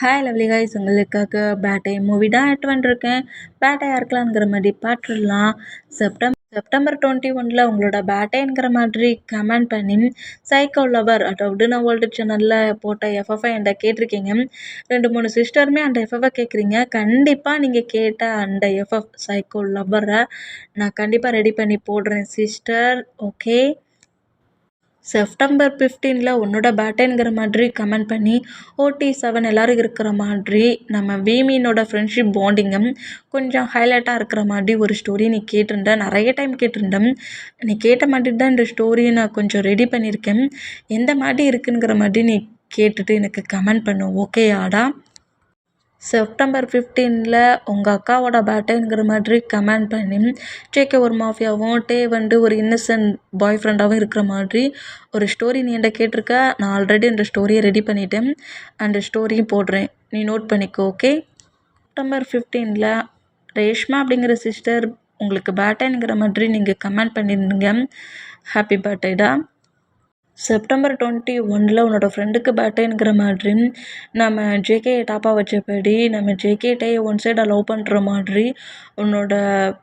Hi lovely guys, உங்களுக்காக பேட்டை movie தான் எட்டு வந்துருக்கேன். பேட்டை யாருக்கலாங்கிற மாதிரி பார்த்துடலாம். செப்டம்பர் 21 உங்களோட பேட்டைங்கிற மாதிரி கமெண்ட் பண்ணி சைக்கோ லவர் அதாவது நான் வேர்ல்டு சேனலில் போட்ட எஃப்எஃப்ஐ என்கிட்ட கேட்டிருக்கீங்க. 2-3 சிஸ்டருமே அந்த எஃப்எஃப்ஐ கேட்குறீங்க. கண்டிப்பாக நீங்கள் கேட்ட அந்த எஃப்எஃப் சைக்கோ லவரை நான் கண்டிப்பாக ரெடி பண்ணி போடுறேன் சிஸ்டர். ஓகே, செப்டம்பர் 15 உன்னோட பேட்டைங்கிற மாதிரி கமெண்ட் பண்ணி OT7 எல்லோரும் இருக்கிற மாதிரி நம்ம வீமீனோட ஃப்ரெண்ட்ஷிப் பாண்டிங்கும் கொஞ்சம் ஹைலைட்டாக இருக்கிற மாதிரி ஒரு ஸ்டோரி நீ கேட்டிருந்த. நிறைய டைம் கேட்டிருந்தேன். நீ கேட்ட மாதிரி தான் இந்த ஸ்டோரியை நான் கொஞ்சம் ரெடி பண்ணியிருக்கேன். எந்த மாதிரி இருக்குங்கிற மாதிரி நீ கேட்டுட்டு எனக்கு கமெண்ட் பண்ணு. ஓகே ஆடா? செப்டம்பர் 15 உங்கள் அக்காவோட பேட்டைங்கிற மாதிரி கமெண்ட் பண்ணி ஜேகே ஒரு மாஃபியாவும் டே ஒரு இன்னசென்ட் பாய் ஃப்ரெண்டாகவும் இருக்கிற மாதிரி ஒரு ஸ்டோரி நீ என்கிட்ட கேட்டிருக்க. நான் ஆல்ரெடி அந்த ஸ்டோரியை ரெடி பண்ணிட்டேன். அந்த ஸ்டோரியும் போடுறேன், நீ நோட் பண்ணிக்கோ. ஓகே, செப்டம்பர் 15 ரேஷ்மா அப்படிங்கிற சிஸ்டர் உங்களுக்கு பேட்டைங்கிற மாதிரி நீங்கள் கமெண்ட் பண்ணியிருந்தீங்க. ஹாப்பி பர்த்டேடா. செப்டம்பர் 21 உன்னோட ஃப்ரெண்டுக்கு பேட்டைங்கிற மாதிரி நம்ம ஜேகே டாப்பாக வச்சபடி நம்ம ஜேகேட்டே ஒன் சைடாக லவ் பண்ணுற மாதிரி உன்னோட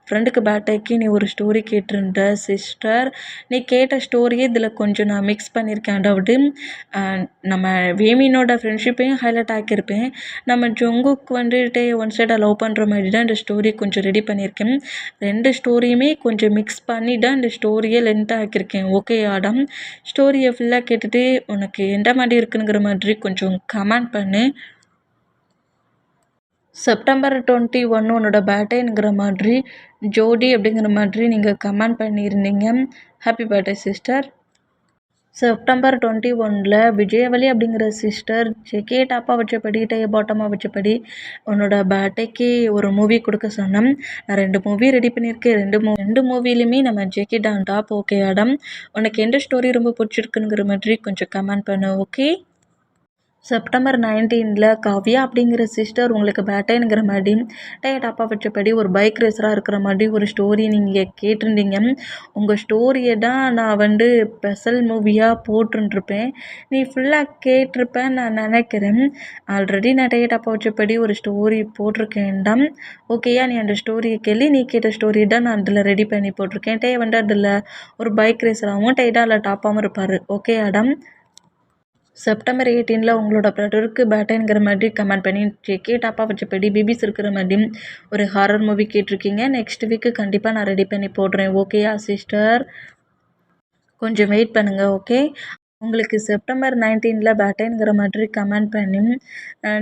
ஃப்ரெண்டுக்கு பேட்டைக்கு நீ ஒரு ஸ்டோரி கேட்டிருந்த சிஸ்டர். நீ கேட்ட ஸ்டோரியே இதில் கொஞ்சம் நான் மிக்ஸ் பண்ணியிருக்கேன். அதாவது நம்ம வேமினோட ஃப்ரெண்ட்ஷிப்பையும் ஹைலைட் ஆக்கியிருப்பேன். நம்ம ஜொங்குக்கு வந்துட்டு ஒன் சைடாக லவ் பண்ணுற மாதிரி தான் இந்த ஸ்டோரி கொஞ்சம் ரெடி பண்ணியிருக்கேன். 2 ஸ்டோரியுமே கொஞ்சம் மிக்ஸ் பண்ணி தான் இந்த ஸ்டோரியை லென்த்தாக ஆக்கியிருக்கேன். Okay Adam? ஸ்டோரியை ஃபுல்லாக கேட்டுட்டு உனக்கு எந்த மாதிரி இருக்குங்கிற மாதிரி கொஞ்சம் கமெண்ட் பண்ணு. செப்டம்பர் 21 உன்னோட பேட்டைங்கிற மாதிரி ஜோடி அப்படிங்கிற மாதிரி நீங்கள் கமெண்ட் பண்ணியிருந்தீங்க. Happy birthday sister. செப்டம்பர் 21 விஜயவலி அப்படிங்கிற சிஸ்டர் ஜேகே டாப்பாக வச்சபடி டே பாட்டமாக வச்சபடி உன்னோட பேட்டைக்கு ஒரு மூவி கொடுக்க சொன்னேன். நான் 2 மூவி ரெடி பண்ணியிருக்கேன். 2 மூவிலையுமே நம்ம ஜேகே தான் டாப். Okay Adam? உனக்கு எந்த ஸ்டோரி ரொம்ப பிடிச்சிருக்குங்கிற மாதிரி கொஞ்சம் கமெண்ட் பண்ணு. ஓகே, செப்டம்பர் 19 காவ்யா அப்படிங்கிற சிஸ்டர் உங்களுக்கு பேட்டைங்கிற மாதிரி டாப்பாக வச்சபடி ஒரு பைக் ரேஸராக இருக்கிற மாதிரி ஒரு ஸ்டோரி நீங்கள் கேட்டிருந்தீங்க. உங்கள் ஸ்டோரியை தான் நான் ஸ்பெஷல் மூவியாக போட்டுருப்பேன். நீ ஃபுல்லாக கேட்டிருப்பேன் நான் நினைக்கிறேன். ஆல்ரெடி நான் டாப்பாக வச்சபடி ஒரு ஸ்டோரி போட்டிருக்கேன்டாம். ஓகேயா? நீ அந்த ஸ்டோரியை கேள்வி நீ கேட்ட ஸ்டோரி தான் நான் அதில் ரெடி பண்ணி போட்டிருக்கேன். அதில் ஒரு பைக் ரேஸராகவும் அதில் டாப்பாகவும் இருப்பார். Okay Adam? செப்டம்பர் 18 உங்களோட பிரதருக்கு பேட்டைங்கிற மாதிரி கமெண்ட் பண்ணி ஜேகே டாப்பாக வச்சபடி பிபிஸ் இருக்கிற மாதிரி ஒரு ஹாரர் மூவி கேட்டிருக்கீங்க. நெக்ஸ்ட் வீக்கு கண்டிப்பாக நான் ரெடி பண்ணி போடுறேன். ஓகேயா சிஸ்டர்? கொஞ்சம் வெயிட் பண்ணுங்கள். ஓகே, உங்களுக்கு செப்டம்பர் 19 பேட்டைங்கிற மாதிரி கமெண்ட் பண்ணி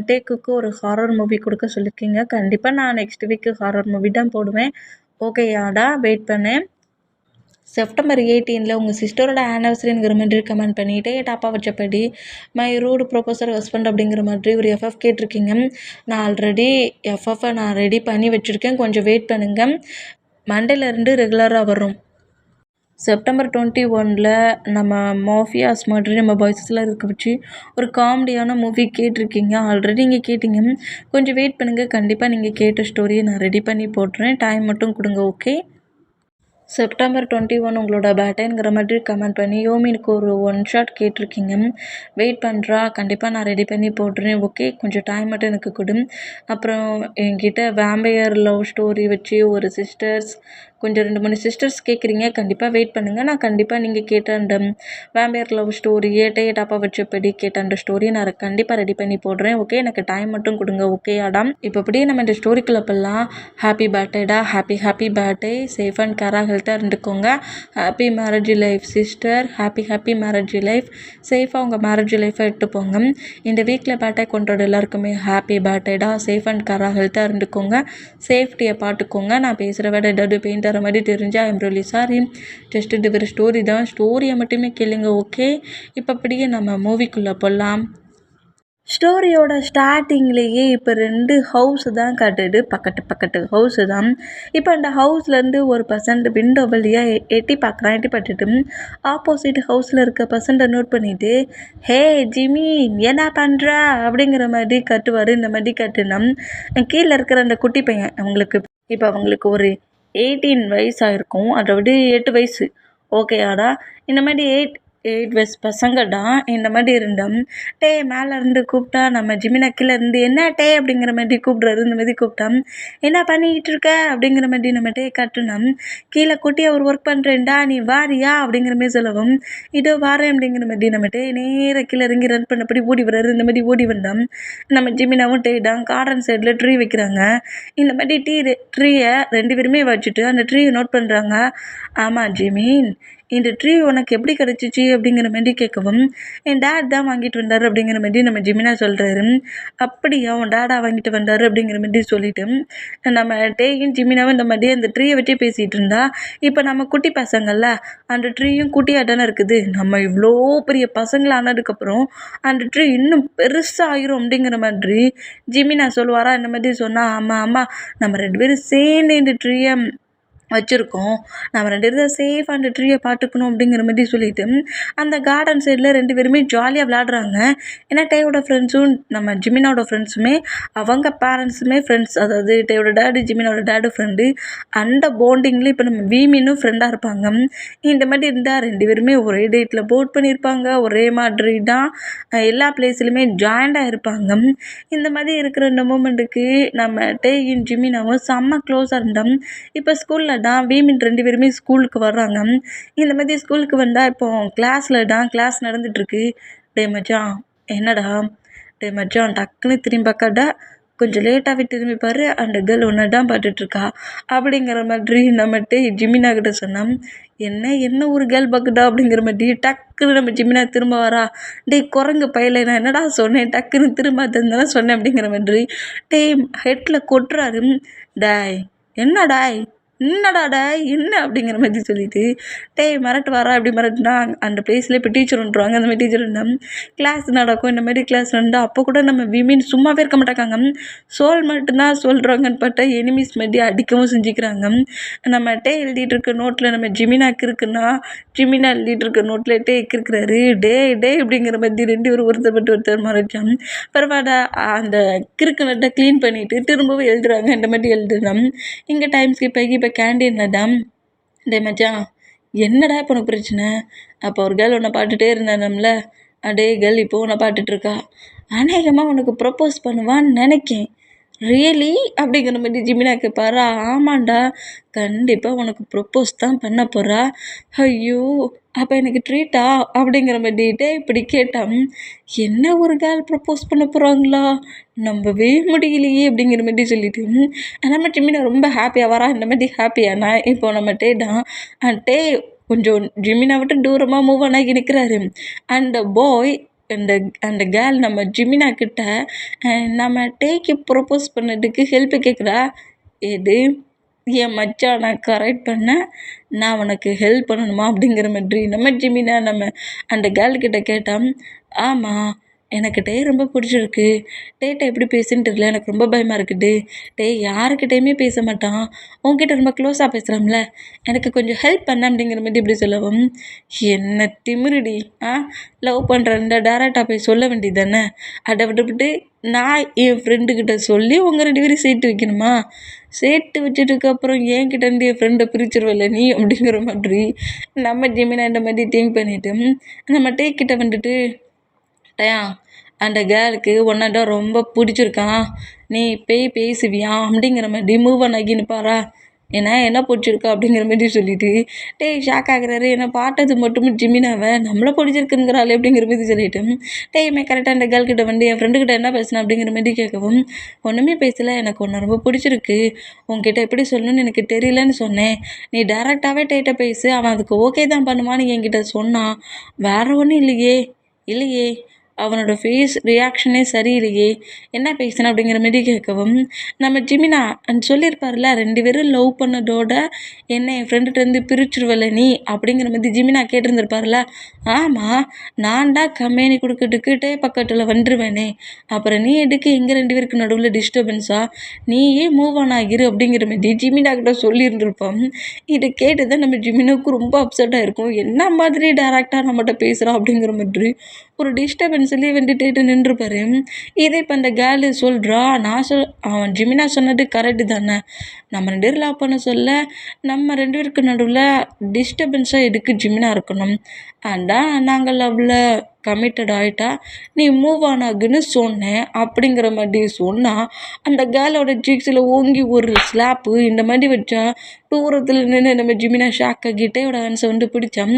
டேக்குக்கு ஒரு ஹாரர் மூவி கொடுக்க சொல்லியிருக்கீங்க. கண்டிப்பாக நான் நெக்ஸ்ட் வீக்கு ஹாரர் மூவி தான் போடுவேன். ஓகேயாடா? வெயிட் பண்ணேன். செப்டம்பர் 18 உங்கள் சிஸ்டரோட ஆனிவர்சரிங்கிற மாதிரி கமெண்ட் பண்ணிவிட்டு டாப்பாக வச்சபடி மை ரூட் ப்ரொபோசர் ஹஸ்பண்ட் அப்படிங்கிற மாதிரி ஒரு எஃப்எஃப் கேட்டிருக்கீங்க. நான் ஆல்ரெடி எஃப்எஃப்பை நான் ரெடி பண்ணி வச்சுருக்கேன். கொஞ்சம் வெயிட் பண்ணுங்கள். மண்டேலேருந்து ரெகுலராக வரும். செப்டம்பர் 21 நம்ம மாஃபியாஸ் மாதிரி நம்ம பாய்ஸஸ்லாம் இருக்க வச்சு ஒரு காமெடியான மூவி கேட்டிருக்கீங்க. ஆல்ரெடி நீங்கள் கேட்டிங்க. கொஞ்சம் வெயிட் பண்ணுங்கள். கண்டிப்பாக நீங்கள் கேட்ட ஸ்டோரியை நான் ரெடி பண்ணி போட்டுறேன். டைம் மட்டும் கொடுங்க. ஓகே, செப்டம்பர் 21 உங்களோட பேட்டைங்கிற மாதிரி கமெண்ட் பண்ணி யோமினுக்கு ஒரு 1 ஷாட் கேட்டிருக்கீங்க. வெயிட் பண்ணுறா, கண்டிப்பாக நான் ரெடி பண்ணி போடுறேன். ஓகே, கொஞ்சம் டைம் மட்டும் எனக்கு கொடு. அப்புறம் என்கிட்ட வேம்பையர் லவ் ஸ்டோரி வச்சு ஒரு சிஸ்டர்ஸ் கொஞ்சம் 2-3 சிஸ்டர்ஸ் கேட்குறீங்க. கண்டிப்பாக வெயிட் பண்ணுங்கள். நான் கண்டிப்பாக நீங்கள் கேட்ட அந்த வேம்பையர் லவ் ஸ்டோரியே டாப்பாக வச்சபடி கேட்ட அந்த ஸ்டோரியை நான் கண்டிப்பாக ரெடி பண்ணி போடுறேன். ஓகே, எனக்கு டைம் மட்டும் கொடுங்க. ஓகே ஆடாம்? இப்போ அப்படியே நம்ம இந்த ஸ்டோரிக்குள்ளே போகலாம். ஹாப்பி பர்த்டேடா. Happy birthday. சேஃப் அண்ட் கேராக ஹெல்த்தாக இருந்துக்கோங்க. Happy marriage life sister. Happy marriage life. சேஃபாக உங்கள் மேரேஜ் லைஃப்பை எடுத்து போங்க. இந்த வீக்கில் பர்த்டே கொண்டாட எல்லாருக்குமே ஹாப்பி பர்த்டேடா. சேஃப் அண்ட் கேராக ஹெல்த்தாக இருந்துக்கோங்க. சேஃப்டியை பார்த்துக்கோங்க. நான் பேசுகிற வேட ஏதாவது பெயின் தர மாதிரி தெரிஞ்சால் ஐம் ரியலி சாரி. ஜஸ்ட் இது ஒரு ஸ்டோரி தான். ஸ்டோரியை மட்டுமே கேளுங்க. ஓகே, இப்போ அப்படியே நம்ம மூவிக்குள்ளே போகலாம். ஸ்டோரியோட ஸ்டார்டிங்லேயே இப்போ 2 ஹவுஸ் தான் காட்டுது. பக்கத்து ஹவுஸு தான். இப்போ அந்த ஹவுஸ்லேருந்து ஒரு பர்சன்ட் விண்டோ வழியாக எட்டி பார்க்குறான். எட்டி பார்த்துட்டு ஆப்போசிட் ஹவுஸில் இருக்க பர்சன்ட்டை நோட் பண்ணிவிட்டு ஹே ஜிமி என்ன பண்ணுற அப்படிங்கிற மாதிரி கட்டுவார். இந்த மாதிரி கட்டுனா கீழே இருக்கிற அந்த குட்டி பையன் அவங்களுக்கு ஒரு 18 வயசு ஆகிருக்கும். அதாவது 8 வயசு. ஓகேயாடா? இந்த மாதிரி 8 வயசு பசங்கடா இந்த மாதிரி இருந்தோம். மேலே இருந்து கூப்பிட்டா நம்ம ஜிமினா கீழே இருந்து என்ன அப்படிங்கிற மாதிரி கூப்பிட்றாரு. இந்த மாதிரி கூப்பிட்டோம். என்ன பண்ணிக்கிட்டு இருக்க அப்படிங்கிற மாதிரி நம்ம கட்டணும். கீழே குட்டியாக ஒரு ஒர்க் பண்ணுறேன்டா நீ வாரியா அப்படிங்கிற மாதிரி சொல்லவும் இதோ வாரேன் அப்படிங்கிற மாதிரி நம்ம நேராக கீழே இறங்கி ரன் பண்ணபடி ஓடி வர்றாரு. இந்த மாதிரி ஓடி வந்தோம். நம்ம ஜிமினாவும் டேடான் கார்டன் சைடில் ட்ரீ வைக்கிறாங்க. இந்த மாதிரி ட்ரீயை 2 பேருமே வச்சுட்டு அந்த ட்ரீயை நோட் பண்ணுறாங்க. ஆமாம் ஜிமின், இந்த ட்ரீ உனக்கு எப்படி கிடச்சிச்சு அப்படிங்கிற மாதிரி கேட்கவும் என் டேட் தான் வாங்கிட்டு வந்தார் அப்படிங்கிற மாதிரி நம்ம ஜிமினா சொல்கிறாரு. அப்படியா உன் டேடா வாங்கிட்டு வந்தார் அப்படிங்கிற மாதிரி சொல்லிட்டு நம்ம டேயும் ஜிமினாவும் இந்த மாதிரி அந்த ட்ரீயை வச்சு பேசிகிட்டு இருந்தா இப்போ நம்ம குட்டி பசங்கள்ல அந்த ட்ரீயும் குட்டியாக தானே இருக்குது. நம்ம இவ்வளோ பெரிய பசங்களை ஆனதுக்கப்புறம் அந்த ட்ரீ இன்னும் பெருசாகிரும் அப்படிங்கிற மாதிரி ஜிமினா சொல்லுவாரா. இந்த மாதிரி சொன்னால் ஆமாம் ஆமாம் நம்ம 2 பேரும் சேர்ந்து இந்த ட்ரீயை வச்சுருக்கோம். நம்ம 2 பேரும் சேஃபாக அந்த ட்ரீயை பார்த்துக்கணும் அப்படிங்கிற மாதிரி சொல்லிட்டு அந்த கார்டன் சைடில் 2 பேருமே ஜாலியாக விளாடுறாங்க. ஏன்னா டேயோட ஃப்ரெண்ட்ஸும் நம்ம ஜிமினாவோட ஃப்ரெண்ட்ஸுமே அவங்க பேரண்ட்ஸுமே ஃப்ரெண்ட்ஸ். அதாவது டேயோட டேடு ஜிமினாவோட டேடு ஃப்ரெண்டு. அந்த பாண்டிங்கில் இப்போ நம்ம வீமினும் ஃப்ரெண்டாக இருப்பாங்க. இந்த மாதிரி இருந்தால் 2 பேருமே ஒரே டேட்டில் போட் பண்ணியிருப்பாங்க. ஒரே மாதிரி தான் எல்லா பிளேஸ்லையுமே ஜாயிண்டாக இருப்பாங்க. இந்த மாதிரி இருக்கிற இந்த மூமெண்ட்டுக்கு நம்ம டேயும் ஜிமினாவும் செம்ம க்ளோஸாக இருந்தோம். இப்போ ஸ்கூலில் தான் வீமின் 2 பேருமே ஸ்கூலுக்கு வர்றாங்க. இந்த மாதிரி ஸ்கூலுக்கு வந்தால் இப்போ கிளாஸ் நடந்துகிட்ருக்கு. டே மச்சான் என்னடா, டே மச்சான் டக்குன்னு திரும்பி பார்க்காடா, கொஞ்சம் லேட்டாகவே திரும்பி பாரு, அந்த கேர்ள் ஒன்று தான் பார்த்துட்ருக்கா அப்படிங்கிற மாதிரி நம்மகிட்ட ஜிமினா கிட்ட சொன்னோம். என்ன ஒரு கேர்ள் பார்க்குடா அப்படிங்கிற மாதிரி டக்குன்னு நம்ம ஜிமினா திரும்ப வரா. டே குரங்கு பையில நான் என்னடா சொன்னேன், டக்குன்னு திரும்ப தந்தானே சொன்னேன் அப்படிங்கிற மாதிரி ஹெட்டில் கொட்டுறாரு. டாய் என்னடா என்ன அப்படிங்கிற மாதிரி சொல்லிட்டு மிரட்டு வரா. அப்படி மிரட்டுனா அந்த பிளேஸில் இப்போ டீச்சர் வந்துருவாங்க. அந்த மாதிரி டீச்சர் இருந்தால் கிளாஸ் நடக்கும். இந்த மாதிரி கிளாஸ் நடந்தால் அப்போ கூட நம்ம விமின் சும்மாவே இருக்க மாட்டாங்க. சோல் மட்டும்தான் சொல்கிறாங்கன்னு பார்த்தா எனிமீஸ் மாதிரி அடிக்கவும் செஞ்சுக்கிறாங்க. நம்ம எழுதிட்டு இருக்க நோட்டில் நம்ம ஜிமினாக்கு இருக்குன்னா ஜிமினா எழுதிட்டு இருக்க நோட்டில் இருக்கிறாரு. டே அப்படிங்கிற மாதிரி 2 பேரும் ஒருத்தர் மறைச்சான். பரவாயில்ல அந்த கிறுக்கு நட்டை க்ளீன் பண்ணிவிட்டு திரும்பவும் எழுதுறாங்க. இந்த மாதிரி எழுதுனோம். இங்கே டைம் ஸ்கிப் ஆகி இப்போ கேண்டீனில் தான் டே மச்சான் என்னடா இப்போ உனக்கு பிரச்சனை? அப்போ ஒரு கேர்ள் உன்னை பார்த்துட்டே இருந்தானம்ல, அடே கேர்ள் இப்போ உன்னை பார்த்துட்ருக்கா. அநேகமாக உனக்கு ப்ரப்போஸ் பண்ணுவான்னு நினைக்கேன். ரியலி அப்படிங்கிற மாதிரி ஜிமினா கேட்பாரா. ஆமாண்டா கண்டிப்பாக உனக்கு ப்ரப்போஸ் தான் பண்ண போகிறா. ஐயோ அப்போ எனக்கு ட்ரீட்டா அப்படிங்கிற மாதிரி இப்படி கேட்டான். என்ன ஒரு கேர்ள் ப்ரப்போஸ் பண்ண போகிறாங்களா, நம்பவே முடியலையே அப்படிங்கிற மாதிரி சொல்லிட்டு நம்ம ஜிமினா ரொம்ப ஹாப்பியாக வரா. இந்த மாதிரி ஹாப்பியானா இப்போ நம்ம தான் கொஞ்சம் ஜிமினா விட்டு தூரமாக மூவ் ஆகி நிற்கிறாரு. அந்த பாய் அந்த கேர்ள் நம்ம ஜிமினா கிட்ட நம்ம டேக்கு ப்ரப்போஸ் பண்ணதுக்கு ஹெல்ப் கேட்குறா. எது என் மச்சான் நான் கரெக்ட் பண்ணேன், நான் உனக்கு ஹெல்ப் பண்ணணுமா அப்படிங்கிற மாதிரி நம்ம ஜிமினா நம்ம அந்த கேர்ள்கிட்ட கேட்டான். ஆமாம் எனக்கு ரொம்ப பிடிச்சிருக்கு. எப்படி பேசுன்னு தெரியல, எனக்கு ரொம்ப பயமாக இருக்குது. யாருக்கிட்டையுமே பேச மாட்டான், உன்கிட்ட ரொம்ப க்ளோஸாக பேசுகிறான்ல, எனக்கு கொஞ்சம் ஹெல்ப் பண்ண அப்படிங்கிற மாதிரி இப்படி சொல்லவும் என்ன திமிருடி லவ் பண்ணுறேன்டா டேரெக்டாக போய் சொல்ல வேண்டியது தானே. அதை விட்டுவிட்டு நான் என் ஃப்ரெண்டுக்கிட்ட சொல்லி உங்கள் 2 பேரும் சேர்த்து வைக்கணுமா? சேர்த்து வச்சதுக்கப்புறம் என்கிட்டேருந்து என் ஃப்ரெண்டை பிரிச்சிருவல்ல நீ அப்படிங்கிற மாதிரி நம்ம ஜிமினா இந்த மாதிரி திங்க் பண்ணிவிட்டு நம்ம கிட்ட வந்துட்டு அந்த கேர்ளுக்கு உன்னை தான் ரொம்ப பிடிச்சிருக்கான், நீ பேசுவியா அப்படிங்கிற மாதிரி மூவ் ஆகி நிற்பாரா. ஏன்னா என்ன பிடிச்சிருக்கா அப்படிங்கிற மாதிரி சொல்லிட்டு ஷாக் ஆகுறாரு. என்னை பார்த்தது மட்டும் ஜிமினாவை நம்மளை பிடிச்சிருக்குங்கிறாள் அப்படிங்கிற மாதிரி சொல்லிட்டு கரெக்டாக அந்த கேர்ள்கிட்ட வந்து என் ஃப்ரெண்டுக்கிட்ட என்ன பேசினேன் அப்படிங்கிற மாதிரி கேட்கவும் ஒன்றுமே பேசலை, எனக்கு ஒன்று ரொம்ப பிடிச்சிருக்கு, உங்ககிட்ட எப்படி சொல்லணும்னு எனக்கு தெரியலன்னு சொன்னேன், நீ டேரெக்டாகவே டேட்டை பேசு, அவன் அதுக்கு ஓகே தான் பண்ணுவான்னு என்கிட்ட சொன்னான், வேறு ஒன்றும் இல்லையே அவனோட ஃபேஸ் ரியாக்ஷனே சரியில்லையே, என்ன பேசின அப்படிங்கிற மாதிரி கேட்கவும் நம்ம ஜிமினா சொல்லியிருப்பார்ல 2 பேரும் லவ் பண்ணதோட என்ன என் ஃப்ரெண்டுகிட்டேருந்து பிரிச்சுருவல நீ அப்படிங்கிற மாதிரி ஜிமினா கேட்டிருந்துருப்பார்ல. ஆமாம் நான் தான் கம்பெனி கொடுக்கறதுக்கு பக்கத்தில் வந்துடுவேனே, அப்புறம் நீ எதுக்கு எங்கள் 2 பேருக்கு நடுவில் டிஸ்டர்பன்ஸா, நீயே மூவ் ஆன் ஆகிரு அப்படிங்கிற மாதிரி ஜிமினா கிட்ட சொல்லியிருந்துருப்போம். இதை கேட்டு தான் நம்ம ஜிமினாவுக்கு ரொம்ப அப்செட்டாக இருக்கும். என்ன மாதிரி டேரெக்டாக நம்மகிட்ட பேசுகிறான் அப்படிங்கிற மாதிரி ஒரு டிஸ்டர்பன்ஸ் அப்படின்னு சொல்லி வந்துட்டு நின்றுப்பாரு. இதே இப்போ அந்த கேர்ளு சொல்கிறா, அவன் ஜிமினா சொன்னது கரெக்டு தானே, நம்ம 2 பேரும் லவ் பண்ண சொல்ல நம்ம 2 பேருக்கு நடுவில் டிஸ்டர்பன்ஸாக எதுக்கு ஜிமினா இருக்கணும், அதான் நாங்கள் லவ்வில் கமிட்டட் ஆகிட்டா நீ மூவ் ஆன் ஆகுன்னு சொன்னேன் அப்படிங்கிற மாதிரி சொன்னால் அந்த கேர்ளோட சீக்ஸில் ஓங்கி ஒரு ஸ்லாப்பு இந்த மாதிரி வச்சா தூரத்தில் நின்று நம்ம ஜிமினா ஷாக் ஆகிட்டேயோட ஆன்சர் பிடிச்சான்.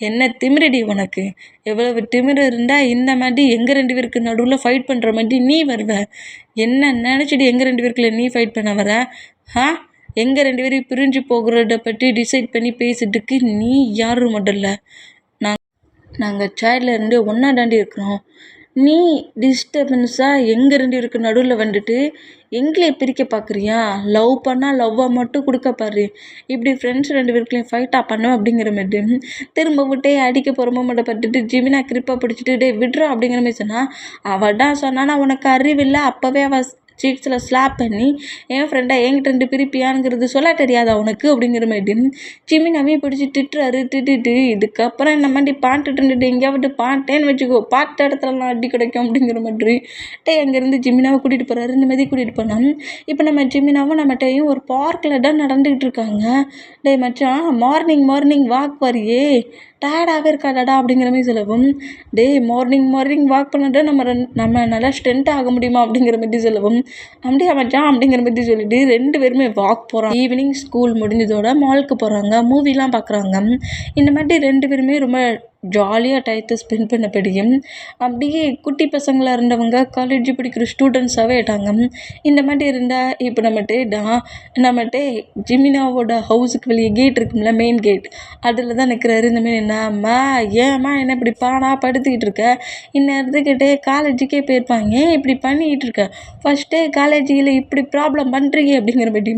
என்ன திமிரடி உனக்கு, எவ்வளவு திமிரு இருந்தால் இந்த மாதிரி எங்கள் 2 பேருக்கு நடுவில் ஃபைட் பண்ணுற மாதிரி நீ வருவ, என்ன நினச்சிட்டு எங்கள் 2 பேருக்குள்ள நீ ஃபைட் பண்ண வர, எங்கள் 2 பேரும் பிரிஞ்சு போகிறத பற்றி டிசைட் பண்ணி பேசிட்டுக்கு நீ யாரு முதல்ல, நாங்கள் சைல்ட்லேருந்து ஒன்றா தாண்டி இருக்கிறோம், நீ டிஸ்டர்பன்ஸாக எங்கள் 2 பேருக்கு நடுவில் வந்துட்டு எங்களே பிரிக்க பார்க்குறியா, லவ் பண்ணால் லவ்வாக மட்டும் கொடுக்க பாரு, இப்படி ஃப்ரெண்ட்ஸ் 2 பேருக்குலையும் ஃபைட்டாக பண்ணோம் அப்படிங்கிற மாதிரி திரும்ப விட்டே அடிக்க பொறுமை பட்டுட்டு ஜிமினா கிரிப்பாக பிடிச்சிட்டு டே விட்றா அப்படிங்கிற மாதிரி சொன்னால் அவள் தான் சொன்னா உனக்கு அறிவில்லை, அப்போவே அவள் சீக்ஸில் ஸ்லாப் பண்ணி என் ஃப்ரெண்டாக என்கிட்ட 2 பிரிப்பியானுங்கிறது சொல்ல தெரியாதா உனக்கு அப்படிங்கிற மாதிரி ஜிமினாவையும் பிடிச்சி திட்டுட்டு இதுக்கப்புறம் இந்த மாதிரி பாட்டுட்டு இருந்துட்டு எங்கேயாவது பாட்டேன்னு வச்சுக்கோ, பாட்டு இடத்துலலாம் அடி கிடைக்கும் அப்படிங்கிற மாதிரி அங்கேருந்து ஜிமினாவை கூட்டிகிட்டு போகிறாரு. இந்த மாதிரி கூட்டிகிட்டு போனோம். இப்போ நம்ம ஜிமினாவும் நம்மகிட்டையும் ஒரு பார்க்கில் தான் நடந்துக்கிட்டு இருக்காங்க. மச்சான் மார்னிங் வாக் வரியே, டயர்டாகவே இருக்காடாடா அப்படிங்கிற மாதிரி சொல்லவும், மார்னிங் வாக் பண்ணால் நம்ம நல்லா ஸ்ட்ரென்த் ஆக முடியுமா அப்படிங்கிற மாதிரி சொல்லவும், அப்படியா மச்சான் அப்படிங்கிற மாதிரி சொல்லிட்டு 2 பேருமே வாக் போகிறாங்க. ஈவினிங் ஸ்கூல் முடிஞ்சதோட மாலுக்கு போகிறாங்க, மூவிலாம் பார்க்குறாங்க. இந்த மாதிரி 2 பேருமே ரொம்ப ஜாலியாக டயத்தை ஸ்பெண்ட் பண்ணபடியும் அப்படியே குட்டி பசங்களாக இருந்தவங்க காலேஜ் படிக்கிற ஸ்டூடெண்ட்ஸாகவே ஆயிட்டாங்க. இந்த மாதிரி இருந்தால் இப்போ நம்மகிட்ட ஜிமினாவோட ஹவுஸுக்கு வெளியே கேட் இருக்கும்ல, மெயின் கேட், அதில் தான் நிற்கிறாரு. இந்த மாதிரி என்னம்மா ஏம்மா என்ன இப்படி படுத்திக்கிட்டு இருக்க, இந்நேரத்துக்கிட்டே காலேஜுக்கே போயிருப்பாங்க, இப்படி பண்ணிக்கிட்டு இருக்க, ஃபஸ்ட்டே காலேஜில் இப்படி ப்ராப்ளம் பண்ணுறீங்க அப்படிங்கிற மாதிரி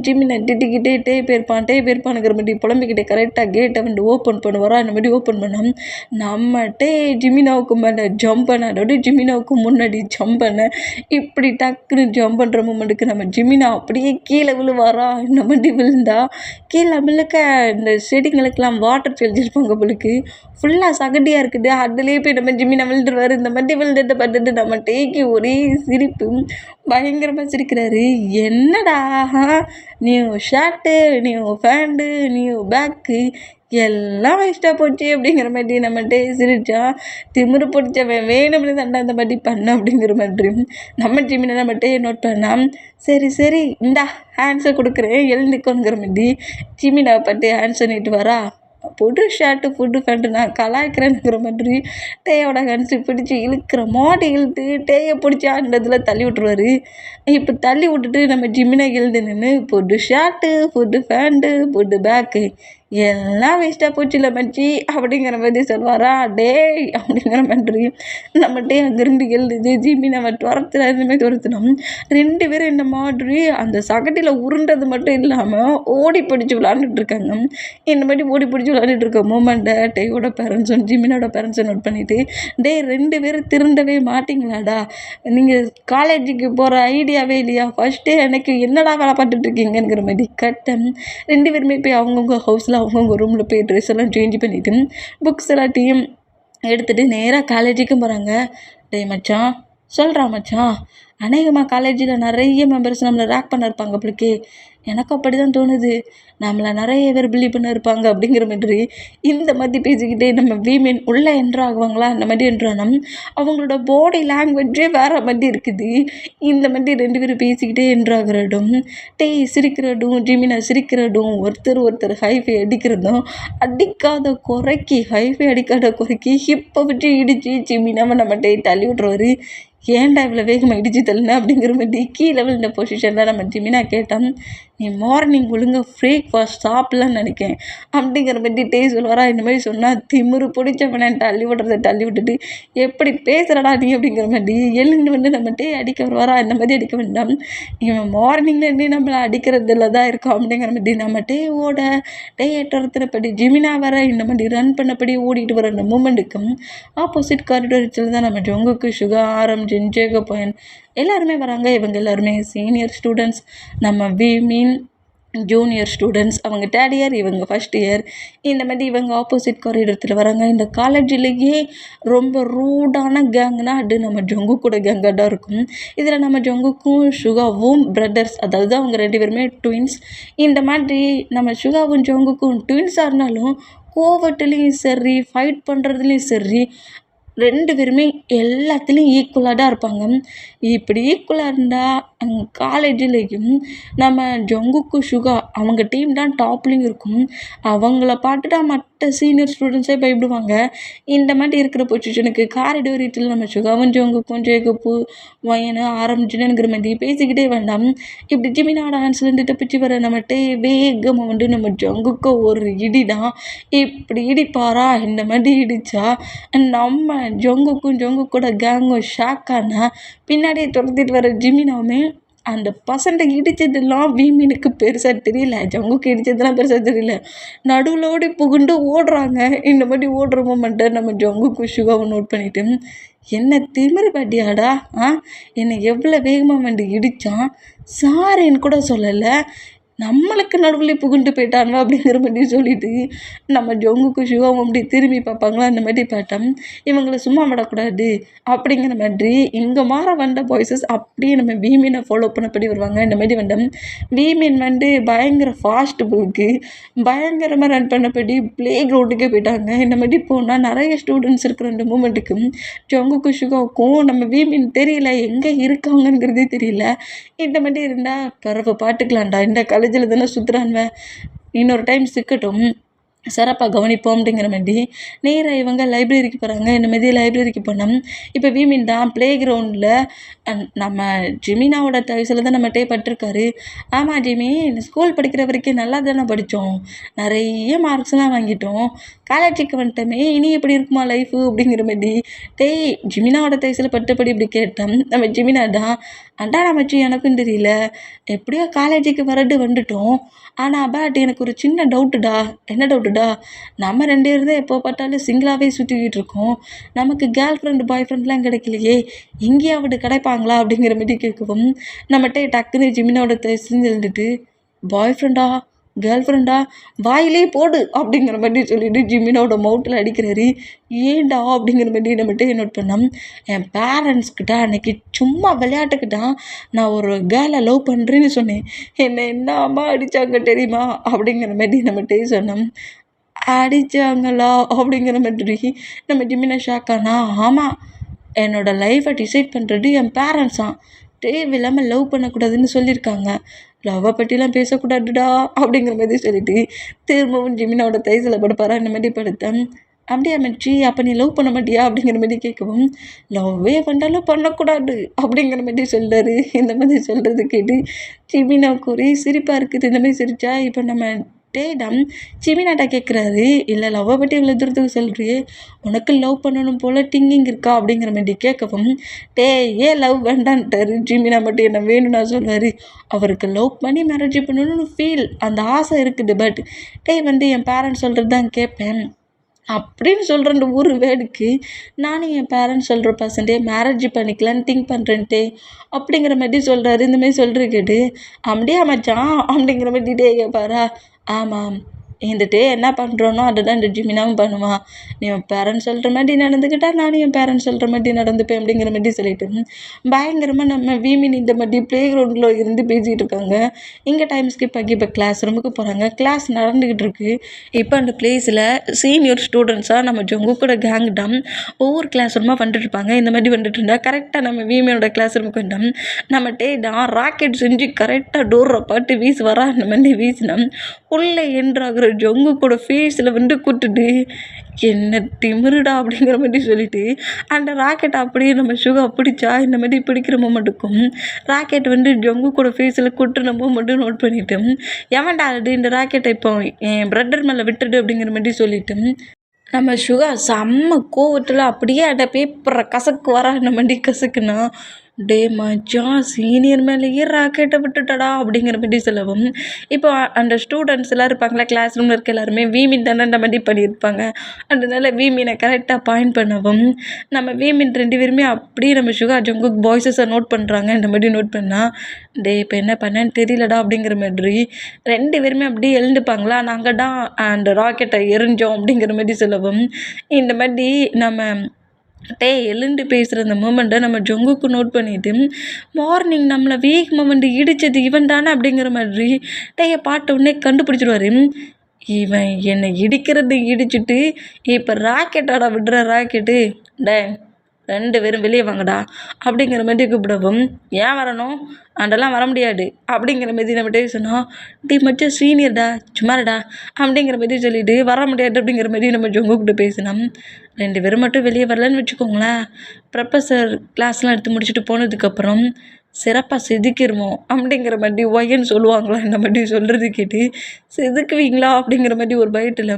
ஜிமினா திட்டிக்கிட்டே போயிருப்பானுங்கிற மாதிரி புலம்பிக்கிட்டே கரெக்டாக கேட்டை வந்து ஓப்பன் பண்ணுவாரா. இந்த மாதிரி ஓப்பன் நம்மகிட்ட ஜிமினாவுக்கு மேலே ஜம்ப் பண்ண, அதாவது ஜிமினாவுக்கு முன்னாடி ஜம்ப் பண்ண, இப்படி டக்குன்னு ஜம்ப் பண்ணுற மூமெண்ட்டுக்கு நம்ம ஜிமினா அப்படியே கீழே விழுவாரா. இந்த மாதிரி விழுந்தா கீழே விழுக்க இந்த செடிங்களுக்கெல்லாம் வாட்டர் தெளிச்சிருப்பாங்க போலுக்கு, ஃபுல்லாக சகதியாக இருக்குது, அதுலேயே போய் நம்ம ஜிமினா விழுந்துருவார். இந்த மாதிரி விழுந்ததை பார்த்துட்டு நம்ம டேக்கு ஒரே சிரிப்பு, பயங்கரமாக சிரிக்கிறாரு. என்னடா new shirt, new pant, new bag எல்லாம் வேஸ்ட்டாக போச்சு அப்படிங்கிற மாதிரி நம்மகிட்ட சிரிச்சா, திமிரு பிடிச்சவன் வேணும்னு தண்டா இந்த மாதிரி பண்ண அப்படிங்கிற மாதிரி நம்ம ஜிமினா நம்மகிட்ட நோட் பண்ணால், சரி இந்தா ஆன்சர் கொடுக்குறேன் எழுந்துக்கோங்கிற மாதிரி ஜிமினாவை பற்றி ஆன்சர் பண்ணிட்டு வரா. புது ஷர்ட்டு புது பேண்ட்டு நான் கலாய்க்கிறேன்னுங்கிற மாதிரி டேயோட கன்சி பிடிச்சி இழுக்கிற மாடி இழுத்து டேயை பிடிச்சி ஆண்டதில் தள்ளி விட்ருவாரு. இப்போ தள்ளி விட்டுட்டு நம்ம ஜிமினா எழுந்து நின்று புது ஷர்ட்டு புது பேண்ட்டு புது பேக்கு எல்லாம் வேஸ்ட்டாக போச்சு இல்லை மச்சி அப்படிங்கிற மாதிரி சொல்லுவாரா. அப்படிங்கிற மாதிரி நம்ம அங்கேருந்து எழுது ஜிமினாவை துரத்துனோம். 2 பேரும் இந்த மாதிரி அந்த சகட்டியில் உருண்டது மட்டும் இல்லாமல் ஓடி பிடிச்சி விளாண்டுட்டு இருக்காங்க. இந்த மாதிரி ஓடி பிடிச்சி விளாண்டுட்டு இருக்க மூமெண்ட்டை டேயோட பேரண்ட்ஸும் ஜிமினோட பேரண்ட்ஸும் நோட் பண்ணிவிட்டு 2 பேரும் திருந்தவே மாட்டிங்களாடா, நீங்கள் காலேஜுக்கு போகிற ஐடியாவே இல்லையா, ஃபஸ்ட்டே எனக்கு என்னடா வேலை பார்த்துட்ருக்கீங்கிற மாதிரி கட்டம். 2 பேருமே போய் அவங்கவுங்க ஹவுஸில் அவங்கவுங்க ரூமில் போய் ட்ரெஸ் எல்லாம் சேஞ்ச் பண்ணிவிட்டு புக்ஸ் எல்லாத்தையும் எடுத்துகிட்டு நேராக காலேஜுக்கும் போகிறாங்க. மச்சான் சொல்கிறா மச்சான், அநேகமாக காலேஜில் நிறைய மெம்பர்ஸ் நம்மளை ரேக் பண்ண இருப்பாங்க அப்படிக்கே, எனக்கு அப்படி தான் தோணுது, நம்மளை நிறைய பேர் பிலீவ் பண்ண இருப்பாங்க அப்படிங்கிற மாதிரி இந்த மாதிரி பேசிக்கிட்டே நம்ம வீமென் உள்ளே என்ட்ராகுவாங்களா அந்த மாதிரி என்ட்ரானோம். அவங்களோட பாடி லாங்குவேஜே வேறு மாதிரி இருக்குது. இந்த மாதிரி 2 பேரும் பேசிக்கிட்டே என்ட்ராகிறதும் சிரிக்கிறதும் ஜிமினா சிரிக்கிறதும் ஒருத்தர் ஹைஃபை அடிக்கிறதும் அடிக்காத குறைக்கு ஹிப்பை வச்சு இடித்து ஜிமினாவை நம்ம தள்ளி விட்ருவாரு. ஏன்டா இவ்வளோ வேகமாக இடிச்சு தள்ளுன அப்படிங்கிற மாதிரி கீழே விழுந்த பொசிஷனில் நம்ம ஜிமினா கேட்டோம். நீ மார்னிங் ஒழுங்காக பிரேக்ஃபாஸ்ட் சாப்பிட்லான்னு நினைக்கேன் அப்படிங்கிற மாதிரி சொல்லுவாரா. இந்த மாதிரி சொன்னால் திமிரு பிடிச்சவனே தள்ளி விட்டுட்டு எப்படி பேசுகிறடா நீ அப்படிங்கிற மாதிரி எழுந்து வந்து நம்ம அடிக்க வருவாரா. இந்த மாதிரி அடிக்க வேண்டாம், இவன் மார்னிங்லேருந்தே நம்மளை அடிக்கிறதுல தான் இருக்கோம் அப்படிங்கிற மாதிரி நம்ம ஏற்றத்தினப்படி ஜிமினா வர இந்த மாதிரி ரன் பண்ணபடி ஓடிட்டு வர அந்த மூமெண்ட்டுக்கும் ஆப்போசிட் காரிடோரில் தான் நம்ம ஜொங்குக்கு சுகா ஜென்ஜேக பாயன் எல்லாருமே வராங்க. இவங்க எல்லாருமே சீனியர் ஸ்டூடெண்ட்ஸ். நம்ம மீன் ஜூனியர் ஸ்டூடெண்ட்ஸ், அவங்க தேர்ட் இயர், இவங்க ஃபஸ்ட் இயர். இந்த மாதிரி இவங்க ஆப்போசிட் காரிடத்தில் வராங்க. இந்த காலேஜ்லேயே ரொம்ப ரூடான கேங்குனா அது நம்ம ஜங்குக்கோட கேங்காக தான் இருக்கும். இதில் நம்ம ஜங்குக்கும் சுகாவும் பிரதர்ஸ், அதாவது அவங்க 2 பேருமே ட்வின்ஸ். இந்த மாதிரி நம்ம சுகாவும் ஜங்குக்கும் ட்வின்ஸாக இருந்தாலும் கோவத்துலேயும் சரி, ஃபைட் பண்ணுறதுலேயும் சரி, 2 பேருமே எல்லாத்துலேயும் ஈக்குவலாக தான் இருப்பாங்க. இப்படி ஈக்குவலாக இருந்தால் காலேஜ்லேயும் நம்ம ஜங்குக்கு சுகா அவங்க டீம் தான் டாப்லேயும் இருக்கும். அவங்கள பார்த்துட்டா மற்ற சீனியர் ஸ்டூடெண்ட்ஸே பயப்படுவாங்க. இந்த மாதிரி இருக்கிற பொசிஷனுக்கு காரிடோரியத்தில் நம்ம சுகாவும் ஜங்குக்கும் ஜேகப்பு வயனு ஆரம்பிச்சுனுங்கிற மாதிரி பேசிக்கிட்டே வேண்டாம். இப்படி ஜிமினா டான்ஸ்லேருந்து தப்பிச்சு வர நம்மகிட்ட வேகமாக வந்து நம்ம ஜங்குக்கு ஒரு இடி தான். இப்படி இடிப்பாரா, இந்த மாதிரி இடித்தா நம்ம ஜங்குக்கூட கேங்கும் ஷாக்கானா பின்னாடியே துரத்திட்டு வர ஜிமினாவுமே அந்த பசண்டை இடித்ததெல்லாம் வீமீனுக்கு பெருசாக தெரியல, ஜங்குக்கு இடித்ததெல்லாம் பெருசாக தெரியல. நடுவில் ஓடி புகுண்டு ஓடுறாங்க. இந்த மாதிரி ஓடுற மூமெண்ட்டை நம்ம ஜங்குக்கு சுகாவை நோட் பண்ணிவிட்டு, என்ன திமிரு பாட்டியாடா, என்னை எவ்வளோ வேகமாக வந்து இடித்தான், சாரின்னு கூட சொல்லலை, நம்மளுக்கு நடுவில் புகுண்டு போயிட்டாங்க அப்படிங்கிற மாதிரி சொல்லிட்டு நம்ம ஜங்குக்கு சிவாவும் அப்படி திரும்பி பார்ப்பாங்களா. அந்த மாதிரி பார்த்தோம் இவங்களை சும்மா விடக்கூடாது அப்படிங்கிற மாதிரி இங்கே மாற வந்த பாய்ஸஸ் அப்படியே நம்ம வீமீனை ஃபாலோ பண்ணப்படி வருவாங்க. இந்த மாதிரி வந்தோம் வீமீன் வந்து பயங்கர ஃபாஸ்ட் புக்கு பயங்கரமாக ரன் பண்ணப்படி ப்ளே கிரவுண்டுக்கே போயிட்டாங்க. இந்த மாதிரி போனால் நிறைய ஸ்டூடெண்ட்ஸ் இருக்கிற அந்த மூமெண்ட்டுக்கும் ஜங்குக்கு சிவாவுக்கும் நம்ம வீமீன் தெரியல, எங்கே இருக்காங்கங்கிறதே தெரியல. இந்த மாதிரி இருந்தால் பிறகு பார்த்துக்கலாம்டா, இந்த காலேஜில் தானே சுற்றுறான்வன், இன்னொரு டைம் சிக்கட்டும், சிறப்பாக கவனிப்போம் அப்படிங்கிற மாதிரி நேராக இவங்க லைப்ரரிக்கு போகிறாங்க. இந்த மாதிரி லைப்ரரிக்கு போனோம். இப்போ வீமீன் தான் ப்ளே கிரவுண்டில் நம்ம ஜிமினாவோட தயசில் தான் நம்ம பட்டிருக்காரு. ஆமாம் ஜிமி, ஸ்கூல் படிக்கிற வரைக்கும் நல்லா தானே படித்தோம், நிறைய மார்க்ஸ்லாம் வாங்கிட்டோம், காலேஜுக்கு வந்துட்டோமே, இனி எப்படி இருக்குமா லைஃபு அப்படிங்கிற மாதிரி ஜிமினாவோட தயசில் பட்டபடி இப்படி கேட்டோம். நம்ம ஜிமினா தான், அண்டாடா மச்சி எனக்கும் தெரியல, எப்படியோ காலேஜுக்கு வந்துட்டோம், ஆனால் பட் எனக்கு ஒரு சின்ன டவுட்டுடா. என்ன டவுட்டுடா, நம்ம 2 பேர் தான் எப்போ பார்த்தாலும் சிங்கிளாகவே சுற்றிக்கிட்டு இருக்கோம், நமக்கு கேர்ள் ஃப்ரெண்டு பாய் ஃப்ரெண்ட்லாம் கிடைக்கலையே, எங்கேயாவது கிடைப்பாங்களா அப்படிங்கிற மாதிரி கேட்கவும் நம்மகிட்ட டக்குன்னு ஜிமினோட தயசுன்னு இருந்துட்டு, பாய் ஃப்ரெண்டா கேர்ள் ஃப்ரெண்டா வாயிலே போடு அப்படிங்கிற மாதிரி சொல்லிட்டு ஜிமினோட மவுத்தில் அடிக்கிறாரு. ஏண்டா அப்படிங்கிற மாதிரி நம்மகிட்ட நோட் பண்ணோம். என் பேரண்ட்ஸ்கிட்ட அன்னைக்கு சும்மா விளையாட்டுக்கிட்டான் நான் ஒரு கேர்ளை லவ் பண்ணுறேன்னு சொன்னேன், என்னை என்ன அம்மா அடித்தாங்க தெரியுமா அப்படிங்கிற மாதிரி நம்மகிட்ட சொன்னோம். அடித்தாங்களா அப்படிங்கிற மாதிரி நம்ம ஜிமினை ஷாக்கானா, ஆமாம் என்னோடய லைஃப்பை டிசைட் பண்ணுறது என் பேரண்ட்ஸான், தேவையில்லாமல் லவ் பண்ணக்கூடாதுன்னு சொல்லியிருக்காங்க, லவ்வை பற்றிலாம் பேசக்கூடாதுடா அப்படிங்கிற மாதிரி சொல்லிட்டு திரும்பவும் ஜிமினோட தைசில் படுப்பாரா. இந்த மாதிரி படுத்தேன். அப்படியே மச்சி, அப்போ நீ லவ் பண்ண மாட்டியா அப்படிங்கிற மாதிரி கேட்கவும், லவ்வே பண்ணாலும் பண்ணக்கூடாது அப்படிங்கிற மாதிரி சொல்கிறாரு. இந்த மாதிரி சொல்கிறது கேட்டு ஜிமினாவுக்கு ஒரே சிரிப்பாக இருக்குது. இந்த மாதிரி சிரிச்சா இப்போ நம்ம டேடம் ஜிமினாட்டா கேட்குறாரு, இல்லை லவ்வை பற்றி இவ்வளோ தூரத்துக்கு சொல்கிறியே, உனக்கு லவ் பண்ணணும் போல் திங்கிங் இருக்கா அப்படிங்கிற மாதிரி கேட்கவும், ஏன் லவ் வேண்டான்ட்டாரு. ஜிமினா மட்டும் என்ன வேணும்னா சொல்வார், அவருக்கு லவ் பண்ணி மேரேஜ் பண்ணணும்னு ஃபீல், அந்த ஆசை இருக்குது, பட் வந்து என் பேரண்ட்ஸ் சொல்கிறது தான் கேட்பேன் அப்படின்னு சொல்கிற அந்த ஒரு வேர்டுக்கு நானும் என் பேரண்ட்ஸ் சொல்கிற பர்சன்டே மேரேஜ் பண்ணிக்கலான்னு திங்க் பண்ணுறேன்ட்டே அப்படிங்கிற மாதிரி சொல்கிறாரு. இந்தமாதிரி சொல்கிற கேட்டு அப்படியே மச்சான் அப்படிங்கிற மாதிரி கேட்பாரா. ஆமாம், இருந்துட்டு என்ன பண்ணுறோன்னோ அதை தான் இந்த ஜிமினாவும் பண்ணுவான், நீ உன் பேரண்ட்ஸ் சொல்கிற மாதிரி நடந்துக்கிட்டா நானும் என் பேரண்ட்ஸ் சொல்கிற மாதிரி நடந்துப்பேன் அப்படிங்கிற மாதிரி சொல்லிட்டு பயங்கரமாக நம்ம வீமின் இந்த மாதிரி ப்ளே கிரவுண்டில் இருந்து பேசிகிட்டு இருக்காங்க. இங்கே டைம் ஸ்கிப் ஆகி இப்போ கிளாஸ் ரூமுக்கு போகிறாங்க. கிளாஸ் நடந்துக்கிட்டு இருக்கு. இப்போ அந்த பிளேஸில் சீனியர் ஸ்டூடெண்ட்ஸாக நம்ம ஜங்குக்கூட கேங் தான் ஒவ்வொரு கிளாஸ் ரூமாக வந்துட்டு இருப்பாங்க. இந்த மாதிரி வந்துட்டு இருந்தால் கரெக்டாக நம்ம வீமியோட கிளாஸ் ரூமுக்கு வந்தோம். நம்ம தான் ராக்கெட் செஞ்சு கரெக்டாக டோரை பாட்டு வீசுவாரா. அந்த மாதிரி வீசினோம். உள்ளே என்ட்ராகிற ஜங்குக்கூட ஃபேஸில் வந்து கூட்டுட்டு என்ன திமிருடா அப்படிங்கிற மாதிரி சொல்லிட்டு அந்த ராக்கெட் அப்படியே நம்ம சுகா பிடிச்சா. இந்த மாதிரி பிடிக்கிற மூமெண்ட்டுக்கும் ராக்கெட் வந்து ஜங்குக்கூட ஃபேஸில் கொட்டுன மூமெண்ட்டும் நோட் பண்ணிவிட்டு, எவன்டா அது இந்த ராக்கெட்டை இப்போ என் பிரதர் மேலே விட்டுடு அப்படிங்கிற மாதிரி சொல்லிவிட்டு நம்ம சுகா செம்ம கோவத்தில் அப்படியே அந்த பேப்பரை கசக்கு வர அந்த மாதிரி கசக்குன்னா டேய் மச்சான் சீனியர் மேலேயே ராக்கெட்டை விட்டுட்டடா அப்படிங்கிற மாதிரி சொல்லவும், இப்போ அந்த ஸ்டூடெண்ட்ஸ் எல்லாம் இருப்பாங்களா, கிளாஸ் ரூமில் இருக்க எல்லாருமே வீமின் தானே அந்த மாதிரி பண்ணியிருப்பாங்க. அதனால வீமினை கரெக்டாக பாயிண்ட் பண்ணவும், நம்ம வீமின் 2 பேருமே அப்படியே நம்ம சுகா ஜங்குக் பாய்ஸஸை நோட் பண்ணுறாங்க. இந்த மாதிரி நோட் பண்ணால், டேய் இப்போ என்ன பண்ணேன்னு தெரியலடா அப்படிங்கிற மாதிரி 2 பேருமே அப்படியே எழுந்துப்பாங்களா, நாங்கள் தான் அந்த ராக்கெட்டை எரிஞ்சோம் அப்படிங்கிற மாதிரி சொல்லவும், இந்த மாதிரி நம்ம டேய் எழுந்து பேசுகிற அந்த மூமெண்ட்டை நம்ம ஜொங்குக்கு நோட் பண்ணிட்டு, மார்னிங் நம்மளை வீக் மூமெண்ட் இடித்தது இவன் தானே அப்படிங்கிற மாதிரி டேயை பார்த்த உடனே கண்டுபிடிச்சிடுவார். இவன் என்னை இடிக்கிறது இடிச்சிட்டு இப்போ ராக்கெட்டாடா விடுற ராக்கெட்டு, டே 2 பேரும் வெளியே வாங்கடா அப்படிங்கிற மாதிரி கூப்பிடவும், ஏன் வரணும், அதெல்லாம் வர முடியாது அப்படிங்கிற மாதிரி நம்மகிட்டே சொன்னோம். டி மச்சம் சீனியர்டா சும்மாடா அப்படிங்கிற மாதிரி சொல்லிட்டு வர முடியாது அப்படிங்கிற மாதிரி நம்ம ஜொங்குக்கிட்ட பேசினோம். 2 பேரும் மட்டும் வெளியே வரலன்னு வச்சுக்கோங்களேன், ப்ரொஃபஸர் கிளாஸ்லாம் எடுத்து முடிச்சுட்டு போனதுக்கப்புறம் சிறப்பாக செதுக்கிடுவோம் அப்படிங்கிற மாதிரி ஒய்ன்னு சொல்லுவாங்களா, இந்த மாதிரி சொல்கிறது கேட்டு செதுக்குவீங்களா அப்படிங்கிற மாதிரி ஒரு பயத்தில்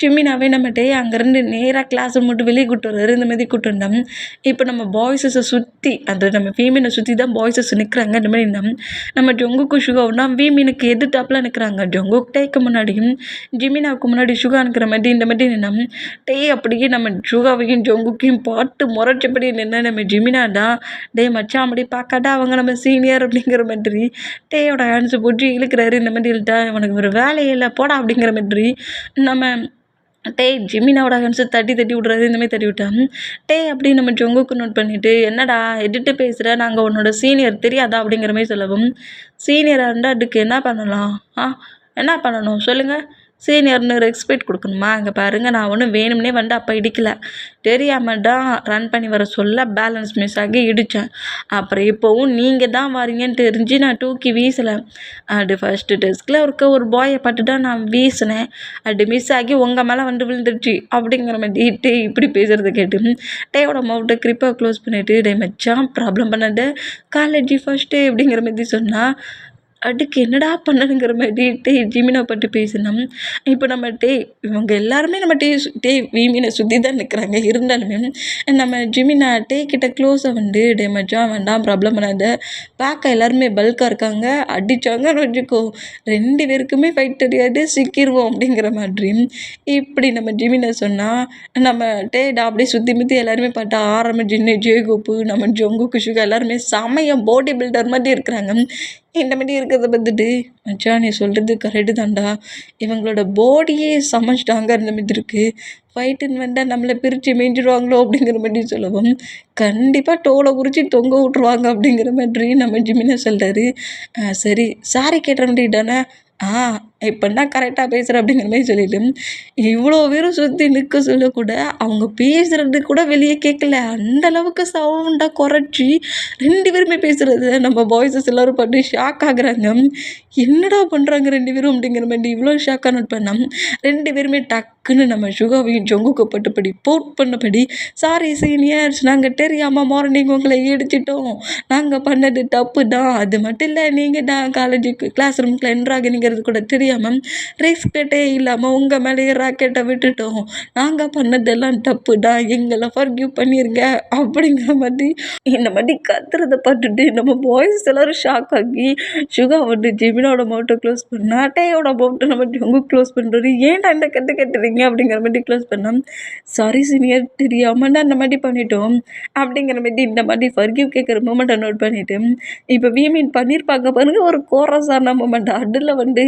ஜிமினாவே நம்மகிட்டே அங்கேருந்து நேராக கிளாஸை மட்டும் வெளியே கூப்பிட்டு வர்றாரு. இந்த மாதிரி கூப்பிட்டு வந்தோம். இப்போ நம்ம பாய்ஸஸை சுற்றி அந்த நம்ம ஃபீமீனை சுற்றி தான் பாய்ஸஸ் நிற்கிறாங்க. இந்த மாதிரி நம்ம ஜொங்குக்கு சுகாவுனா வீமீனுக்கு எதிர்த்தாப்பில் நிற்கிறாங்க. ஜொங்குக் டேக்கு முன்னாடியும் ஜிமினாவுக்கு முன்னாடி சுகா நிற்கிற மாதிரி இந்த மாதிரி நின்னோம். அப்படியே நம்ம சுகாவையும் ஜொங்குக்கையும் பார்த்து முறைச்சபடி நின்று நம்ம ஜிமினாடா டே மச்சான் அப்படி பார்க்காட்டா அவங்க நம்ம சீனியர் அப்படிங்கிற மாதிரி டேயோட ஹேண்ட்ஸை போட்டு இழுக்கிறாரு. இந்த மாதிரி இழுத்தா அவனுக்கு ஒரு வேலையே இல்லை போடா அப்படிங்கிற மாதிரி நம்ம ஜிமினாவோட ஹேண்ட்ஸை தட்டி விட்றாரு. இந்தமாதிரி தட்டி விட்டான். அப்படி நம்ம ஜொங்குக்கு நோட் பண்ணிவிட்டு, என்னடா எதிர்த்து பேசுகிற, நாங்கள் உன்னோட சீனியர் தெரியாதா அப்படிங்கிற மாதிரி சொல்லவும், சீனியராக இருந்தால் அதுக்கு என்ன பண்ணலாம், என்ன பண்ணணும் சொல்லுங்கள், சீனியர்னு ரெஸ்பெக்ட் கொடுக்கணுமா, இங்கே பாருங்கள் நான் ஒன்றும் வேணும்னே வந்து அப்போ இடிக்கலை, தெரியாமல் தான் ரன் பண்ணி வர சொல்ல பேலன்ஸ் மிஸ் ஆகி இடித்தேன். அப்புறம் இப்போவும் நீங்கள் தான் வரீங்கன்னு தெரிஞ்சு நான் தூக்கி வீசலை. அது ஃபஸ்ட்டு டெஸ்கில் இருக்க ஒரு பாயை பார்த்து தான் நான் வீசினேன், அது மிஸ் ஆகி உங்கள் மேலே வந்து விழுந்துருச்சு அப்படிங்கிற மாதிரி இப்படி பேசுகிறத கேட்டு டேயோட மவுட்டை கிரிப்பாக க்ளோஸ் பண்ணிவிட்டு, டே மச்சான் ப்ராப்ளம் பண்ணாத, காலேஜ் ஃபஸ்ட்டு அப்படிங்கிற மாதிரி சொன்னால் அதுக்கு என்னடா பண்ணணுங்கிற மாதிரி ஜிமினை பற்றி பேசினோம். இப்போ நம்ம இவங்க எல்லாருமே நம்ம வீமீனை சுற்றி தான் நிற்கிறாங்க. இருந்தாலுமே நம்ம ஜிமினா கிட்ட க்ளோஸாக வந்து மச்சான் வேண்டாம் ப்ராப்ளம் பண்ணாத, பார்க்க எல்லாருமே பல்காக இருக்காங்க, அடித்தாங்கன்னு வச்சுக்கோ 2 பேருக்குமே ஃபைட் தெரியாது, சிக்கிடுவோம் அப்படிங்கிற மாதிரி இப்படி நம்ம ஜிமினை சொன்னால் நம்ம அப்படியே சுற்றி முற்றி எல்லாருமே பார்த்தா ஜின்னு ஜேகோப்பு நம்ம ஜொங்கு சுகா எல்லாருமே செமையாக பாடி பில்டர் மாதிரி இருக்கிறாங்க. இந்த மாதிரி இருக்கிறத பார்த்துட்டு மச்சான் நீ சொல்கிறது கரெக்டு தான்டா, இவங்களோட பாடியே சமைச்சிட்டாங்க அந்த மாதிரி இருக்குது, ஃபைட்டுன்னு வந்தால் நம்மளை பிரித்து மேய்ஞ்சிடுவாங்களோ அப்படிங்கிற மாதிரி சொல்லவும், கண்டிப்பாக தோலை உரித்து தொங்க விட்ருவாங்க அப்படிங்கிற மாதிரி நம்ம ஜிமினா சொல்கிறாரு. சரி சாரி கேட்டுற முடியிட்டானே, இப்போன்னா கரெக்டாக பேசுகிற அப்படிங்கிற மாதிரி சொல்லிட்டு இவ்வளோ பேரும் சுற்றி நிற்க சொல்லக்கூட அவங்க பேசுகிறது கூட வெளியே கேட்கல, அந்தளவுக்கு சவுண்டாக குறைச்சி 2 பேருமே பேசுகிறது நம்ம பாய்ஸஸ் எல்லோரும் பார்த்து ஷாக் ஆகுறாங்க. என்னடா பண்ணுறாங்க 2 பேரும் அப்படிங்கிற மாதிரி இவ்வளோ ஷாக்காக நோட் பண்ணோம். 2 பேருமே டக்குன்னு நம்ம சுகாவையும் ஜொங்குக்கு பட்டுப்படி போட் பண்ணபடி, சாரி சீனியர்ஸ், நாங்கள் தெரியாமல் மார்னிங் உங்களை இடிச்சிட்டோம், நாங்கள் பண்ணது தப்பு தான், அது மட்டும் இல்லை நீங்கள் தான் காலேஜுக்கு கிளாஸ் ரூம்குள்ள என்ட்ராகினிங்கிறது கூட தெரியாமல் ரெஸ்பெக்டே இல்லாமல் உங்கள் மேலேயே ராக்கெட்டை விட்டுட்டோம், நாங்கள் பண்ணதெல்லாம் தப்பு தான், எங்களை ஃபர்கிவ் பண்ணிடுங்க அப்படிங்கிற மாதிரி இந்த மாதிரி கத்துறதை பார்த்துட்டு நம்ம பாய்ஸ் எல்லோரும் ஷாக் ஆகி சுகா வந்து ஜிமினோட மவுட்டை க்ளோஸ் பண்ணா, டேயோட மவுட்டை நம்ம ஜொங்கு க்ளோஸ் பண்ணுறது, ஏன்டா இந்த கட்டுறீங்க அப்படிங்கிற மாதிரி க்ளோஸ் பண்ணோம். சாரி சீனியர் தெரியாமல் தான் அந்த மாதிரி பண்ணிட்டோம் அப்படிங்கிற மாதிரி இந்த மாதிரி ஃபர்கிவ் கேட்குற மூமெண்ட்டை நோட் பண்ணிவிட்டு இப்போ வீமீன் பண்ணியிருப்பாங்க பாருங்கள் ஒரு கோரஸான மூமெண்ட், அதில் வந்து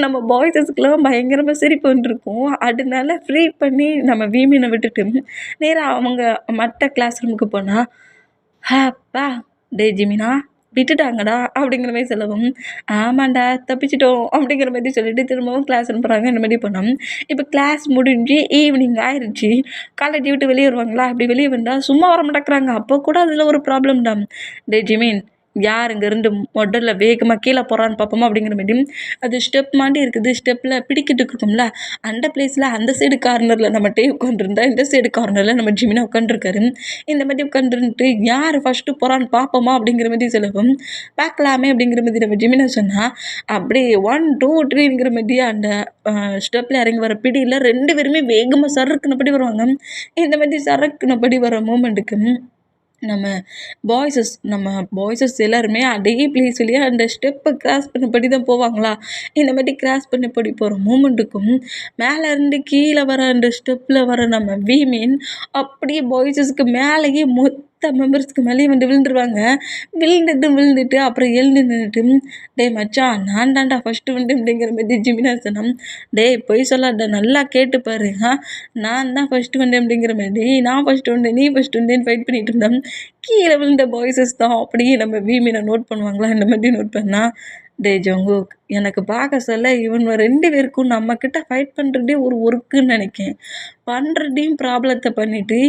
நம்ம பாய்ஸஸ்க்கெலாம் பயங்கரமாக சிரிப்பு வந்துருக்கும். அதனால ஃப்ரீ பண்ணி நம்ம வீமீனை விட்டுட்டு நேராக அவங்க மற்ற கிளாஸ் ரூமுக்கு போனால், ஹாப்பா டே ஜிமினா விட்டுட்டாங்கடா அப்படிங்கிற மாதிரி சொல்லவும், ஆமாண்டா தப்பிச்சிட்டோம் அப்படிங்கிற மாதிரி சொல்லிட்டு திரும்பவும் கிளாஸ் அனுப்புகிறாங்க. இந்த மாதிரி பண்ணோம். இப்போ கிளாஸ் முடிஞ்சு ஈவினிங் ஆயிடுச்சு, காலேஜ் விட்டு வெளியே வருவாங்களா, அப்படி வெளியே வந்தால் சும்மா வர மாட்டேங்கிறாங்க. அப்போ கூட அதில் ஒரு ப்ராப்ளம் தான், டே ஜிமின் யார் இங்கேருந்து முதல்ல வேகமாக கீழே போகிறான்னு பார்ப்போமா அப்படிங்கிற மாதிரி அது ஸ்டெப் மாண்டி இருக்குது, ஸ்டெப்பில் பிடிக்கிட்டு இருக்கும்ல அந்த பிளேஸில் அந்த சைடு கார்னரில் நம்ம உட்காந்துருந்தா, இந்த சைடு கார்னரில் நம்ம ஜிமினா உட்காந்துருக்காரு. இந்த மாதிரி உட்காந்துருந்துட்டு யார் ஃபஸ்ட்டு போகிறான்னு பார்ப்போமா அப்படிங்கிற மாதிரி சொல்லவும், பார்க்கலாமே அப்படிங்கிற மாதிரி நம்ம ஜிமினா சொன்னால் அப்படியே 1 2 3ங்கிற மாதிரி அந்த ஸ்டெப்பில் இறங்கி வர பிடியில் 2 பேருமே வேகமாக சறுக்குனபடி வருவாங்க. இந்த மாதிரி சறுக்குனபடி வர மூமெண்ட்டுக்கு நம்ம பாய்ஸஸ் எல்லாருமே அடே ப்ளீஸ் சொல்லி அந்த ஸ்டெப்பை கிராஸ் பண்ணபடி தான் போவாங்களா? இந்த மாதிரி கிராஸ் பண்ணபடி போகிற மூமெண்ட்டுக்கும் மேலே இருந்து கீழே வர அந்த ஸ்டெப்பில் வர நம்ம வீமீன் அப்படியே பாய்ஸஸ்க்கு மேலேயே மொத்த மெம்பர்ஸ்க்கு மேலேயே வந்து விழுந்துருவாங்க. விழுந்துட்டு அப்புறம் எழுந்து நின்றுட்டு, டேய் மச்சான் நான் தான்டா ஃபஸ்ட்டு வந்து அப்படிங்கிற மாதிரி ஜிமினா சொன்னான். டேய் பொய் சொல்லாத, நல்லா கேட்டுப்பாரு, நான் தான் ஃபஸ்ட்டு வந்தேன் அப்படிங்கிற மாதிரி, நான் ஃபஸ்ட்டு வந்தேன் நீ ஃபஸ்ட்டு வந்தேன்னு ஃபைட் பண்ணிட்டு இருந்தேன். கீழே விழுந்த பாய்ஸஸ் தான் அப்படியே நம்ம வீமீனை நோட் பண்ணுவாங்களா இந்த மாதிரி நோட் பண்ணா, டேய் ஜங்குக் எனக்கு பார்க்க சொல்ல இவங்க 2 பேருக்கும் நம்மக்கிட்ட ஃபைட் பண்ணுறதே ஒரு ஒர்க்குன்னு நினைக்கேன். பண்ணுறதையும் ப்ராப்ளத்தை பண்ணிவிட்டு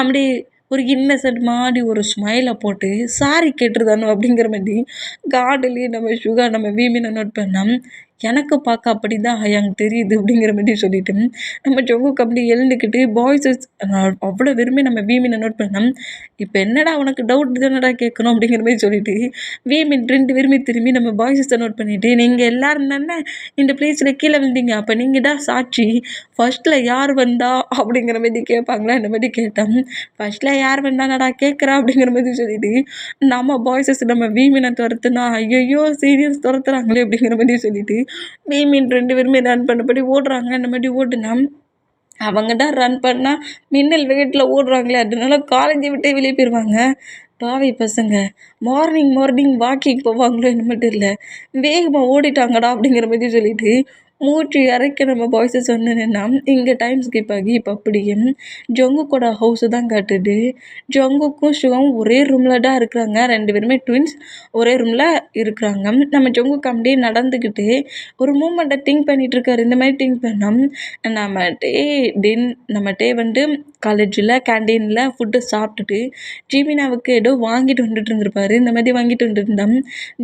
அப்படியே ஒரு இன்னசென்ட் மாதிரி ஒரு ஸ்மைலை போட்டு சாரி கேட்டுருதானோ அப்படிங்கிற மாதிரி கார்டுலேயே நம்ம சுகா நம்ம வீமீனை நோட் பண்ணோம். எனக்கு பார்க்க அப்படி தான் எனக்கு தெரியுது அப்படிங்கிற மாதிரி சொல்லிட்டு நம்ம ஜங்குக்கு அப்படி எழுந்துக்கிட்டு பாய்ஸஸ் அவ்வளோ விரும்பி நம்ம வீமீனை நோட் பண்ணோம். இப்போ என்னடா உனக்கு டவுட் தானடா கேட்கணும் அப்படிங்கிற மாதிரி சொல்லிட்டு வீமீன் 2 பேருமே திரும்பி நம்ம பாய்ஸஸை நோட் பண்ணிவிட்டு, நீங்கள் எல்லோரும் தானே இந்த பிளேஸில் கீழே விழுந்தீங்க, அப்போ நீங்கள் தான் சாட்சி, ஃபர்ஸ்ட்டில் யார் வந்தா அப்படிங்கிற மாதிரி கேட்பாங்களா இந்த மாதிரி கேட்டோம். ஃபர்ஸ்ட்டில் யார் வந்தானடா கேட்குறா அப்படிங்கிற மாதிரி சொல்லிட்டு நம்ம பாய்ஸஸ் நம்ம வீமீனை துரத்துனா ஐயோ சீனியர்ஸ் துரத்துறாங்களே அப்படிங்கிற மாதிரி சொல்லிட்டு வீமீன் 2 பேருமே ரன் பண்ணபடி ஓடுறாங்க. இந்த மாதிரி ஓடுனா அவங்க தான் ரன் பண்ணால் மின்னல் வேகத்தில் ஓடுறாங்களே, அதனால காலேஜை விட்டே வெளியே போயிடுவாங்க. பாவி பசங்க மார்னிங் வாக்கிங் போவாங்களோ என்னமோ தெரியல, வேகமாக ஓடிட்டாங்கடா அப்படிங்கிற மாதிரி சொல்லிட்டு மூச்சு இறைக்க நம்ம பாய்ஸை சொன்னேன்னா இங்கே டைம் ஸ்கிப் ஆகி இப்போ அப்படியே ஜங்குக்கோட ஹவுஸு தான் காட்டுது. ஜங்குக்கும் சுகாவும் ஒரே ரூமில் தான் இருக்கிறாங்க. 2 பேருமே ட்வின்ஸ் ஒரே ரூமில் இருக்கிறாங்க. நம்ம ஜங்குக்கு அப்படியே நடந்துக்கிட்டு ஒரு மூமெண்ட்டை திங்க் பண்ணிகிட்டு இருக்காரு. இந்த மாதிரி திங்க் பண்ணோம் நம்ம டே வந்து காலேஜில் கேண்டீனில் ஃபுட்டு சாப்பிட்டுட்டு ஜிமினாவுக்கு ஏதோ வாங்கிட்டு வந்துட்டு இருந்திருப்பாரு. இந்த மாதிரி வாங்கிட்டு வந்துட்டு இருந்தோம்.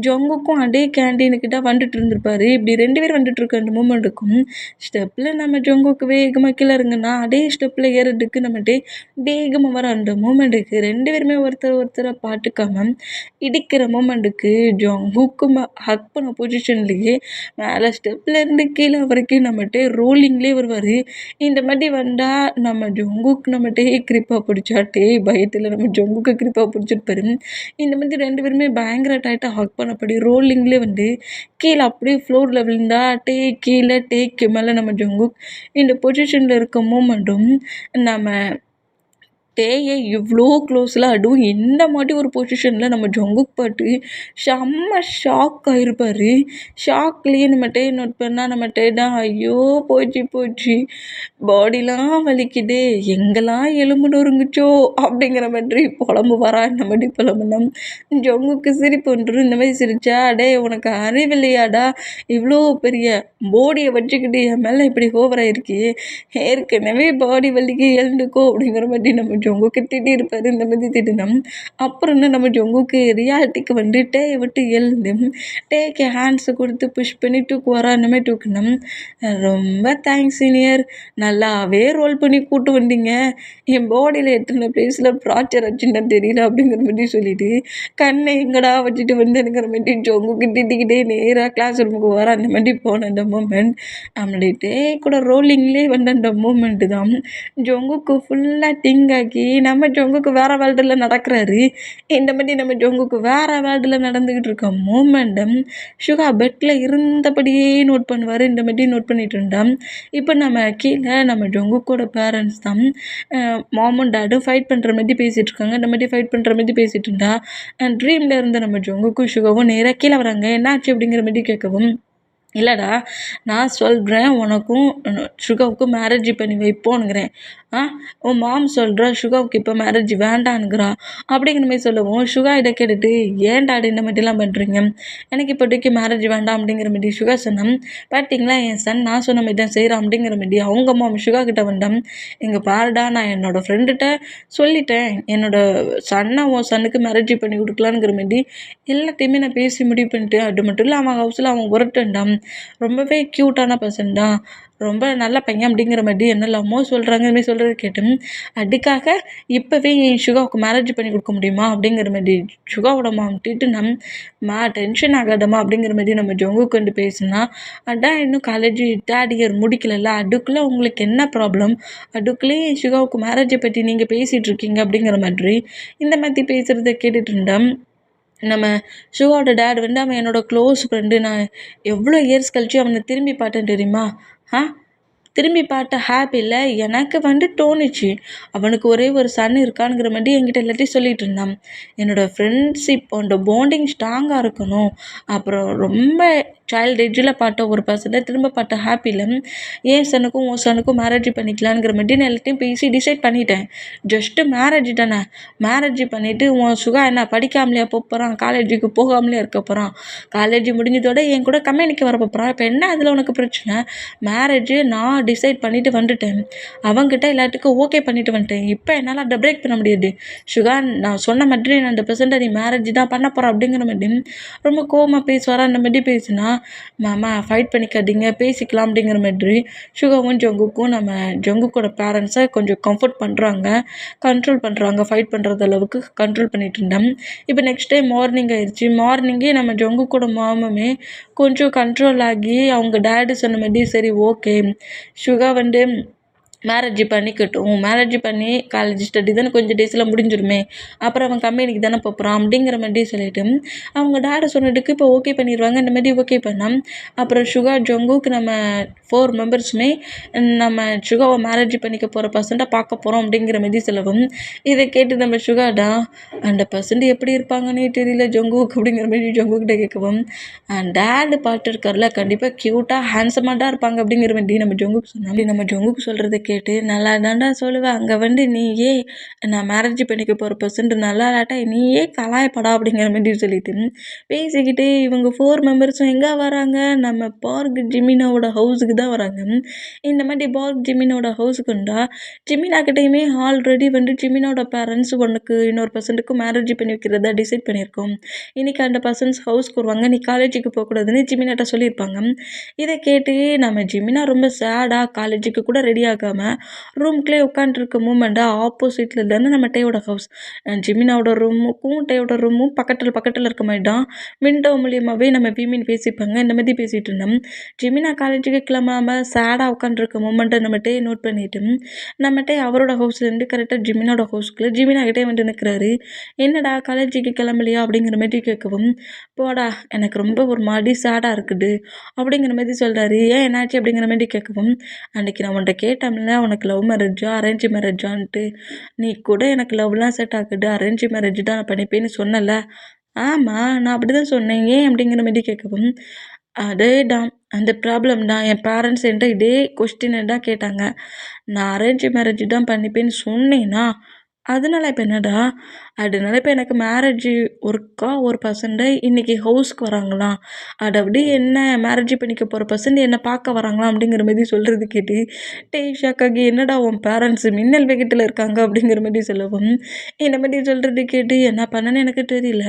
ஜங்குக்கும் அதே கேண்டீனுக்கிட்ட வந்துட்டு இருந்திருப்பாரு. இப்படி 2 பேர் வந்துட்டு இருக்க அந்த மூமெண்ட்டுக்கும் ஸ்டெப்பில் நம்ம ஜங்குக்கு வேகமாக கீழே இறங்குனா அதே ஸ்டெப்பில் ஏறதுக்கு நம்மகிட்ட வேகமாக வர அந்த மூமெண்ட்டுக்கு 2 பேருமே ஒருத்தரை பார்த்துக்காம இடிக்கிற மூமெண்ட்டுக்கு ஜங்குக்கு ஹக் பண்ண பொசிஷன்லேயே மேலே ஸ்டெப்பில் இருந்து கீழே வரைக்கும் நம்மகிட்ட ரோலிங்லேயே வருவார். இந்த மாதிரி வந்தால் நம்ம ஜங்குக்கு நம்மகிட்ட கிரிப்பாக பிடிச்சாட்டே பயத்தில் நம்ம ஜங்குக்கு கிரிப்பாக பிடிச்சிருப்பாரு. இந்த மாதிரி 2 பேருமே பயங்கர டைட்டாக ஹக் பண்ணப்படி ரோலிங்லேயே வந்து கீழே அப்படியே ஃப்ளோரில் விழுந்தா கீழே டேக்கு மேலே நம்ம ஜங்குக் இந்த பொசிஷனில் இருக்க மூமெண்ட்டும் நம்ம டேயை இவ்வளோ க்ளோஸில் அதுவும் இந்த மாதிரி ஒரு பொசிஷனில் நம்ம ஜங்குக் பாட்டு செம்ம ஷாக் ஆகிருப்பார். ஷாக்லேயே நம்ம டே நோட் பண்ணால் நம்ம டே தான் ஐயோ போச்சு பாடிலாம் வலிக்குது, எங்கெல்லாம் எலும்பு நொறுங்குச்சோ அப்படிங்கிற மாதிரி புலம்பு வரா. இந்த மாதிரி புலம்புனோம். ஜங்குக்கு சிரிப்பு வந்துடும். இந்த மாதிரி சிரிச்சா டே உனக்கு அறிவில்லையாடா, இவ்வளோ பெரிய பாடியை வச்சுக்கிட்டு என் மேலே இப்படி ஓவராயிருக்கே, ஏற்கனவே பாடி வலிக்கு எழுந்துக்கோ அப்படிங்கிற மாதிரி நம்ம ஜங்குக்கு திட்டிருப்பாரு. இந்த மாதிரி திட்டினோம். அப்புறம் நம்ம ஜங்குக்கு ரியாலிட்டிக்கு வந்து டேயை விட்டு எழுந்து டேக்கு ஹேண்ட்ஸை கொடுத்து புஷ் பண்ணி தூக்குவாரா. அந்த மாதிரி தூக்கினோம். ரொம்ப தேங்க்ஸ் சீனியர், நல்லாவே ரோல் பண்ணி கூட்டு வந்தீங்க, என் பாடியில் எத்தனை பிளேஸில் ஃப்ராக்சர் ஆச்சுன்னு தெரியல அப்படிங்கிற மாதிரி சொல்லிட்டு கண்ணை எங்கடா வச்சுட்டு வந்தேனுங்கிற மாதிரி ஜங்குக்கு திட்டிக்கிட்டே நேராக கிளாஸ் ரூமுக்கு வர அந்த மாதிரி போன அந்த மூமெண்ட் நம்மளுடைய டே கூட ரோலிங்லேயே வந்த அந்த மூமெண்ட்டு தான் ஜங்குக்கு ஃபுல்லாக திங்க் ஆக்கி நம்ம ஜங்குக்கு வேறு வேர்ல்டில் நடக்கிறாரு. இந்த மாதிரி நம்ம ஜங்குக்கு வேறு வேர்ல்டில் நடந்துக்கிட்டு இருக்க மூமெண்ட்டும் சுகா பெட்டில் இருந்தபடியே நோட் பண்ணுவார். இந்த மாதிரி நோட் பண்ணிட்டு இருந்தான். இப்போ நம்ம கீழே நம்ம ஜங்குக்கோட பேரண்ட்ஸ் தான் மாமும் டாடும் ஃபைட் பண்ணுற மாதிரி பேசிகிட்டு இருக்காங்க. இந்த மாதிரி ஃபைட் பண்ணுற மாதிரி பேசிகிட்டு இருந்தா ட்ரீமில் இருந்த நம்ம ஜங்குக்கும் சுகாவும் நேராக கீழே வராங்க. என்னாச்சு அப்படிங்கிற மாதிரி கேட்கவும், இல்லைடா நான் சொல்கிறேன் உனக்கும் சுகாவுக்கும் மேரேஜ் பண்ணி வைப்போனுங்கிறேன், உன் மாம் சொல்கிறா சுகாவுக்கு இப்போ மேரேஜ் வேண்டானுங்கிறா அப்படிங்கிற மாதிரி சொல்லவும் சுகா இதை கேட்டுட்டு ஏன்டா இந்த மாதிரிலாம் பண்ணுறீங்க, எனக்கு இப்போதைக்கு மேரேஜ் வேண்டாம் அப்படிங்கிற மாதிரி சுகா சொன்னேன். பார்த்தீங்களா என் சன் நான் சொன்ன மாதிரி தான் செய்கிறான் அப்படிங்கிற மாதிரி அவங்க மாம் சுகா கிட்ட வந்தேன். எங்கள் பாருடா நான் என்னோடய ஃப்ரெண்டுகிட்ட சொல்லிட்டேன், என்னோடய சன்னை உன் சன்னுக்கு மேரேஜ் பண்ணி கொடுக்கலான்ங்கிற மாதிரி எல்லாத்தையுமே நான் பேசி முடிவு பண்ணிட்டேன். அது மட்டும் இல்லை அவன் ஹவுஸில் அவன் உரட்டண்டான், ரொம்பவே க்யூட்டான பர்சன் தான், ரொம்ப நல்ல பையன் அப்படிங்கிற மாதிரி என்னெல்லாமோ சொல்கிறாங்க. இதுமாரி சொல்கிறத கேட்டு அதுக்காக இப்போவே என் சுகாவுக்கு மேரேஜ் பண்ணி கொடுக்க முடியுமா அப்படிங்கிற மாதிரி சுகாவோட மாம் திட்டுனா டென்ஷன் ஆகாதம்மா அப்படிங்கிற மாதிரி நம்ம ஜங்குக்கு வந்து பேசுனா, அதான் இன்னும் காலேஜ் தேர்ட் இயர் முடிக்கலல்ல, அதுக்குள்ளே உங்களுக்கு என்ன ப்ராப்ளம், அதுக்குள்ளேயே என் சுகாவுக்கு மேரேஜை பற்றி நீங்கள் பேசிகிட்டு இருக்கீங்க அப்படிங்கிற மாதிரி இந்த மாதிரி பேசுகிறத கேட்டுட்டு இருந்தேன். நம்ம சுகாவோட டேட் வந்து அவன் என்னோட க்ளோஸ் ஃப்ரெண்டு, நான் எவ்வளோ இயர்ஸ் கழிச்சு அவனை திரும்பி பார்த்தேன் தெரியுமா? திரும்பி பார்த்த ஹாப்பியில் எனக்கு வந்து தோணுச்சு, அவனுக்கு ஒரே ஒரு சன் இருக்கானுங்கிற மாதிரி என்கிட்ட எல்லாத்தையும் சொல்லிட்டு இருந்தான். என்னோடய ஃப்ரெண்ட்ஷிப் அந்த பாண்டிங் ஸ்ட்ராங்காக இருக்கணும், அப்புறம் ரொம்ப சைல்டு ஏஜில் பார்த்த ஒரு பர்சனை திரும்ப பார்த்த ஹாப்பியில் என் சனுக்கும் உன் சனுக்கும் மேரேஜ் பண்ணிக்கலாங்கிற மாதிரி நான் எல்லாத்தையும் பேசி டிசைட் பண்ணிட்டேன். ஜஸ்ட்டு மேரேஜ் தானே, மேரேஜ் பண்ணிவிட்டு உன் சுகா என்ன படிக்காமலையா போகிறான், காலேஜுக்கு போகாமலே இருக்க போகிறான், காலேஜ் முடிஞ்சதோட என் கூட கம்பெனிக்கு வர போகிறான். இப்போ என்ன அதில் உனக்கு பிரச்சனை? மேரேஜ் நான் டிசைட் பண்ணிவிட்டு வந்துட்டேன், அவங்ககிட்ட எல்லாத்துக்கும் ஓகே பண்ணிவிட்டு வந்துட்டேன். இப்போ என்னால் அதை பிரேக் பண்ண முடியாது. சுகா நான் சொன்ன மாதிரி நான் 100% நீ மேரேஜ் தான் பண்ண போகிறேன் அப்படிங்கிற மாதிரி ரொம்ப கோவமாக பேசுவாரா. அந்த மாதிரி பேசுனா, மாமா ஃபைட் பண்ணிக்காதீங்க பேசிக்கலாம் அப்படிங்கிற மாதிரி சுகாவும் ஜங்குக்கும் நம்ம ஜங்குக்கோட பேரண்ட்ஸை கொஞ்சம் கம்ஃபர்ட் பண்ணுறாங்க, கண்ட்ரோல் பண்ணுறாங்க, ஃபைட் பண்ணுறது அளவுக்கு கண்ட்ரோல் பண்ணிட்டு இருந்தேன். இப்போ நெக்ஸ்ட் டே மார்னிங் ஆயிடுச்சு. மார்னிங்கே நம்ம ஜங்குக்கோட மாமுமே கொஞ்சம் கண்ட்ரோல் ஆகி அவங்க டேடி சொன்ன மாதிரி சரி ஓகே சுகா வந்து மேரேஜ் பண்ணிக்கட்டும், மேரேஜ் பண்ணி காலேஜ் ஸ்டடி தானே கொஞ்சம் டேஸில் முடிஞ்சிருமே, அப்புறம் அவன் கம்பெனிக்கு தானே போகிறான் அப்படிங்கிற மாதிரி சொல்லிவிட்டு அவங்க டேடை சொன்னதுக்கு இப்போ ஓகே பண்ணிடுவாங்க. இந்த மாதிரி ஓகே பண்ணால் அப்புறம் சுகா ஜங்குக்கு நம்ம 4 மெம்பர்ஸுமே நம்ம சுகாவை மேரேஜ் பண்ணிக்க போகிற பர்சன்ட்டாக பார்க்க போகிறோம் அப்படிங்கிற மாதிரி சொல்லவும், இதை கேட்டு நம்ம சுகாடா அந்த பர்சன்ட் எப்படி இருப்பாங்கன்னே தெரியல ஜங்குக்கு அப்படிங்கிற மாதிரி ஜங்குக்கிட்ட கேட்கவும், டேடு பாட்டு இருக்கார்ல கண்டிப்பாக க்யூட்டாக ஹேண்ட்ஸமாக தான் இருப்பாங்க அப்படிங்கிற மாதிரி நம்ம ஜங்குக்கு சொன்னோம். நம்ம ஜங்குக்கு சொல்கிறத கேட்டு நல்லா தாண்டா சொல்லுவேன், அங்கே வந்து நீயே நான் மேரேஜ் பண்ணிக்க போகிற பர்சன்ட் நல்லா இல்லாட்டா நீயே கலாயப்படா அப்படிங்கிற மாதிரி சொல்லிட்டு பேசிக்கிட்டு இவங்க 4 மெம்பர்ஸும் எங்கே வராங்க, நம்ம பார்க் ஜிமினாவோட ஹவுஸுக்கு தான் வராங்க. இந்த மாதிரி பார்க் ஜிமினோட ஹவுஸுக்கு வந்தால் ஜிமினா கிட்டேயுமே ஆல்ரெடி வந்து ஜிமினோட பேரண்ட்ஸ் உனக்கு இன்னொரு பர்சன்ட்டுக்கு மேரேஜ் பண்ணி வைக்கிறதா டிசைட் பண்ணியிருக்கோம், இன்றைக்கி அந்த பர்சன்ஸ் ஹவுஸ்க்கு வருவாங்க, நீ காலேஜுக்கு போகக்கூடாதுன்னு ஜிமினாட்ட சொல்லியிருப்பாங்க. இதை கேட்டு நம்ம ஜிமினா ரொம்ப சேடாக காலேஜுக்கு கூட ரெடி ஆகாமல் ரூம்குள்ளே உட்காந்துருக்க மூமெண்ட்டாக ஆப்போசிட்டில் தானே நம்ம டேயோட ஹவுஸ், ஜிமினாவோட ரூமுக்கும் டேயோட ரூமும் பக்கத்தில் இருக்க மாதிரி தான் விண்டோ மூலியமாகவே நம்ம பீமின்னு பேசிப்பாங்க. இந்த மாதிரி பேசிகிட்டு இருந்தோம். ஜிமினா காலேஜுக்கு கிளம்பாமல் சேடாக உட்காந்துருக்க மூமெண்ட்டை நம்ம டே நோட் பண்ணிவிட்டு நம்ம டே அவரோட ஹவுஸ்லேருந்து கரெக்டாக ஜிமினோட ஹவுஸ்க்குள்ளே ஜிமினா கிட்டே வந்து நிற்கிறாரு. என்னடா காலேஜுக்கு கிளம்பலையா அப்படிங்கிற மாதிரி கேட்கவும், போடா எனக்கு ரொம்ப ஒரு மாதிரி சேடாக இருக்குது அப்படிங்கிற மாதிரி சொல்கிறாரு. ஏன் என்னாச்சு அப்படிங்கிற மாதிரி கேட்கவும், அன்றைக்கி நான் உன்கிட்ட கேட்டோம்ல உனக்கு லவ் மேரேஜா அரேஞ்ச் மேரேஜான்ட்டு, நீ கூட எனக்கு லவ்லாம் செட் ஆகுது அரேஞ்ச் மேரேஜ் தான் நான் பண்ணிப்பேன்னு சொன்னல. ஆமாம் நான் அப்படி தான் சொன்னேன், ஏன் அப்படிங்கிற மாதிரி கேட்கவும், அதே தான் அந்த ப்ராப்ளம் தான் என் பேரண்ட்ஸ் என்கிட்ட இதே கொஸ்டினை தான் கேட்டாங்க, நான் அரேஞ்ச் மேரேஜ் தான் பண்ணிப்பேன்னு சொன்னேன்னா அதனால இப்போ என்னடா, அதனால இப்போ எனக்கு மேரேஜ் ஒரு பர்சன்ட்டு இன்றைக்கி ஹவுஸ்க்கு வராங்களாம், அதாவது என்ன மேரேஜ் பண்ணிக்க போகிற பர்சன்ட் என்னை பார்க்க வராங்களாம் அப்படிங்கிற மாதிரி சொல்கிறது கேட்டு ஷாக்காகி, என்னடா உன் பேரண்ட்ஸ் மின்னல் வேகத்தில் இருக்காங்க அப்படிங்கிற மாதிரி சொல்லவும், இந்த மாதிரி சொல்கிறது கேட்டு என்ன பண்ணேன்னு எனக்கு தெரியல,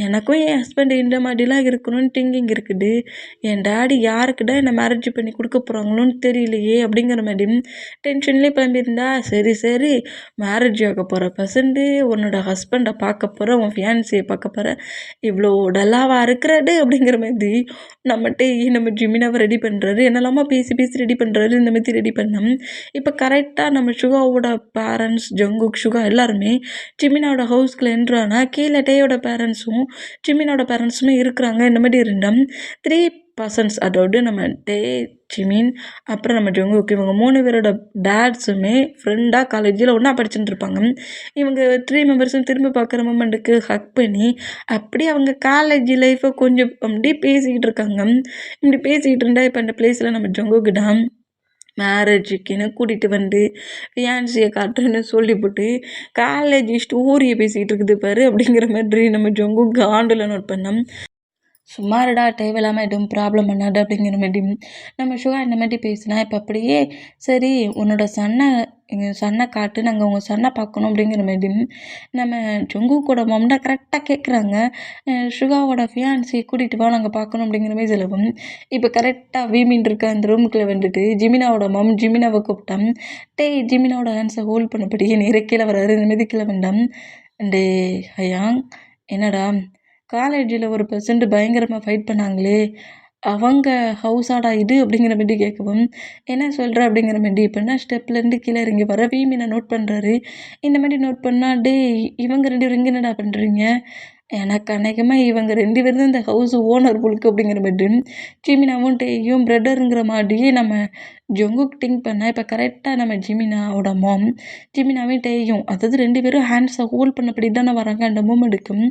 எனக்கும் என் ஹஸ்பண்ட் இந்த மாதிரிலாம் இருக்கணும்னு திங்கிங் இருக்குது, என் டேடி யாருக்கு தான் என்னை மேரேஜ் பண்ணி கொடுக்க போகிறாங்களோன்னு தெரியலையே அப்படிங்கிற மாதிரி டென்ஷன்லேயே கிளம்பியிருந்தா, சரி மேரேஜ் ஆக போகிற பர்சன்ட்டு உன்னோட ஹஸ்பண்டை பார்க்க போகிற, உன் ஃபியான்சியை பார்க்க போகிற, இவ்வளோ டல்லாவாக இருக்கிறது அப்படிங்கிற மாதிரி நம்ம ஜிமினாவை ரெடி பண்ணுறாரு, என்னெல்லாமா பேசி ரெடி பண்ணுறாரு. இந்த மாதிரி ரெடி பண்ணோம். இப்போ கரெக்டாக நம்ம சுகாவோட பேரண்ட்ஸ் ஜங்குக் சுகா எல்லாருமே ஜிமினாவோட ஹவுஸ்க்குள்ள என்ட்ரானா கீழே டேயோட பேரண்ட்ஸும் ஜிமினோட பேரண்ட்ஸுமே இருக்கிறாங்க. இந்த மாதிரி இருந்தோம். 3 பர்சன்ஸ், அதாவது நம்ம டே ஜிமின் அப்புறம் நம்ம ஜங்குக், இவங்க 3 பேரோட டேட்ஸுமே ஃப்ரெண்டாக காலேஜில் ஒன்றா படிச்சுட்டு இருப்பாங்க. இவங்க 3 மெம்பர்ஸும் திரும்ப பார்க்குற மூமெண்ட்டுக்கு ஹக் பண்ணி அப்படியே அவங்க காலேஜ் லைஃப்பை கொஞ்சம் அப்படியே பேசிக்கிட்டு இருக்காங்க. இப்படி பேசிக்கிட்டு இருந்தால் இப்போ அந்த பிளேஸில் நம்ம ஜங்குக் தான் மேரேஜுக்குன்னு கூட்டிகிட்டு வந்து ஃபியான்சியை காட்டுன்னு சொல்லிவிட்டு காலேஜ் ஸ்டோரியை பேசிக்கிட்டு இருக்குது பாரு அப்படிங்கிற மாதிரி நம்ம ஜங்குக் ஆண்டில் நோட் பண்ணோம். சும்மாருடா தேவையில்லாமல் எதுவும் ப்ராப்ளம் பண்ணாது அப்படிங்கிற மாதிரி நம்ம சுகா இந்த மாதிரி பேசினா இப்போ அப்படியே சரி உன்னோட சன்னை காட்டு நாங்கள் உங்கள் சன்னை பார்க்கணும் அப்படிங்கிற மாதிரி நம்ம ஜங்குக்கோட மம்டா கரெக்டாக கேட்குறாங்க. சுகாவோட ஃபியான்சி கூட்டிகிட்டு வா நாங்கள் பார்க்கணும் அப்படிங்கிற மாதிரி சொல்லவும் இப்போ கரெக்டாக வீமின் இருக்க அந்த ரூமுக்குள்ளே வந்துட்டு ஜிமினாவோட மம் ஜிமினாவை கூப்பிட்டான். ஜிமினாவோட ஹேண்ட்ஸை ஹோல்ட் பண்ணபடியே நேர கீழே வராரு. இந்த மாதிரி கீழே வேண்டாம். டே ஹயாங் என்னடா காலேஜில் ஒரு பெர்சன்ட் பயங்கரமாக ஃபைட் பண்ணாங்களே அவங்க ஹவுஸாடா இது அப்படிங்கிற மாதிரி கேட்கவும் என்ன சொல்கிற அப்படிங்கிற மாதிரி இப்போ என்ன ஸ்டெப்லேருந்து கீழே இறங்கி வர வீமினை நோட் பண்ணுறாரு. இந்த மாதிரி நோட் பண்ணால் டே இவங்க 2 பேரும் இங்கே என்னடா பண்ணுறீங்க எனக்கு அநேகமாக இவங்க 2 பேரும் தான் இந்த ஹவுஸ் ஓனர் புழுக்கு அப்படிங்கிற மாதிரி ஜிமினாவும் டேயும் பிரதருங்கிற மாதிரியே நம்ம ஜங்குக் திங்க் பண்ணால் இப்போ கரெக்டாக நம்ம ஜிமினாவோட மாம் ஜிமினாவையும் டேயும் அதாவது 2 பேரும் ஹேண்ட்ஸை ஹோல்ட் பண்ணபடி தானே வராங்க. அந்த மூமெண்ட்டுக்கும்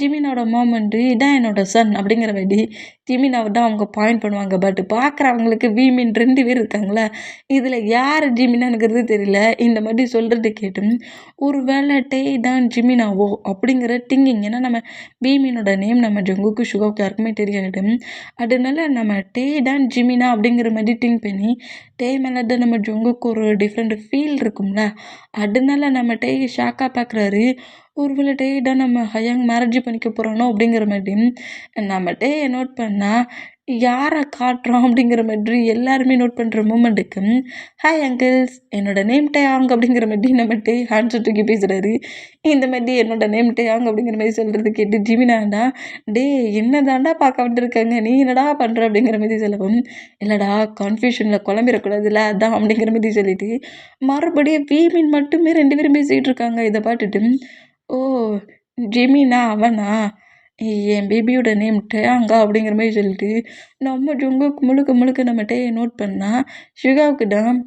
ஜிமினாவோட மாம் வந்து இதான் என்னோட சன் அப்படிங்கிற மாதிரி ஜிமினாவை தான் அவங்க பாயிண்ட் பண்ணுவாங்க. பட் பார்க்குறவங்களுக்கு வீமின் 2 பேர் இருக்காங்களே இதில் யார் ஜிமினானுங்கிறது தெரியல. இந்த மாதிரி சொல்கிறது கேட்டு ஒரு வேளை டே தான் ஜிமினாவோ அப்படிங்கிற திங்கிங். ஏன்னா நம்ம வீமினோட நேம் நம்ம ஜங்குக்கு சுகாவுக்கு யாருக்குமே தெரியாது. அதனால நம்ம டே தான் ஜிமினா அப்படிங்கிற மாதிரி திங்க் பண்ணி டே மேலே தான் நம்ம ஜங்குக்கு ஒரு டிஃப்ரெண்ட் ஃபீல் இருக்கும்ல. அதனால நம்ம டே ஷாக்காக பார்க்குறாரு. ஒருவேளை டே தான் நம்ம ஹயாங் மேரேஜ் பண்ணிக்க போகிறானோ அப்படிங்கிற மாதிரி நம்ம டேயை நோட் பண்ணால் யாரை காட்டுறோம் அப்படிங்கிற மாதிரி எல்லாருமே நோட் பண்ணுற மூமெண்ட்டுக்கு ஹாய் அங்கிள்ஸ் என்னோட நேம் டேயாங் அப்படிங்கிற மாதிரி நம்ம டே ஹேண்ட்ஸை தூக்கி பேசுகிறாரு. இந்த மாதிரி என்னோட நேம் டேயாங் அப்படிங்கிற மாதிரி சொல்கிறது கேட்டு ஜிமினாண்டா டே என்ன தாண்டா பார்க்க வந்துருக்காங்க நீ என்னடா பண்ணுற அப்படிங்கிற மாதிரி சொல்லவும் இல்லைடா கன்ஃபியூஷனில் குழம்பிடக்கூடாதுல்ல அதான் அப்படிங்கிற மாதிரி சொல்லிட்டு மறுபடியும் வீமின் மட்டுமே 2 பேரும் பேசிகிட்டு இருக்காங்க. இதை பார்த்துட்டு ஓ ஜிமினா அவனா என் பேபியோட நேம் டேயாங்கா அப்படிங்கிற மாதிரி சொல்லிட்டு நம்ம ஜங்குக்கு முழுக்க முழுக்க நம்ம டேயை நோட் பண்ணால் சுகாவுக்கு தான்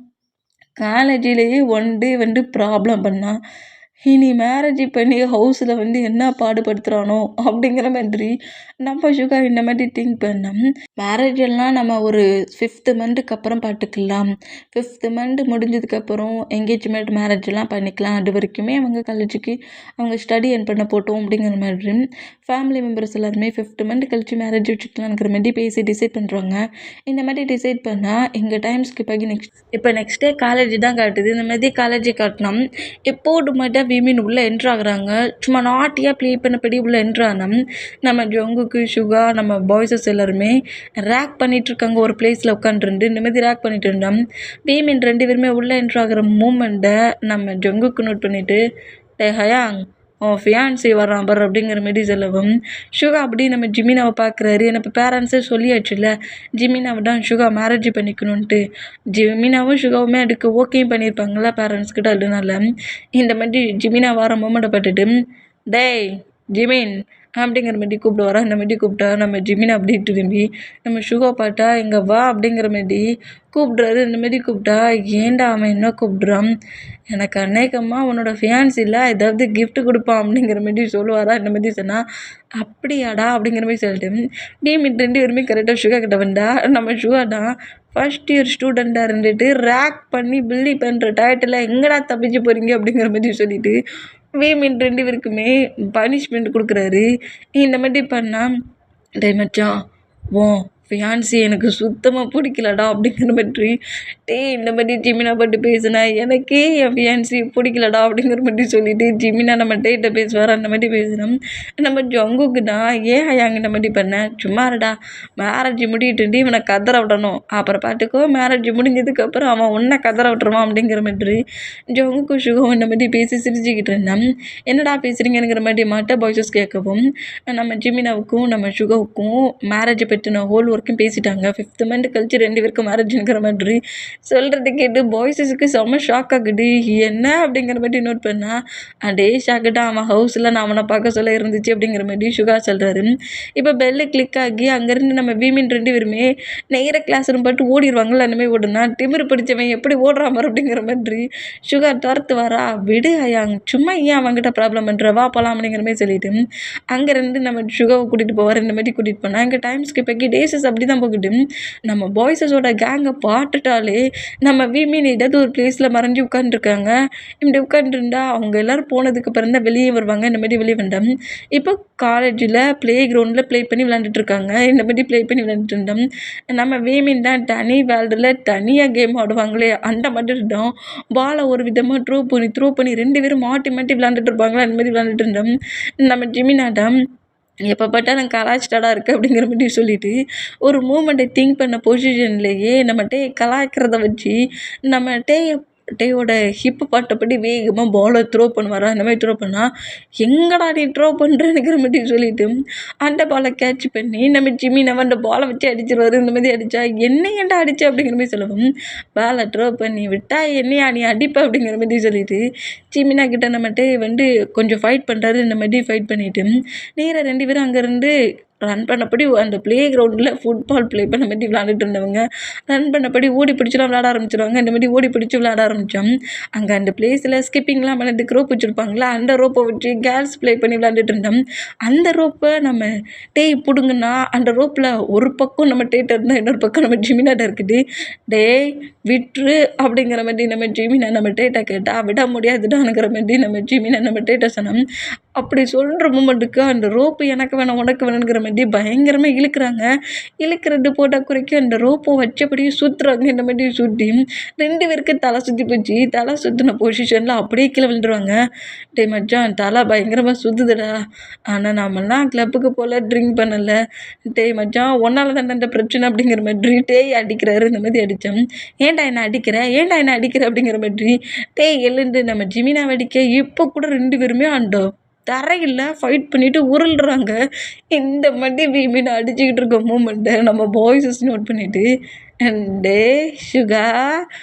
காலேஜிலேயே 1 டே வந்து ப்ராப்ளம் பண்ணான். இனி மேரேஜ் பண்ணி ஹவுஸில் வந்து என்ன பாடுபடுத்துகிறானோ அப்படிங்கிற மாதிரி நம்ம சுகா இந்த மாதிரி திங்க் பண்ணோம். மேரேஜ் எல்லாம் நம்ம ஒரு 5th மந்த்துக்கு அப்புறம் பார்த்துக்கலாம். 5th மந்த் முடிஞ்சதுக்கப்புறம் என்கேஜ்மெண்ட் மேரேஜ்லாம் பண்ணிக்கலாம். அது வரைக்குமே அவங்க காலேஜுக்கு அவங்க ஸ்டடி என் பண்ண போட்டோம் அப்படிங்கிற மாதிரி ஃபேமிலி மெம்பர்ஸ் எல்லாருமே 5th மந்த் கழிச்சு மேரேஜ் வச்சுக்கலாங்கிற மாதிரி பேசி டிசைட் பண்ணுறாங்க. இந்த மாதிரி டிசைட் பண்ணால் எங்கள் டைம் ஸ்கிப் ஆகி நெக்ஸ்ட் டே காலேஜ் தான் காட்டுது. இந்த மாதிரி காலேஜ் காட்டினோம். எப்போது மட்டும் விமின் உள்ளே என்ட்ரு ஆகுறாங்க. சும்மா நாட்டியாக ப்ளே பண்ணபடி உள்ளே என்ட்ரு ஆனோம். நம்ம ஜங்குக்கு சுகா நம்ம பாய்ஸஸ் எல்லாருமே ரேக் பண்ணிகிட்ருக்காங்க. ஒரு பிளேஸில் உட்காந்துருந்து இந்த மாதிரி ரேக் பண்ணிட்டு இருந்தோம். விமின் 2 பேருமே உள்ளே என்ட்ரு ஆகிற மூமெண்ட்டை நம்ம ஜங்குக்கு நோட் பண்ணிவிட்டு டே ஹயாங் ஃபியான்சி வர்றான் பாரு அப்படிங்கிற மாரி சொல்லவும் சுகா அப்படி நம்ம ஜிமினாவை பார்க்குறாரு. எனக்கு பேரண்ட்ஸே சொல்லியாச்சுல்ல ஜிமினாவை தான் சுகா மேரேஜ் பண்ணிக்கணுன்ட்டு. ஜிமினாவும் சுகாவுமே அதுக்கு ஓகேயும் பண்ணியிருப்பாங்களா பேரண்ட்ஸ்கிட்ட. அதனால இந்த மாதிரி ஜிமினா வர மூமெண்ட்டை பார்த்துட்டு டேய் ஜிமின் அப்படிங்கிற மாதிரி கூப்பிட்டு வரோம். இந்த மாதிரி கூப்பிட்டா நம்ம ஜிமின் அப்படி திரும்பி நம்ம சுகா பாட்டா இங்கே வா அப்படிங்கிற மாதிரி கூப்பிட்றாரு. இந்த மாதிரி கூப்பிட்டா ஏன்டா அவன் என்ன கூப்பிட்றான் எனக்கு அநேகமாக உன்னோட ஃபியான்ஸில் ஏதாவது கிஃப்ட் கொடுப்பான் அப்படிங்கிற மாதிரி சொல்லுவாரா. இந்த மாதிரி சொன்னால் அப்படியாடா அப்படிங்கிற மாதிரி சொல்லிட்டு டீமிட் 2 பேருமே கரெக்டாக சுகா கிட்ட வந்தா நம்ம சுகா தான் ஃபர்ஸ்ட் இயர் ஸ்டூடெண்ட்டாக இருந்துட்டு ரேக் பண்ணி பில்லி பண்ணுற டயத்தில் எங்கடா தப்பிச்சு போகிறீங்க அப்படிங்கிற மாதிரி சொல்லிட்டு வீமின் 2 பேருக்குமே பனிஷ்மெண்ட் கொடுக்குறாரு. இந்த மாதிரி பண்ணால் டே மச்சான் ஓ ஃபியான்சி எனக்கு சுத்தமாக பிடிக்கலடா அப்படிங்கிற மாதிரி இந்த மாதிரி ஜிமினா பட்டு பேசுனா எனக்கே என் ஃபியான்சி பிடிக்கலடா அப்படிங்கிற மாதிரி சொல்லிட்டு ஜிமினா நம்ம டேட்ட பேசுவார். அந்த மாதிரி பேசுகிறோம். நம்ம ஜங்குக்கு தான் ஏன் ஹயாங் இந்த மாதிரி பண்ணேன் சும்மாடா மேரேஜ் முடிக்கிட்டு இவனை கதற விடணும் அப்புறம் பார்த்துக்கோ மேரேஜ் முடிஞ்சதுக்கப்புறம் அவன் ஒன்றை கதற விட்டுருவான் அப்படிங்கிற மாதிரி ஜங்குக்கு சுகம் இந்த மாதிரி பேசி சிரிச்சுக்கிட்டு இருந்தான். என்னடா பேசுகிறீங்கிற மாதிரி மாட்ட பாய்ஸஸ் கேட்கவும் நம்ம ஜிமினாவுக்கும் நம்ம சுகாவுக்கும் மேரேஜ் பற்றின ஹோல் ஒர்க்கும் பேசிட்டாங்க. 5th மந்த் கழிச்சு 2 பேருக்கும் மேரேஜுங்கிற மாதிரி சொல்கிறது கேட்டு பாய்ஸஸுக்கு செம்ம ஷாக் ஆகுது. என்ன அப்படிங்கிற மாதிரி நோட் பண்ணால் அதே ஷாக்கிட்ட அவன் ஹவுஸில் நான் அவனை பார்க்க சொல்ல இருந்துச்சு அப்படிங்கிற மாதிரி சுகா சொல்கிறாரு. இப்போ பெல்லு கிளிக் ஆகி அங்கேருந்து நம்ம வீமின் 2 பேருமே நேர கிளாஸ் ரூம் பாட்டு ஓடிடுவாங்கள்ல. அந்த மாதிரி ஓடுனா திமிரு பிடிச்சவன் எப்படி ஓடுறான் மாதிரி அப்படிங்கிற மாதிரி சுகா துரத்து வரா விடு ஹயாங் சும்மா ஏன் அவங்ககிட்ட ப்ராப்ளம் பண்ணுற வா போகலாம் அப்படிங்கிற மாதிரி சொல்லிட்டு அங்கேருந்து நம்ம சுகாவை கூட்டிகிட்டு போவார். இந்த மாதிரி கூட்டிகிட்டு போனால் எங்கள் டைம் ஸ்கிப் ஆகி டேஸ் பாய்ஸஸ் அப்படி தான் போகுது. நம்ம பாய்ஸஸோட கேங்கை பார்த்துட்டாலே நம்ம விமீன் ஏதாவது ஒரு பிளேஸில் மறைஞ்சு உட்காந்துருக்காங்க. இப்படி உட்காந்துருந்தா அவங்க எல்லோரும் போனதுக்கு அப்புறம் தான் வெளியே வருவாங்க. இந்த மாதிரி வெளியே வந்தோம். இப்போ காலேஜில் ப்ளே கிரவுண்டில் ப்ளே பண்ணி விளாண்டுட்ருக்காங்க. இந்த மாதிரி ப்ளே பண்ணி விளாண்டுட்டு இருந்தோம். நம்ம விமீன் தான் தனி வேர்ல்டில் தனியாக கேம் ஆடுவாங்களே அந்த மாதிரி இருந்தோம். பாலை ஒரு விதமாக த்ரோ பண்ணி 2 பேரும் மாட்டி விளாண்டுட்டு இருப்பாங்களா அந்த மாதிரி விளாண்டுட்டு இருந்தோம். நம்ம ஜிமினாட்டம் எப்போ பார்த்தாலும் கலாய்ச்சிட்டாடா இருக்குது அப்படிங்கிற மாதிரி சொல்லிட்டு ஒரு மூமெண்ட்டை திங்க் பண்ண பொசிஷன்லேயே நம்ம கலாய்க்கிறத வச்சு நம்ம டேயோட ஹிப்பு பாட்டப்படி வேகமாக பாலை த்ரோ பண்ணுவாரா. அந்த மாதிரி த்ரோ பண்ணால் எங்கடா நீ த்ரோ பண்ணுறேன்னுங்கிற மாதிரி சொல்லிட்டு அந்த பாலை கேட்ச் பண்ணி நம்ம ஜிமினை அந்த பாலை வச்சு அடிச்சிருவாரு. இந்த மாதிரி அடித்தா என்ன ஏன்டா அடிச்சு அப்படிங்கிற மாதிரி சொல்லுவோம். பாலை த்ரோ பண்ணி விட்டா என்னையா நீ அடிப்ப அப்படிங்கிற மாதிரி சொல்லிட்டு ஜிமினா கிட்ட நம்ம கொஞ்சம் ஃபைட் பண்ணுறாரு. இந்த மாதிரி ஃபைட் பண்ணிவிட்டு நேராக 2 பேரும் அங்கேருந்து ரன் பண்ணபடி அந்த ப்ளே கிரவுண்டில் ஃபுட்பால் ப்ளே பண்ண மாதிரி விளாண்டுட்டு இருந்தவங்க ரன் பண்ணபடி ஓடி பிடிச்சிலாம் விளாட ஆரம்பிச்சிடுவாங்க. இந்த மாதிரி ஓடி பிடிச்சி விளாட ஆரம்பித்தோம். அங்கே அந்த பிளேஸில் ஸ்கிப்பிங்லாம் பண்ணதுக்கு ரோப் வச்சுருப்பாங்களா அந்த ரோப்பை வச்சு கேர்ள்ஸ் ப்ளே பண்ணி விளாண்டுட்டு இருந்தோம். அந்த ரோப்பை நம்ம பிடுங்குன்னா அந்த ரோப்பில் ஒரு பக்கம் நம்ம இருந்தால் இன்னொரு பக்கம் நம்ம ஜிமினாட்ட இருக்குது. விட்ரு அப்படிங்கிற மாதிரி நம்ம ஜிமினா நம்ம கேட்டால் விட முடியாதுடானுங்கிற மாதிரி நம்ம ஜிமினா நம்ம சொன்னோம். அப்படி சொல்கிற மூமெண்ட்டுக்கு அந்த ரோப்பு எனக்கு வேணும் உனக்கு வேணுங்கிற மாதிரி பயங்கரமாக இழுக்கிறது போட்டால் குறைக்கும் அந்த ரோப்பை வச்சபடியே சுற்றுறாங்க. இந்த மாதிரி சுற்றி 2 பேருக்கு தலை சுற்றி போச்சு. தலை சுற்றின பொசிஷனில் அப்படியே கீழே விழுந்துருவாங்க. மச்சான் தலை பயங்கரமாக சுற்றுதுடா, ஆனால் நாமெல்லாம் கிளப்புக்கு போல் ட்ரிங்க் பண்ணலை. மச்சான் ஒன்றால் தான் அந்த பிரச்சனை அப்படிங்கிற மாதிரி அடிக்கிறாரு. இந்த மாதிரி அடித்தோம். ஏன்டா என்ன அடிக்கிற அப்படிங்கிற மாதிரி எழுந்து நம்ம ஜிமினா அடிக்க இப்போ கூட 2 பேருமே தரையில் ஃபைட் பண்ணிவிட்டு உருள்றாங்க. இந்த மாதிரி விமீனை அடிச்சுக்கிட்டு இருக்க மூமெண்ட்டை நம்ம பாய்ஸஸ் நோட் பண்ணிவிட்டு சுகா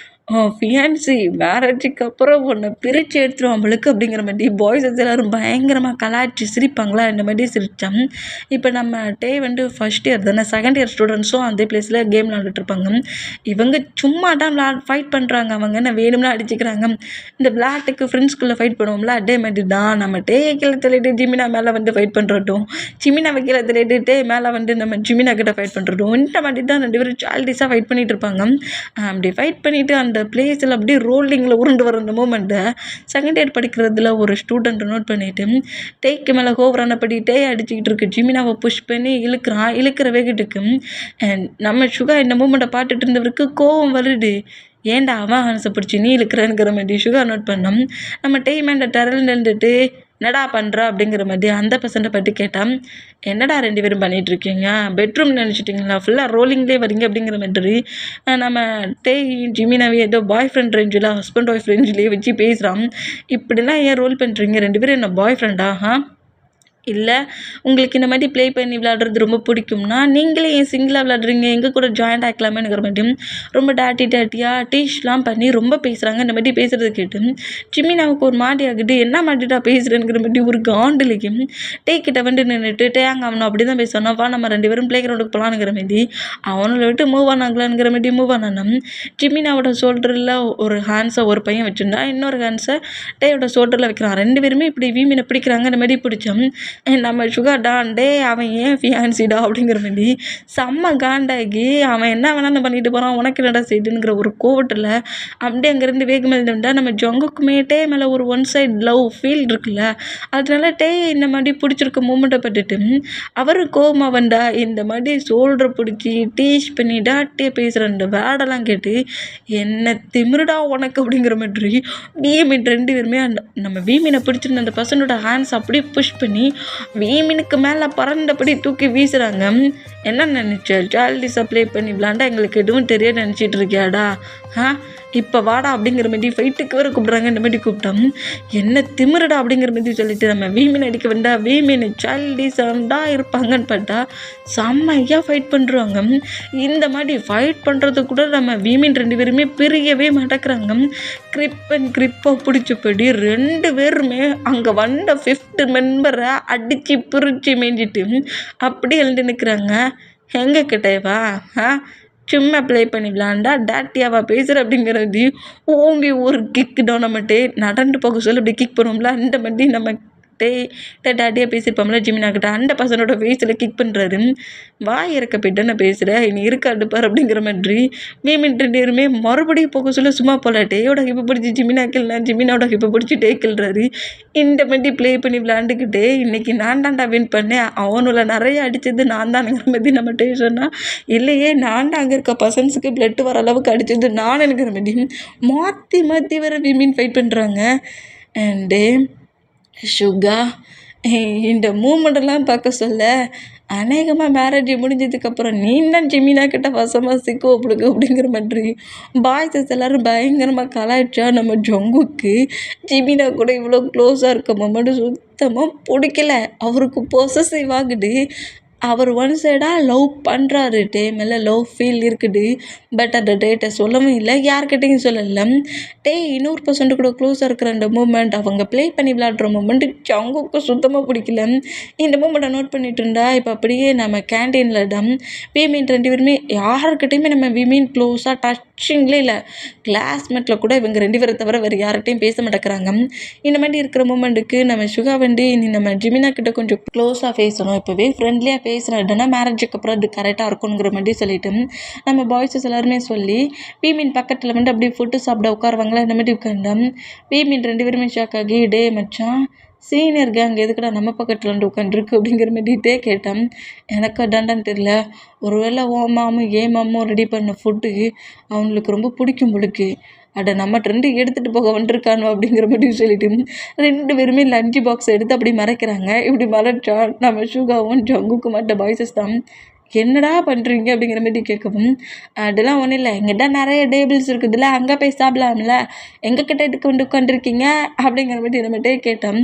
ஃபியான்சி மேரேஜுக்கு அப்புறம் உன்னை பிரித்து எடுத்துருவோம் நம்மளுக்கு அப்படிங்கிற மாதிரி பாய்ஸஸ் எல்லோரும் பயங்கரமாக கலாய்ச்சி சிரிப்பாங்களா இந்த மாதிரி சிரித்தோம். இப்போ நம்ம ஃபஸ்ட் இயர் தானே, செகண்ட் இயர் ஸ்டூடெண்ட்ஸும் அதே பிளேஸில் கேம் விளாண்டுட்ருப்பாங்க. இவங்க சும்மா தான் ஃபைட் பண்ணுறாங்க. அவங்க என்ன வேணும்னா அடிச்சுக்கிறாங்க. இந்த விளாட்டுக்கு ஃப்ரெண்ட்ஸ்குள்ளே ஃபைட் பண்ணுவோம்ல அதே மாதிரி தான் நம்ம கீழே தள்ளிட்டு ஜிமினா மேலே ஃபைட் பண்ணுறட்டும், ஜிமினாவை கீழே தள்ளிட்டு மேலே நம்ம ஜிமினா கிட்ட ஃபைட் பண்ணுறட்டும், இந்த மாதிரி தான் 2 பேரும் சால்டிஸாக ஃபைட் பண்ணிகிட்டு இருப்பாங்க. அப்படி ஃபைட் பண்ணிவிட்டு அந்த பிளேஸில் அப்படியே ரோலிங்கில் உருண்டு வர அந்த மூமெண்ட்டை செகண்ட் இயர் படிக்கிறதுல ஒரு ஸ்டூடெண்ட் நோட் பண்ணிவிட்டு மேலே ஓவரானபடி அடிச்சுக்கிட்டு இருக்கு. ஜிமினாவை புஷ் பண்ணி இழுக்கிற வேகத்துக்கு நம்ம சுகா இந்த மூமெண்ட்டை பார்த்துட்டு இருந்தவருக்கு கோவம் வருது. ஏன்டா அவன் ஆசைப்பிடிச்சி நீ இழுக்கிறேங்கிற மாதிரி சுகா நோட் பண்ணோம். நம்ம மேண்ட டரல் நின்றுட்டு என்னடா பண்ணுற அப்படிங்கிற மாதிரி அந்த பர்சன்ட்டை பற்றி கேட்டால் என்னடா 2 பேரும் பண்ணிகிட்ருக்கீங்க, பெட்ரூம் நினச்சிட்டிங்களா, ஃபுல்லாக ரோலிங்லேயே வரீங்க அப்படிங்கிற மாதிரி நம்ம ஜிமினாவே ஏதோ பாய் ஃப்ரெண்ட் ரேஞ்சில் ஹஸ்பண்ட் ஒய்ஃப் ரேஞ்சிலேயே வச்சு பேசுகிறான். இப்படிலாம் ஏன் ரோல் பண்ணுறீங்க, 2 பேரும் என்ன பாய் ஃப்ரெண்டா? இல்லை உங்களுக்கு இந்த மாதிரி ப்ளே பண்ணி விளாட்றது ரொம்ப பிடிக்கும்னா நீங்களே ஏன் சிங்கிளாக விளாட்றீங்க, எங்கள் கூட ஜாயிண்ட் ஆக்கலாமேங்கிற மாதிரி ரொம்ப டேட்டியாக டீஷ்லாம் பண்ணி ரொம்ப பேசுகிறாங்க. இந்த மாதிரி பேசுகிறது கேட்டு ஜிமினாவுக்கு ஒரு மாட்டி ஆகிட்டு என்ன மாட்டிட்டா பேசுகிறேங்கிற மாதிரி ஒரு காண்டிலையும் கிட்ட நின்றுட்டு அவனை அப்படி தான் பேசுவானா, வா நம்ம 2 பேரும் ப்ளே கிரவுண்டுக்கு போகலான்னுங்கிற மாதிரி அவனை விட்டு மூவ் ஆனாங்களாங்கிற மாதிரி மூவ் ஆனானம். ஜிமினாவோட ஷோல்டரில் ஒரு ஹேண்ட்ஸை ஒரு பையன் வச்சுருந்தா, இன்னொரு ஹேண்ட்ஸை டேயோட ஷோல்டரில் வைக்கிறான். 2 பேருமே இப்படி வீமினை பிடிக்கிறாங்க. இந்த மாதிரி பிடிச்சோம். நம்ம சுகர் டான்டே அவன் ஏன் ஃபியான்சிடா அப்படிங்கிற மாதிரி செம்ம காண்டாகி அவன் என்ன வேணாலும் பண்ணிட்டு போகிறான், உனக்கு என்னடா செய்துங்கிற ஒரு கோவத்தில் அப்படியே அங்கேருந்து வேகமாக இருந்துட்டா நம்ம ஜொங்குக்குமே மேலே ஒரு ஒன் சைட் லவ் ஃபீல் இருக்குல்ல, அதனால இந்த மாதிரி பிடிச்சிருக்க மூமெண்ட்டை பட்டுட்டு அவர் கோவமாக வந்தா இந்த மாதிரி சோல்டரை பிடிச்சி டீச் பண்ணி பேசுகிற அந்த வேடெல்லாம் கேட்டு என்ன திமிருடா உனக்கு அப்படிங்கிற மாதிரி வீமின் 2 பேருமே நம்ம வீமினை பிடிச்சிருந்த அந்த பர்சனோட ஹேண்ட்ஸ் அப்படியே புஷ் பண்ணி வீமினுக்கு மேலே பறந்தபடி தூக்கி வீசுகிறாங்க. என்ன நினச்ச ஜால்டி சப்ளை பண்ணி விளாண்டா எங்களுக்கு எதுவும் தெரியாது நினச்சிட்டு இருக்கியாடா, இப்போ வாடா அப்படிங்கிற மாதிரி ஃபைட்டுக்கு வேறு கூப்பிட்றாங்க. இந்த மாதிரி கூப்பிட்டோம் என்ன திமிருடா அப்படிங்கிற மாதிரி சொல்லிட்டு நம்ம வீமின் அடிக்க வேண்டா வீமின் சால்டி சண்டாக இருப்பாங்கன்னு பார்த்தா செம்மையாக ஃபைட் பண்ணுறாங்க. இந்த மாதிரி ஃபைட் பண்ணுறது கூட நம்ம வீமின் 2 பேருமே பிரியவே மாட்டேங்கிறாங்க. கிரிப்பாக பிடிச்சபடி 2 பேருமே அங்கே வந்த 5th மெம்பரை அடித்து பிரித்து மேய்ஞ்சிட்டு அப்படி எழுந்து நிற்கிறாங்க. எங்கே கிட்டேவா சும்மா ப்ளே பண்ணி விளாண்டா டேட்டியாவா பேசுகிற அப்படிங்கிறது ஓங்கி ஒரு கிக் தான். நம்ம நடந்து போக சொல்லி அப்படி கிக் பண்ணுவோம்ல அந்த மாதிரி நம்ம டாட்டியாக பேசியிருப்போம்ல ஜிமினா கிட்ட, அந்த பசனோட ஃபேஸில் கிக் பண்ணுறாரு. வாய் இறக்க போய்ட்டு நான் பேசுகிறேன், நீ இருக்க அடுப்பார் அப்படிங்கிற மாதிரி மீமின் 2 பேருமே மறுபடியும் போக சொல்ல சும்மா போல டேயோட ஹிப்பை பிடிச்சி ஜிமினா கிள்னா, ஜிமினாவோட ஹிப்பை பிடிச்சி டே கிள்றாரு. இந்த மாதிரி ப்ளே பண்ணி விளாண்டுக்கிட்டு இன்றைக்கி நான் தான்டா வின் பண்ணேன், அவனுல நிறைய அடித்தது நான் தானுங்கிற மாதிரி நம்ம டே சொன்னால், இல்லையே நான் தான் அங்கே இருக்க பர்சன்ஸுக்கு பிளட் வர அளவுக்கு அடித்தது நான் இருக்கிற மாதிரி மாற்றி வர விமின் ஃபைட் பண்ணுறாங்க. அண்டு சுகா இந்த மூமெண்ட்டெல்லாம் பார்க்க சொல்ல அநேகமாக மேரேஜ் முடிஞ்சதுக்கப்புறம் நீ தான் ஜிமினா கிட்ட வசமாக சிக்கோ பிடிக்கும் அப்படிங்கிற மாதிரி பாய்ஸஸ் எல்லோரும் பயங்கரமாக கலாய்ச்சா நம்ம ஜங்குக்கு ஜிமினா கூட இவ்வளோ க்ளோஸாக இருக்க மொமெண்ட் சுத்தமாக பிடிக்கல. அவருக்கு பொசசிவ் ஆகுது. அவர் ஒன் சைடாக லவ் பண்ணுறாரு, டே மேலே லவ் ஃபீல் இருக்குது. பட் அந்த டேட்டை சொல்லவும் இல்லை, யார்கிட்டையும் சொல்லலை. டே இன்னொரு பர்சன்ட் கூட க்ளோஸாக இருக்கிற அந்த மூமெண்ட், அவங்க ப்ளே பண்ணி விளையாடுற மூமெண்ட்டு ஜங்குக்கு சுத்தமாக பிடிக்கல. இந்த மூமெண்ட்டை நோட் பண்ணிட்டு இருந்தா இப்போ அப்படியே நம்ம கேன்டீனில் விமீன் 2 பேருமே யாருக்கிட்டையுமே நம்ம விமீன் க்ளோஸாக டச்சிங்லே இல்லை. கிளாஸ்மேட்டில் கூட இவங்க 2 பேரை தவிர வேறு யார்கிட்டையும் பேச மாட்டேங்கிறாங்க. இந்த மாதிரி இருக்கிற மூமெண்ட்டுக்கு நம்ம சுகா வண்டி நீ நம்ம ஜிமினா கிட்ட கொஞ்சம் க்ளோஸாக பேசணும், இப்போவே ஃப்ரெண்ட்லியாக பேசுகிறேன்னா மேரேஜுக்கு அப்புறம் அது கரெக்டாக இருக்குங்கிற மாதிரி சொல்லிட்டு நம்ம பாய்ஸஸ் எல்லாருமே சொல்லி விமீன் பக்கத்தில் வந்து அப்படியே ஃபுட்டு சாப்பிட உட்காருவாங்களா இந்த மாதிரி உட்காந்தோம். விமீன் 2 பேருமே ஷாக் ஆகி டே மச்சான் சீனியர் கேங் எதுக்கடா நம்ம பக்கத்தில் வந்து உட்காந்துருக்கு அப்படிங்கிற மாதிரிட்டே கேட்டேன். எனக்கு அதாண்டான்னு தெரியல, ஒருவேளை ஓ மாமும் ஏன் மாமும் ரெடி பண்ண ஃபுட்டு அவங்களுக்கு ரொம்ப பிடிக்கும் பொழுக்கு, அட நம்ம ட்ரெண்டு எடுத்துகிட்டு போக வந்துருக்கானோ அப்படிங்கிற மாதிரி சொல்லிட்டு 2 பேருமே லஞ்சு பாக்ஸ் எடுத்து அப்படி மறைக்கிறாங்க. இப்படி மறைச்சா நம்ம சுகாவும் ஜங்குக்கு மற்ற பாய்ஸஸ் தான் என்னடா பண்ணுறீங்க அப்படிங்கிற மாதிரி கேட்கவும், அதெல்லாம் ஒன்றும் இல்லை, எங்கிட்ட நிறைய டேபிள்ஸ் இருக்குதுல்ல, அங்கே போய் சாப்பிடலாம்ல, எங்ககிட்ட இதுக்கு வந்து உட்காந்துருக்கீங்க அப்படிங்கிற மாதிரி நம்மகிட்டே கேட்டோம்.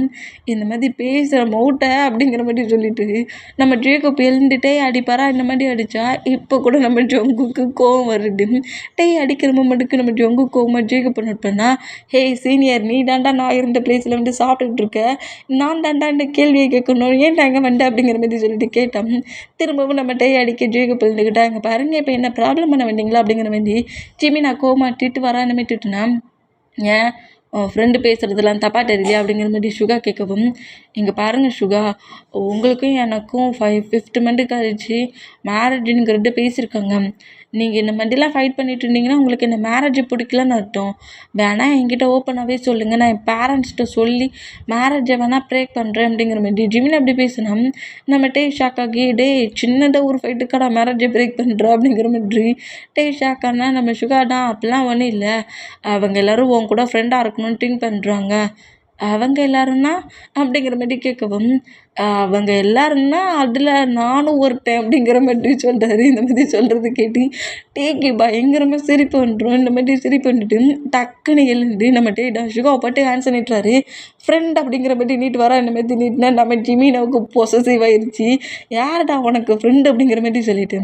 இந்த மாதிரி பேசுகிற மவுட்டை அப்படிங்கிற மாதிரி சொல்லிட்டு நம்ம ஜேக்கப் எழுந்துட்டே அடிப்பாரா, இந்த மாதிரி அடித்தா இப்போ கூட நம்ம ஜங்குக்கு கோவம் வருது. டே அடிக்கிற மூமெண்ட்டுக்கு நம்ம ஜங்கு கோவமாக ஜேக்கப் நோட் பண்ணா, ஹே சீனியர் நீ தாண்டா நான் இருந்த பிளேஸில் வந்து சாப்பிட்டுட்டு இருக்க, நான் தாண்டா இந்த கேள்வியை கேட்கணும், ஏன் நாங்கள் வந்தேன் அப்படிங்கிற மாதிரி சொல்லிட்டு கேட்டோம். திரும்பவும் நம்ம டே அடிக்க ஜேக்கப் எழுந்துக்கிட்டா, இங்கே பாருங்க இப்போ என்ன ப்ராப்ளம் பண்ண வேண்டிங்களா அப்படிங்கிற மாதிரி ஜிமினா கோமாட்டிட்டு வரான்னு திட்டுனா, ஏன் ஃப்ரெண்டு பேசுகிறதுலாம் தப்பாக தெரியுது அப்படிங்கிற மாதிரி சுகா கேட்கவும், இங்கே பாருங்கள் சுகா, உங்களுக்கும் எனக்கும் 5th மந்த்து கழிச்சு மேரேஜுங்கிறது பேசியிருக்காங்க. நீங்கள் இந்த மாதிரிலாம் ஃபைட் பண்ணிட்டு இருந்தீங்கன்னா உங்களுக்கு இந்த மேரேஜ் பிடிக்கலன்னு அர்த்தம். வேணால் என்கிட்ட ஓப்பனாகவே சொல்லுங்கள், நான் என் பேரண்ட்ஸ்கிட்ட சொல்லி மேரேஜை வேணால் ப்ரேக் பண்ணுறேன் அப்படிங்கிற மாதிரி ஜிமின் அப்படி பேசினா நம்ம டே ஷாக் ஆகி டே சின்னதாக ஒரு ஃபைட்டுக்காடா மேரேஜை பிரேக் பண்ணுறா அப்படிங்கிற மாதிரி டே ஷாக் ஆனால் நம்ம சுகாடா அப்படிலாம் ஒன்றும் இல்லை, அவங்க எல்லோரும் உன் கூட ஃப்ரெண்டாக இருக்கணும்னு திங்க் பண்ணுறாங்க. அவங்க எல்லாருன்னா அப்படிங்கிற மாதிரி கேட்கவும், அவங்க எல்லாருன்னா அதில் நானும் ஒருத்தன் அப்படிங்கிற மாதிரி சொல்கிறாரு. இந்த மாதிரி சொல்கிறது கேட்டு டேக்கு பயங்கரமாக சிரிப்பு வந்துடும். இந்த மாதிரி சிரிப்பு வந்துட்டு டக்குன்னு எழுந்து நம்ம டே சுகாவை பாட்டு ஆன்சர் நீட்டுறாரு. ஃப்ரெண்ட் அப்படிங்கிற மாதிரி நீட்டு வரா, இந்த மாதிரி நீட்டினா நம்ம ஜிமினாவுக்கு பொசசிவ் ஆயிடுச்சு. யார்டா உனக்கு ஃப்ரெண்டு அப்படிங்கிற மாதிரி சொல்லிட்டு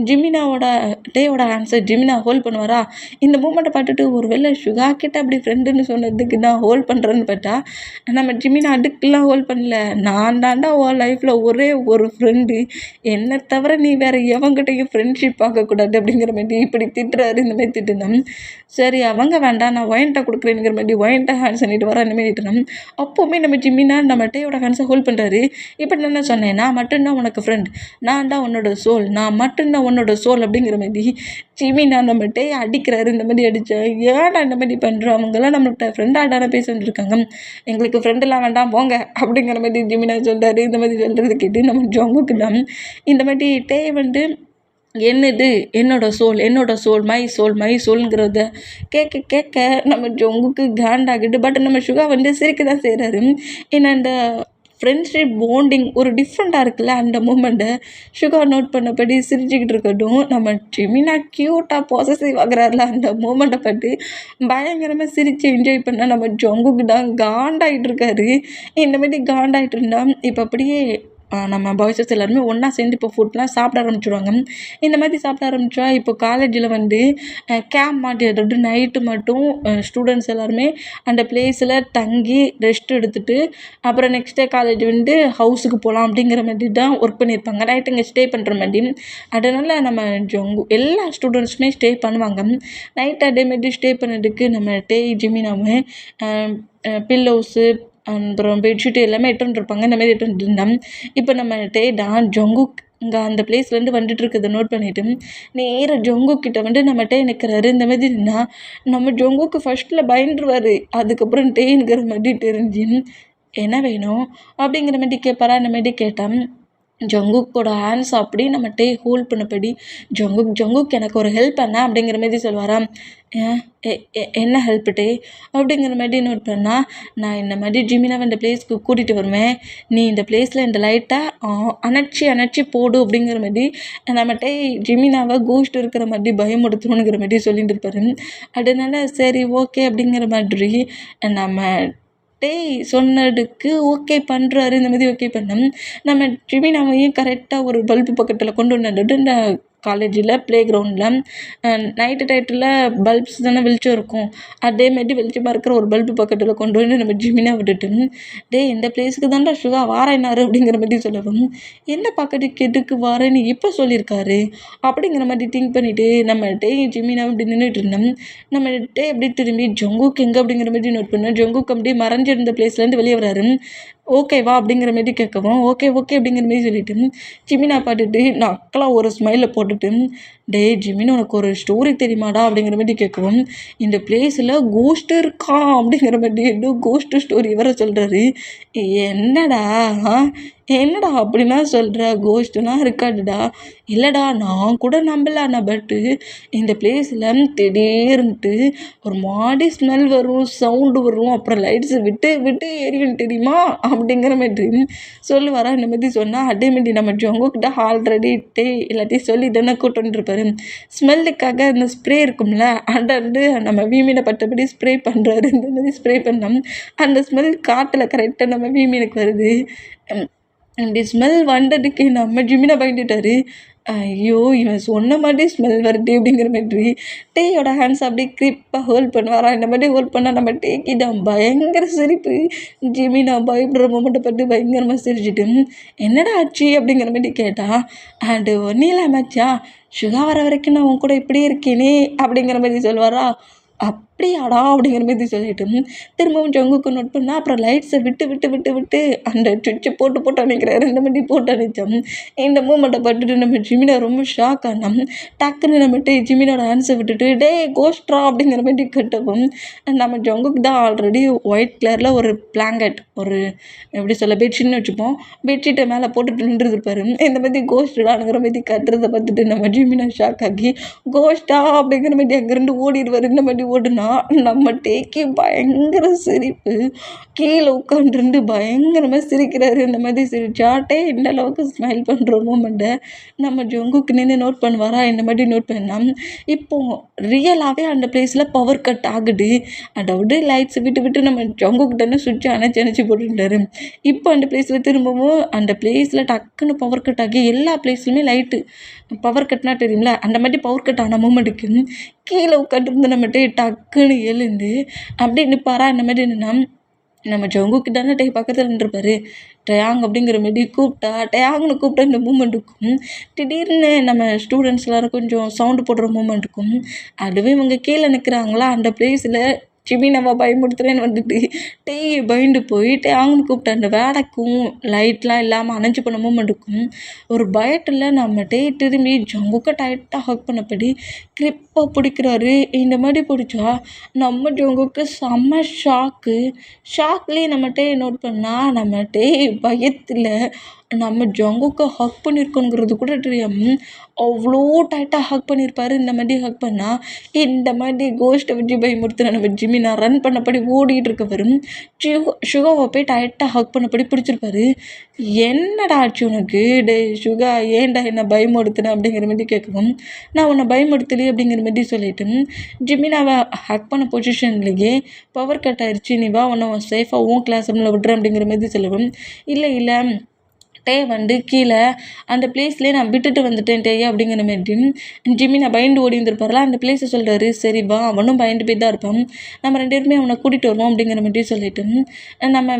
ஜிமினாவோட டேயோட ஆன்சர் ஜிமினா ஹோல்ட் பண்ணுவாரா. இந்த மூமெண்ட்டை பார்த்துட்டு ஒரு வேளை சுகா கிட்ட அப்படி ஃப்ரெண்டுன்னு சொன்னதுக்கு நான் ஹோல்ட் பண்ணுறேன்னு பார்த்தா நம்ம ஜிமினா அதுக்கெல்லாம் ஹோல்ட் பண்ணல, நான் தாண்டா உன் லைஃப்பில் ஒரே ஒரு ஃப்ரெண்டு, என்னை தவிர நீ வேறு எவங்கிட்டையும் ஃப்ரெண்ட்ஷிப் பார்க்கக்கூடாது அப்படிங்கிற மாதிரி இப்படி திட்டுறாரு. இந்த மாதிரி திட்டுனோம். சரி அவங்க வேண்டாம் நான் ஒயின்ட்டை கொடுக்குறேங்கிற மாதிரி ஒயின்ட்டை ஹேண்ட்ஸ் பண்ணிட்டு வர அந்த மாதிரி திட்டுனோம். அப்போவுமே நம்ம ஜிமினா நம்ம டேயோட ஹேண்ட்ஸை ஹோல்ட் பண்ணுறாரு. இப்போ நான் என்ன சொன்னேன், நான் மட்டும்தான் உனக்கு ஃப்ரெண்ட், நான் தான் உன்னோட சோல், நான் மட்டும்தான் உன்னோட சோல் அப்படிங்கிற மாதிரி ஜிமினா நம்ம டே அடிக்கிறாரு. இந்த மாதிரி அடித்தா ஏன்டா இந்த மாதிரி பண்ணுறோம், அவங்களாம் நம்மள்கிட்ட ஃப்ரெண்டாடான பேச வந்துருக்காங்க, எங்களுக்கு ஃப்ரெண்டெல்லாம் வேண்டாம் போங்க அப்படிங்கிற மாதிரி ஜிமினா சொல்கிறாரு. இந்த மாதிரி சொல்கிறது கேட்டு நம்ம ஜங்குக்கு தான் இந்த மாதிரி டே வந்து என்னது என்னோட சோல் மை சோல்ங்கிறத கேட்க கேட்க நம்ம ஜங்குக்கு காண்டாகிட்டு. பட் நம்ம சுகா வந்து சிரிக்க தான் செய்கிறாரு. ஏன்னா இந்த ஃப்ரெண்ட்ஷிப் பாண்டிங் ஒரு டிஃப்ரெண்ட்டாக இருக்குல்ல, அந்த மூமெண்ட்டை சுகா நோட் பண்ணபடி சிரிச்சுக்கிட்டு இருக்கட்டும். நம்ம ஜிமினா க்யூட்டாக பொசசிவ் ஆகிறாருல, அந்த மூமெண்ட்டை பற்றி பயங்கரமாக சிரித்து என்ஜாய் பண்ணால் நம்ம ஜங்குக்கு தான் காண்டாகிட்டு இருக்காரு. இந்த மாதிரி காண்டாகிட்டு இருந்தால் இப்போ அப்படியே நம்ம பாய்ஸஸ் எல்லாருமே ஒன்றா சேர்ந்து இப்போ ஃபுட்லாம் சாப்பிட ஆரம்பிச்சிடுவாங்க. இந்த மாதிரி சாப்பிட ஆரம்பித்தா இப்போ காலேஜில் வந்து கேம்ப் மாதிரி, அதாவது நைட்டு மட்டும் ஸ்டூடெண்ட்ஸ் எல்லாருமே அந்த பிளேஸில் தங்கி ரெஸ்ட் எடுத்துகிட்டு அப்புறம் நெக்ஸ்ட் டே காலேஜ் வந்து ஹவுஸுக்கு போகலாம் அப்படிங்கிற மாதிரி தான் ஒர்க் பண்ணியிருப்பாங்க. நைட்டு இங்கே ஸ்டே பண்ணுற மாதிரி. அதனால் நம்ம எல்லா ஸ்டூடெண்ட்ஸுமே ஸ்டே பண்ணுவாங்க. நைட் அதே மாதிரி ஸ்டே பண்ணதுக்கு நம்ம டே ஜிமினாவும் பில்லோஸு அப்புறம் பெட்ஷீட்டு எல்லாமே எடுத்துட்டு வந்துருப்பாங்க. இந்த மாதிரி எடுத்துட்டு வந்துருந்தேன். இப்போ நம்ம டேடான் ஜங்குக் இங்கே அந்த பிளேஸ்லேருந்து வந்துட்டு இருக்கிறத நோட் பண்ணிவிட்டு நேராக ஜங்குக் கிட்ட வந்து நம்ம டே நிற்கிறாரு. இந்த மாதிரினா நம்ம ஜங்குக்கு ஃபர்ஸ்ட்டில் பயந்துருவார். அதுக்கப்புறம் டேங்கிற மாதிரி தெரிஞ்சு என்ன வேணும் அப்படிங்கிற மாதிரி கேட்பாரா. அந்த மாதிரி கேட்டான். ஜங்குக்கோட ஹேண்ட்ஸ் அப்படி நம்ம டே ஹோல்ட் பண்ணபடி ஜங்குக் எனக்கு ஒரு ஹெல்ப் பண்ண அப்படிங்கிற மாதிரி சொல்லுவாராம். என்ன ஹெல்ப் டே அப்படிங்கிற மாதிரி நோட் பண்ணால், நான் இந்த மாதிரி ஜிமினாவை இந்த பிளேஸ்க்கு கூட்டிகிட்டு வருவேன். நீ இந்த பிளேஸில் இந்த லைட்டை அணைச்சி போடு அப்படிங்கிற மாதிரி நம்ம டே ஜிமினாவை கோஸ்ட் இருக்கிற மாதிரி பயமுடுத்தணுங்கிற மாதிரி சொல்லிட்டு இருப்பாரு. அதனால சரி ஓகே அப்படிங்கிற மாதிரி நம்ம டேய் சொன்னதுக்கு ஓகே பண்ணுறாரு. இந்த மாதிரி ஓகே பண்ணோம். நம்ம ஜிமினாவையும் கரெக்டாக ஒரு பல்பு பக்கத்தில் கொண்டு வந்துட்டு இந்த காலேஜில் ப்ளே கிரவுண்டில் நைட்டு டைத்தில் பல்ப்ஸ் தானே வெளிச்சம் இருக்கும். அதேமாரி வெளிச்சமாக இருக்கிற ஒரு பல்பு பக்கத்தில் கொண்டு வந்து நம்ம ஜிமினா விட்டுட்டு டே இந்த பிளேஸுக்கு தான்டா சுகா வாரேனாரு அப்படிங்கிற மாதிரி சொல்லவும், என்ன பக்கத்துக்கு எதுக்கு வாரேன்னு இப்போ சொல்லியிருக்காரு அப்படிங்கிற மாதிரி திங்க் பண்ணிவிட்டு நம்ம டே ஜிமினா அப்படி நின்றுட்டு இருந்தோம். நம்ம டே அப்படி திரும்பி ஜங்குக் எங்கே அப்படிங்கிற மாதிரி நோட் பண்ணோம். ஜங்குக் அப்படி மறைஞ்சிருந்த பிளேஸ்லேருந்து வெளியே வராரு. ஓகேவா அப்படிங்கிற மாதிரி கேட்கவும் ஓகே அப்படிங்கிற மாதிரி சொல்லிட்டு ஜிமினா பார்த்துட்டு நக்கலாக ஒரு ஸ்மைலை போட்டுட்டு டே ஜிமின் உனக்கு ஒரு ஸ்டோரி தெரியுமாடா அப்படிங்கிற மாதிரி கேட்கவும், இந்த பிளேஸில் கோஸ்ட் இருக்கா அப்படிங்கிற மாதிரி இன்னும் கோஸ்ட் ஸ்டோரி வர சொல்கிறாரு. என்னடா என்னடா அப்படின்னா சொல்கிற, கோஸ்ட்லாம் இருக்காதுடா. இல்லைடா நான் கூட நம்பலாண்ணா, பட்டு இந்த பிளேஸில் திடீர்னுட்டு ஒரு மாதிரி ஸ்மெல் வரும், சவுண்டு வரும், அப்புறம் லைட்ஸை விட்டு எரியும் தெரியுமா அப்படிங்கிற மாதிரி சொல்லுவாரா. இந்த மாதிரி சொன்னால் அதே மாதிரி நம்ம ஜங்குக்கிட்ட ஆல்ரெடி எல்லாத்தையும் சொல்லி தானே கூட்டு வந்துருப்பாரு. ஸ்மெல்லுக்காக இந்த ஸ்ப்ரே இருக்கும்ல, அதை வந்து நம்ம வீமீனை பட்டபடி ஸ்ப்ரே பண்ணுறாரு. இந்த மாதிரி ஸ்ப்ரே பண்ணோம். அந்த ஸ்மெல் காட்டில் கரெக்டாக நம்ம வீமீனுக்கு வருது. அப்படி ஸ்மெல் வந்ததுக்கு நம்ம ஜிமினா பயந்துட்டாரு. ஐயோ இவன் சொன்ன மாதிரி ஸ்மெல் வருது அப்படிங்கிற மாதிரி டேயோட ஹேண்ட்ஸ் அப்படியே கிரிப்பாக ஹோல்ட் பண்ணுவாரா. இந்த மாதிரி ஹோல்ட் பண்ணால் நம்ம டேக்கிட்டான் பயங்கர சிரிப்பு. ஜிமினா பயப்படுற மொமெண்ட்டை பற்றி பயங்கரமாக சிரிச்சுட்டு என்னடா ஆச்சு அப்படிங்கிற மாதிரி கேட்டா, அண்டு ஒன்றும் இல்லை மச்சான், சுகா வர வரைக்கும் நான் உன் கூட இப்படி இருக்கேனே அப்படிங்கிற மாதிரி சொல்லுவாரா. அப்படியாடா அப்படிங்கிற மாதிரி சொல்லிட்டு திரும்பவும் ஜங்குக்கு நோட் பண்ணால் அப்புறம் லைட்ஸை விட்டு அந்த சுவிட்சை போட்டு அணைக்கிறாரு. இந்த மாதிரி போட்டு அணைச்சோம். இந்த மூமெண்ட்டை பட்டுட்டு நம்ம ஜிமினா ரொம்ப ஷாக் ஆனோம். டக்குன்னு நம்மகிட்ட ஜிமினோட ஆன்சர் விட்டுட்டு டே கோஸ்ட்ரா அப்படிங்கிற மாதிரி கட்டவும் நம்ம ஜங்குக்கு தான் ஆல்ரெடி ஒயிட் கலரில் ஒரு பிளாங்கெட் ஒரு எப்படி சொல்ல பெட்ஷீட்னு வச்சுப்போம், பெட்ஷீட்டை மேலே போட்டுட்டு நின்றுருப்பாரு. இந்த மாதிரி கோஸ்டானுங்கிற மாதிரி கட்டுறதை பார்த்துட்டு நம்ம ஜிமினா ஷாக் ஆகி கோஸ்டா அப்படிங்கிற மாதிரி அங்கேருந்து ஓடிடுவார். இந்த மாதிரி ஓடுனா நம்ம டேக்கி பயங்கர சிரிப்பு. கீழே உட்காந்துருந்து பயங்கரமாக சிரிக்கிறாரு. இந்த மாதிரி சிரிச்சாட்டே இந்த அளவுக்கு ஸ்மைல் பண்ணுற மூமெண்ட்டை நம்ம ஜங்குக்கு நின்று நோட் பண்ணுவாரா. இந்த மாதிரி நோட் பண்ணால் இப்போது ரியலாகவே அந்த பிளேஸில் பவர் கட் ஆகுது. அதாவது லைட்ஸ் விட்டு நம்ம ஜங்குக்கிட்டே சுவிட்சை அணைச்சி போட்டுட்டாரு. இப்போ அந்த பிளேஸில் திரும்பவும் அந்த பிளேஸில் டக்குன்னு பவர் கட் ஆகி எல்லா பிளேஸ்லையுமே லைட்டு பவர் கட்னா தெரியுங்களா, அந்த மாதிரி பவர் கட் ஆன மூமெண்ட்டுக்கு கீழே உட்காந்துருந்து நம்மகிட்ட டக்குன்னு எழுந்து அப்படி நிற்பாரா. இந்த மாதிரி என்னென்னா நம்ம ஜங்குக்கு தானே பக்கத்தில் நின்றுப்பாரு. டயாங் அப்படிங்கிற மாதிரி டயாங்னு கூப்பிட்டா இந்த மூமெண்ட்டுக்கும் திடீர்னு நம்ம ஸ்டூடெண்ட்ஸ் எல்லோரும் கொஞ்சம் சவுண்டு போடுற மூமெண்ட்டுக்கும் அதுவே இவங்க கீழே நிற்கிறாங்களா அந்த பிளேஸில் ஜிமினாவை பயமுடுத்துறேன்னு வந்துட்டு பயந்து போய் டேயாங்னு கூப்பிட்ட அந்த வேலைக்கும் லைட்லாம் இல்லாமல் அணைஞ்சி பண்ண மூமெண்ட்டுக்கும் ஒரு பயத்தில் நம்ம திரும்பி ஜங்குக்கை டைட்டாக ஹக் பண்ணபடி கிரிப்பாக பிடிக்கிறாரு. இந்த மாதிரி பிடிச்சா நம்ம ஜங்குக்கு செம்ம ஷாக்லேயே நம்ம நோட் பண்ணால் நம்ம பயத்தில் நம்ம ஜங்குக்கை ஹக் பண்ணியிருக்கோங்கிறது கூட தெரியாமல் அவ்வளோ டைட்டாக ஹக் பண்ணியிருப்பாரு. இந்த மாதிரி ஹக் பண்ணால் இந்த மாதிரி கோஸ்ட்டை வச்சு பயமுறுத்துன நம்ம ஜிமினா ரன் பண்ணபடி ஓடிட்டு இருக்க வரும் சுகாவை போய் டைட்டாக ஹக் பண்ணபடி பிடிச்சிருப்பாரு. என்னடா ஆச்சு உனக்கு டே சுகா, ஏன்டா என்னை பயமுறுத்துன அப்படிங்கிற மாதிரி கேட்கவும், நான் உன்னை பயமுறுத்தலையே அப்படிங்கிற மாதிரி சொல்லிட்டு ஜிமினாவை ஹக் பண்ண பொசிஷன்லேயே பவர் கட் ஆயிடுச்சு, நீ வா உன்னை சேஃபாக உன் கிளாஸ் ரூமில் விட்றேன் அப்படிங்கிற மாதிரி சொல்லவும், இல்லை வந்து கீழே அந்த பிளேஸ்லேயே நான் விட்டுட்டு வந்துட்டேன் அப்படிங்கிற மாதிரி ஜிமினா பயந்து ஓடி வந்துருப்பார்ல அந்த பிளேஸை சொல்கிறாரு. சரி வா, அவனும் பயந்து போய் தான் இருப்பான், நம்ம 2 பேருமே அவனை கூட்டிகிட்டு வருவோம் அப்படிங்கிற மாதிரி சொல்லிட்டு நம்ம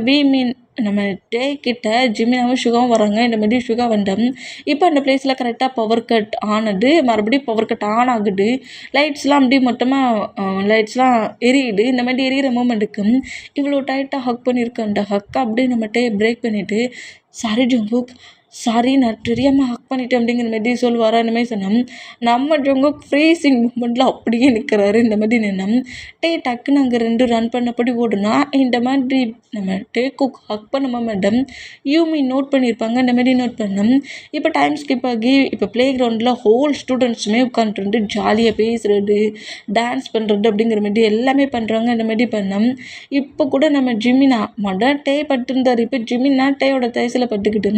நம்ம டே கிட்ட ஜிமினாவும் ஷுகாவும் வராங்க. இந்த மாதிரி ஷுகா வந்துட்டு இப்போ அந்த பிளேஸில் கரெக்டாக பவர் கட் ஆனது, மறுபடியும் பவர் கட் ஆன் ஆகுது. லைட்ஸ்லாம் அப்படியே மொத்தமாக லைட்ஸ்லாம் எரியுது. இந்த மாதிரி எரியிற மூமெண்ட்டுக்கு இவ்வளோ டைட்டாக ஹக் பண்ணியிருக்க அந்த ஹக்கை அப்படியே நம்ம டே பிரேக் பண்ணிவிட்டு, சாரி ஜங்குக், சாரி நான் தெரியாமல் ஹக் பண்ணிட்டேன் அப்படிங்கிற மாதிரி சொல்லுவாரா. இந்த மாதிரி சொன்னோம். நம்ம ஜங்குக் ஃப்ரீசிங் மூமெண்ட்டில் அப்படியே நிற்கிறாரு. இந்த மாதிரி நின்னோம். டக்குன்னு அங்கே 2 ரன் பண்ணபடி ஓடுனா இந்த மாதிரி நம்ம டேக்குக் ஹக் பண்ண மேடம் யூமி நோட் பண்ணியிருப்பாங்க. இந்த மாதிரி நோட் பண்ணோம். இப்போ டைம் ஸ்கிப் ஆகி இப்போ ப்ளே கிரவுண்டில் ஹோல் ஸ்டூடெண்ட்ஸுமே உட்காந்துட்டு ஜாலியாக பேசுகிறது, டான்ஸ் பண்ணுறது அப்படிங்கிற மாதிரி எல்லாமே பண்ணுறாங்க. இந்த மாதிரி பண்ணோம். இப்போ கூட நம்ம ஜிமினா டே பட்டுருந்தார். இப்போ ஜிமினா டேயோட தேசில் பட்டுக்கிட்டு,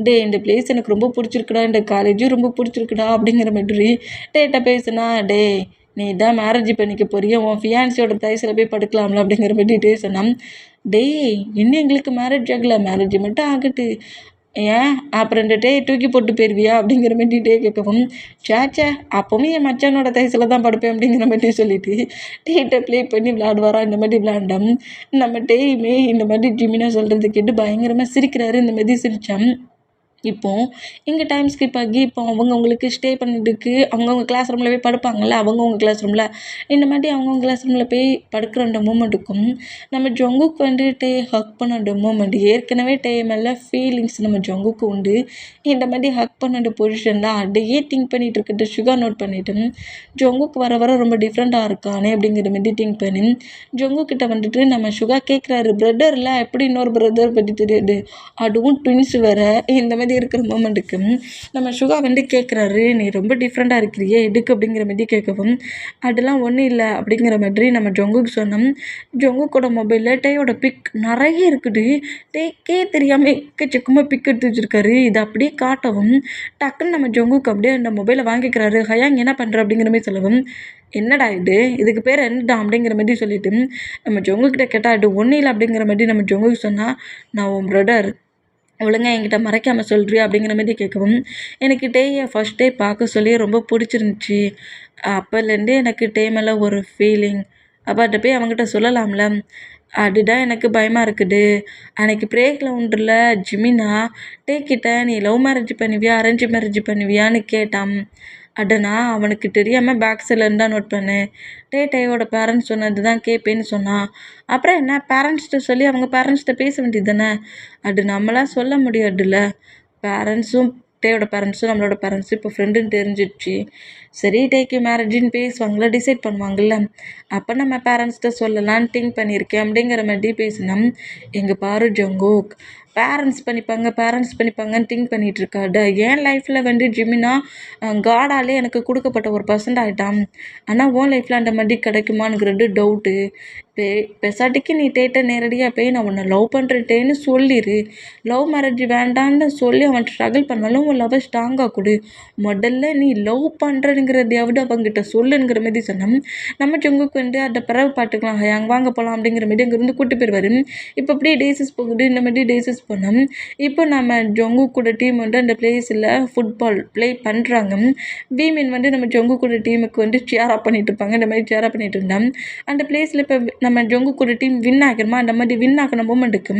டே இந்த பிளேஸ் எனக்கு ரொம்ப பிடிச்சிருக்குடா, இந்த காலேஜும் ரொம்ப பிடிச்சிருக்குடா அப்படிங்கிற மாதிரி டேட்ட பேசுனா, டே நீ தான் மேரேஜ் பண்ணிக்க போறிய, உன் ஃபியான்சியோட தயசில் போய் படுக்கலாம்ல அப்படிங்கிற மாதிரி டே சொன்னான். டேய் இன்னும் எங்களுக்கு மேரேஜ் ஆகலை, மேரேஜ் மட்டும் ஆகட்டு, ஏன் அப்புறம் இந்த டே தூக்கி போட்டு போயிருவியா அப்படிங்கிற மாதிரி டே கேட்கவும், சேச்சே அப்போவும் என் மச்சானோட தயசில் தான் படுப்பேன் அப்படிங்கிற மாதிரி சொல்லிட்டு டேட்டை ப்ளே பண்ணி விளையாடுவாரா. இந்த மாதிரி விளையாண்டோம். நம்ம டேயுமே இந்த மாதிரி ஜிமினா சொல்கிறது கேட்டு பயங்கரமாக சிரிக்கிறாரு. இந்த மாதிரி சிரித்தான். இப்போது இங்கே டைம் ஸ்கிப் ஆகி இப்போ அவங்கவுங்களுக்கு ஸ்டே பண்ணிட்டுருக்கு அவங்கவுங்க கிளாஸ் ரூமில் போய் படுப்பாங்கள்ல, அவங்கவுங்க கிளாஸ் ரூமில் இந்த மாதிரி அவங்கவுங்க கிளாஸ் ரூமில் போய் படுக்கிற அந்த மூமெண்ட்டுக்கும் நம்ம ஜங்குக்கு வந்து டே ஹக் பண்ண அந்த மூமெண்ட், ஏற்கனவே டே மேலே ஃபீலிங்ஸ் நம்ம ஜங்குக்கு உண்டு. இந்த மாதிரி ஹக் பண்ண அந்த பொசிஷனில் அதையே திங்க் பண்ணிகிட்டு இருக்கிறது ஷுகா நோட் பண்ணிவிட்டு, ஜங்குக்கு வர வர ரொம்ப டிஃப்ரெண்ட்டாக இருக்கானே அப்படிங்கிற மாதிரி திங்க் பண்ணி ஜங்குக்கிட்ட வந்துட்டு நம்ம ஷுகா கேட்குறாரு, பிரதரில் எப்படி இன்னொரு பிரதர் பற்றி தெரியாது, அதுவும் ட்வின்ஸ் வேறு. இந்த மாதிரி இருக்கிற மூமெண்ட்டுக்கு நம்ம ஷுகா வந்து கேட்குறாரு, நீ ரொம்ப டிஃப்ரெண்ட்டாக இருக்கிறியே எதுக்கு அப்படிங்கிற மாதிரி கேட்கவும், அதெல்லாம் ஒன்றும் இல்லை அப்படிங்கிற மாதிரி நம்ம ஜங்குக்கு சொன்னோம். ஜங்குக்கோட மொபைலில் டேயோட பிக் நிறைய இருக்குது. டேக்கே தெரியாமல் எக்கச்சக்கமாக பிக் எடுத்து வச்சுருக்காரு. இதை அப்படியே காட்டவும் டக்குன்னு நம்ம ஜங்குக்கு அப்படியே அந்த மொபைலை வாங்கிக்கிறாரு. ஹயாங் என்ன பண்ணுற அப்படிங்கிற மாதிரி சொல்லவும், என்னடா இதுக்கு பேர் என்னடா அப்படிங்கிற மாதிரி சொல்லிட்டு நம்ம ஜங்குக்கிட்ட கேட்டால் அது ஒன்றும் இல்லை அப்படிங்கிற மாதிரி நம்ம ஜங்குக்கு சொன்னால், நான் உன் பிரதர் ஒழுங்காக என்கிட்ட மறைக்காமல் சொல்கிறியா அப்படிங்கிற மாதிரி கேட்கவும், எனக்கு டேயை ஃபஸ்ட் டே பார்க்க சொல்லி ரொம்ப பிடிச்சிருந்துச்சி, அப்போலேருந்தே எனக்கு டே மேலே ஒரு ஃபீலிங், அப்போ அதை போய் அவங்ககிட்ட சொல்லலாம்ல, அதுதான் எனக்கு பயமாக இருக்குது. அன்றைக்கி பிரேக்கில் உண்டுல ஜிமினா டே கிட்ட நீ லவ் மேரேஜ் பண்ணுவியா அரேஞ்ச் மேரேஜ் பண்ணுவியான்னு கேட்டான். அட நான் அவனுக்கு தெரியாமல் பேக் சைடில் இருந்தால் நோட் பண்ணேன். டேயோட பேரண்ட்ஸ் சொன்னது தான் கேட்பேன்னு சொன்னான். அப்புறம் என்ன பேரண்ட்ஸ்கிட்ட சொல்லி அவங்க பேரண்ட்ஸ்கிட்ட பேச வேண்டியது தானே, அது நம்மளாம் சொல்ல முடியாதுல்ல. பேரண்ட்ஸும் டேயோட பேரண்ட்ஸும் நம்மளோட பேரண்ட்ஸும் இப்போ ஃப்ரெண்டுன்னு தெரிஞ்சிடுச்சு. சரி டேக்கு மேரேஜின்னு பேசுவாங்களா, டிசைட் பண்ணுவாங்கள்ல, அப்போ நம்ம பேரண்ட்ஸ்கிட்ட சொல்லலான்னு திங்க் பண்ணியிருக்கேன் அப்படிங்கிற மாதிரி பேசினோம். எங்கள் பாரு ஜங்குக், பேரண்ட்ஸ் பண்ணிப்பாங்கன்னு திங்க் பண்ணிகிட்டு இருக்காடு. என் லைஃப்பில் வந்து ஜிமினா காடாலே எனக்கு கொடுக்கப்பட்ட ஒரு பர்சன்ட் ஆகிட்டான். ஆனால் உன் லைஃப்பில் அந்த மாதிரி கிடைக்குமானுங்கிறது டவுட்டு. பெசாட்டிக்கு நீ டேட்டை நேரடியாக போய் நான் உன்னை லவ் பண்ணுறேன்னு சொல்லிடு. லவ் மேரேஜ் வேண்டான்னு சொல்லி அவன் ஸ்ட்ரகிள் பண்ணாலும் உன் லவ்வை ஸ்ட்ராங்காக கொடு. முதல்ல நீ லவ் பண்ணுறங்கிறதையாவது அவங்ககிட்ட சொல்லுங்கிற மாதிரி சொன்னோம். நம்ம ஜங்குக்கு வந்து அதை பிறகு பார்த்துக்கலாம், அங்கே வாங்க போகலாம் அப்படிங்கிற மாதிரி அங்கேருந்து கூட்டு போயிடுவார். இப்போ அப்படியே டேஸஸ் போகுது. இந்த மாதிரி டேஸஸ் போனோம். இப்போ நம்ம ஜங்குக்கூட டீம் வந்து அந்த பிளேஸில் ஃபுட்பால் ப்ளே பண்ணுறாங்க. வீமென் வந்து நம்ம ஜங்குக்கூட டீமுக்கு வந்து சேர் அப் பண்ணிட்டு இருப்பாங்க. இந்த மாதிரி சேர் அப் பண்ணிட்டு இருந்தோம். அந்த பிளேஸில் இப்போ நம்ம ஜங்குக்கூட டீம் வின் ஆகிருமா, அந்த மாதிரி வின் ஆகின மூமெண்ட்டுக்கு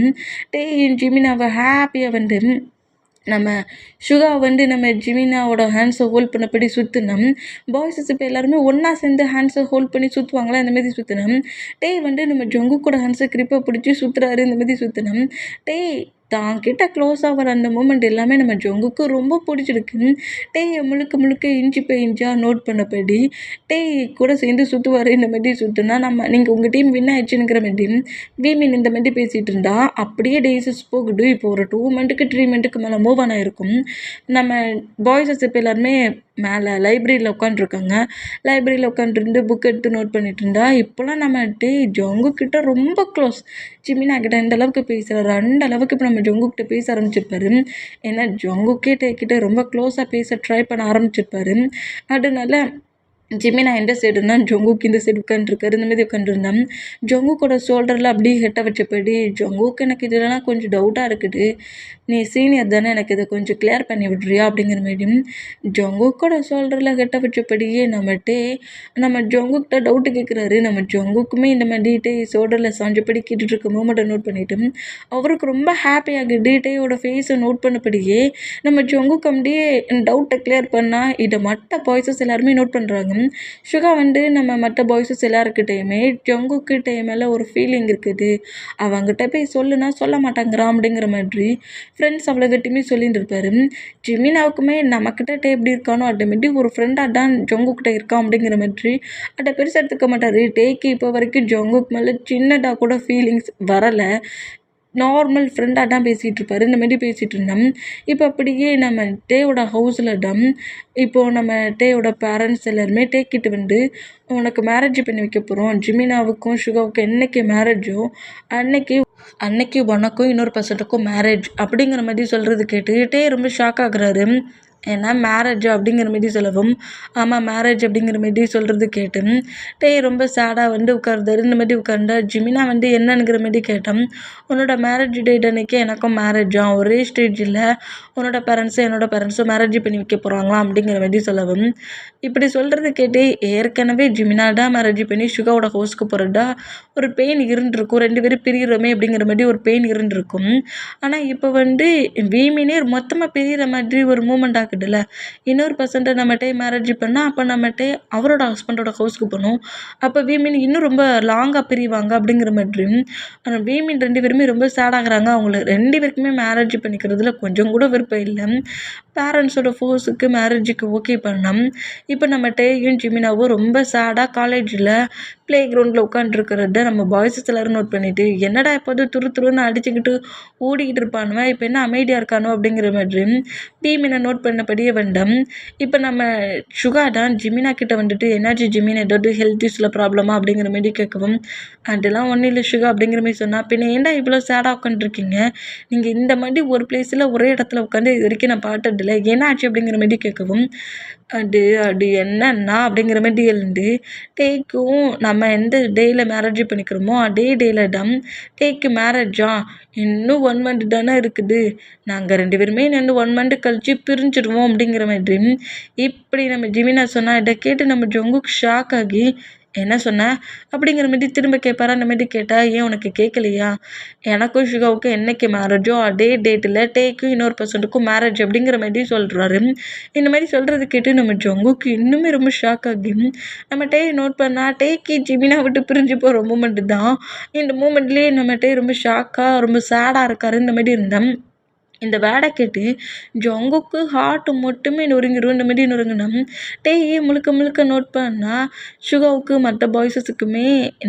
ஜிமினாவை ஹாப்பியாக வந்து நம்ம ஷுகா வந்து நம்ம ஜிமினாவோட ஹேண்ட்ஸை ஹோல்ட் பண்ணபடி சுற்றினோம். பாய்ஸஸ் இப்போ எல்லாருமே ஒன்றா சேர்ந்து ஹேண்ட்ஸை ஹோல்ட் பண்ணி சுற்றுவாங்களா, இந்த மாதிரி சுற்றினோம். வந்து நம்ம ஜங்குக்கூட ஹேண்ட்ஸை கிரிப்பை பிடிச்சி சுற்றுறாரு. இந்த மாதிரி சுற்றினோம். தான் கிட்ட க்ளோஸ் ஆகிற அந்த மூமெண்ட் எல்லாமே நம்ம ஜங்குக்கு ரொம்ப பிடிச்சிருக்கு. முழுக்க முழுக்க இன்ச்சு பை இன்ச்சாக நோட் பண்ணபடி கூட சேர்ந்து சுற்றுவார். இந்த மாதிரி சுற்றுனா நீங்கள் உங்கள் டீம் வின் ஆயிடுச்சுங்கிற மாதிரி வீமின் இந்த மாதிரி பேசிகிட்டு இருந்தா அப்படியே டேஸஸ் போகுது. இப்போ ஒரு 2 மந்த்துக்கு 3 மந்த்துக்கு மேலே மூவ் ஆன் ஆகிருக்கும். நம்ம பாய்ஸஸ் இப்போ எல்லாருமே மேலே லைப்ரரியில் உட்காந்துருக்காங்க. லைப்ரரியில் உட்காந்துருந்து புக் எடுத்து நோட் பண்ணிட்டு இருந்தா இப்போலாம் நம்ம ஜங்குக்கிட்ட ரொம்ப க்ளோஸ். ஜிமினா கிட்ட இந்த அளவுக்கு பேசுகிறாரு, அந்த அளவுக்கு இப்போ நம்ம ஜங்குக்கிட்ட பேச ஆரம்பிச்சிருப்பாரு. ஏன்னா ஜங்குக்கே கிட்ட ரொம்ப க்ளோஸாக பேச ட்ரை பண்ண ஆரம்பிச்சிருப்பாரு. அதனால ஜிமினா எந்த சைடுனா ஜொங்குக்கு இந்த சைடு உட்காந்துருக்காரு. இந்த மாதிரி உட்காந்துருந்தேன். ஜொங்குக்கோட ஷோல்டரில் அப்படியே ஹெட்டை வச்சபடி, ஜொங்குக்கு எனக்கு இதெல்லாம் கொஞ்சம் டவுட்டாக இருக்குது, நீ சீனியர் தானே, எனக்கு இதை கொஞ்சம் கிளியர் பண்ணி விட்றியா அப்படிங்கிற மாதிரி ஜொங்குக்கோட ஷோல்டரில் ஹெட்டை வச்சபடியே நம்ம ஜொங்குக்கிட்ட டவுட்டு கேட்குறாரு. நம்ம ஜொங்குக்குமே இந்த மாதிரி ஷோல்டரில் சாஞ்சபடி கேட்டுட்டு இருக்க மூமெண்ட்டை நோட் பண்ணிவிட்டு அவருக்கு ரொம்ப ஹாப்பியாகிட்டு டேயோட ஃபேஸை நோட் பண்ணபடியே நம்ம ஜொங்குக்கு அப்படியே டவுட்டை கிளியர் பண்ணால் இதை மற்ற பாய்ஸஸ் எல்லாருமே நோட் பண்ணுறாங்க. சுகா நம்ம மற்ற பாய்ஸஸ் எல்லாருக்கிட்டேயுமே ஜங்குக்கிட்ட மேலே ஒரு ஃபீலிங் இருக்குது, அவங்ககிட்ட போய் சொல்லுனா சொல்ல மாட்டாங்கிறான் அப்படிங்கிற மாதிரி ஃப்ரெண்ட்ஸ் அவ்வளோ கட்டியுமே சொல்லிட்டு இருப்பாரு. ஜிமினாவுக்குமே நம்மக்கிட்ட எப்படி இருக்கானோ ஆட்டோமேட்டிக் ஒரு ஃப்ரெண்டாக தான் ஜங்குக்கிட்ட இருக்கான் அப்படிங்கிற மாதிரி அதை பெருசாக எடுத்துக்க மாட்டார். டேக்கு இப்போ வரைக்கும் ஜங்குக்கு மேலே சின்னதாக கூட ஃபீலிங்ஸ் வரலை, நார்மல் ஃப்ரெண்டாக தான் பேசிகிட்டு இருப்பார். இந்த மாதிரி பேசிகிட்டு இருந்தோம். இப்போ அப்படியே நம்ம டேயோட ஹவுஸில் தான் இப்போது நம்ம டேயோட பேரண்ட்ஸ் எல்லாருமே டேக்கிட்டு உனக்கு மேரேஜ் பண்ணி வைக்க போகிறோம், ஜிமினாவுக்கும் சுகாவுக்கும் என்றைக்கு மேரேஜோ அன்னைக்கு உனக்கும் இன்னொரு பர்சனுக்கும் மேரேஜ் அப்படிங்கிற மாதிரி சொல்கிறது கேட்டுக்கிட்டே ரொம்ப ஷாக் ஆகுறாரு. ஏன்னா மேரேஜ் அப்படிங்கிற மாரி சொல்லவும், ஆமாம் மேரேஜ் அப்படிங்கிற மாரி சொல்கிறது கேட்டு ரொம்ப சேடாக உட்கார்ந்தாரு. இந்த மாதிரி உட்கார்ந்தா ஜிமினா என்னங்கிற மாரி கேட்டேன். உன்னோட மேரேஜ் டேட் அன்னைக்கு எனக்கும் மேரேஜா, ஒரே ஸ்டேஜில் உன்னோட பேரண்ட்ஸும் என்னோட பேரண்ட்ஸும் மேரேஜ் பண்ணி வைக்க போகிறாங்களாம் அப்படிங்கிற மாதிரி சொல்லவும், இப்படி சொல்கிறது கேட்டு ஏற்கனவே ஜிமினாடா மேரேஜ் பண்ணி சுகாவோட ஹவுஸ்க்கு போகிறதா ஒரு பெயின் இருந்துருக்கும், 2 பேரும் பிரிகிறோமே அப்படிங்கிற மாதிரி ஒரு பெயின் இருந்திருக்கும். ஆனால் இப்போ வீமினே மொத்தமாக பிரிகிற மாதிரி ஒரு மூமெண்ட் ஆகுதுல்ல, இன்னொரு பர்சன்ட்டை நம்மகிட்டே மேரேஜ் பண்ணால் அப்போ நம்மகிட்டே அவரோட ஹஸ்பண்டோட ஹவுஸ்க்கு போகணும், அப்போ வீமின் இன்னும் ரொம்ப லாங்காக பிரிவாங்க அப்படிங்கிற மாதிரி வீமின் 2 பேருமே ரொம்ப சேட் ஆகுறாங்க. அவங்கள 2 பேருக்குமே மேரேஜ் பண்ணிக்கிறதுல கொஞ்சம் கூட விருப்பம் இல்லை. பேரண்ட்ஸோட ஃபோர்ஸுக்கு மேரேஜுக்கு ஓகே பண்ணோம். இப்போ நம்ம டேயும் ஜிமினாவும் ரொம்ப சேடாக காலேஜில் ப்ளே கிரவுண்டில் உட்காந்துருக்கிறத நம்ம பாய்ஸஸ் எல்லோரும் நோட் பண்ணிவிட்டு, என்னடா எப்போதும் துருன்னு அடிச்சுக்கிட்டு ஓடிக்கிட்டு இருப்பானுவன், இப்போ என்ன அமைதியாக இருக்கானோ அப்படிங்கிற மாதிரி பீமினை நோட் பண்ணபடியே வந்தோம். இப்போ நம்ம சுகா தான் ஜிமினா கிட்ட என்னாச்சு ஜிமின், ஏதாவது ஹெல்த் இஷ்யூவில் ப்ராப்ளமா அப்படிங்கிற மாதிரி கேட்கவும், அதெல்லாம் ஒன்றும் இல்லை சுகா அப்படிங்கிற மாதிரி சொன்னால், பின்ன ஏன்டா இவ்வளோ சேடாக உட்காந்துருக்கீங்க, நீங்கள் இந்த மாதிரி ஒரு பிளேஸில் ஒரே இடத்துல உட்காந்து இது வரைக்கும் நான் பார்த்ததில்லை, என்ன ஆச்சு அப்படிங்கிற மாதிரி கேட்கவும், அது என்னன்னா அப்படிங்கிற மாதிரி எழுந்து டேக்கும் நம்ம எந்த டேயில் மேரேஜ் பண்ணிக்கிறோமோ அதே டேயில் தான் டேக்கு மேரேஜா, இன்னும் 1 மந்த் தானே இருக்குது, நாங்கள் 2 பேருமே இன்னும் 1 மந்த் கழிச்சு பிரிஞ்சிடுவோம் அப்படிங்கிற மாதிரி இப்படி நம்ம ஜிமினா சொன்னால் இதை கேட்டு நம்ம ஜொங்குக்கு ஷாக் ஆகி, என்ன சொன்ன அப்படிங்கிற மாதிரி திரும்ப கேட்பாரா. அந்த மாதிரி கேட்டால், ஏன் உனக்கு கேட்கலையா, எனக்கும் சுகாவுக்கும் என்றைக்கு மேரேஜோ அதே டேட்டில் டேக்கும் இன்னொரு பர்சனுக்கும் மேரேஜ் அப்படிங்கிற மாதிரி சொல்கிறாரு. இந்த மாதிரி சொல்கிறது கேட்டு நம்ம ஜொங்குக்கு இன்னுமே ரொம்ப ஷாக் ஆகி, நம்ம டே நோட் பண்ணால் டேக்கு ஜிமினா விட்டு பிரிஞ்சு போகிற மூமெண்ட்டு தான். இந்த மூமெண்ட்லேயே நம்ம டே ரொம்ப ஷாக்காக ரொம்ப சேடாக இருக்காரு. இந்த மாதிரி இருந்தேன். இந்த வேடை கேட்டு ஜொங்குக்கு ஹார்ட்டு மட்டுமே நொறுங்கிடும். இந்த மாதிரி நொறுங்கினோம். டேயே முழுக்க நோட் பண்ணால் சுகாவுக்கு மற்ற பாய்ஸஸுக்குமே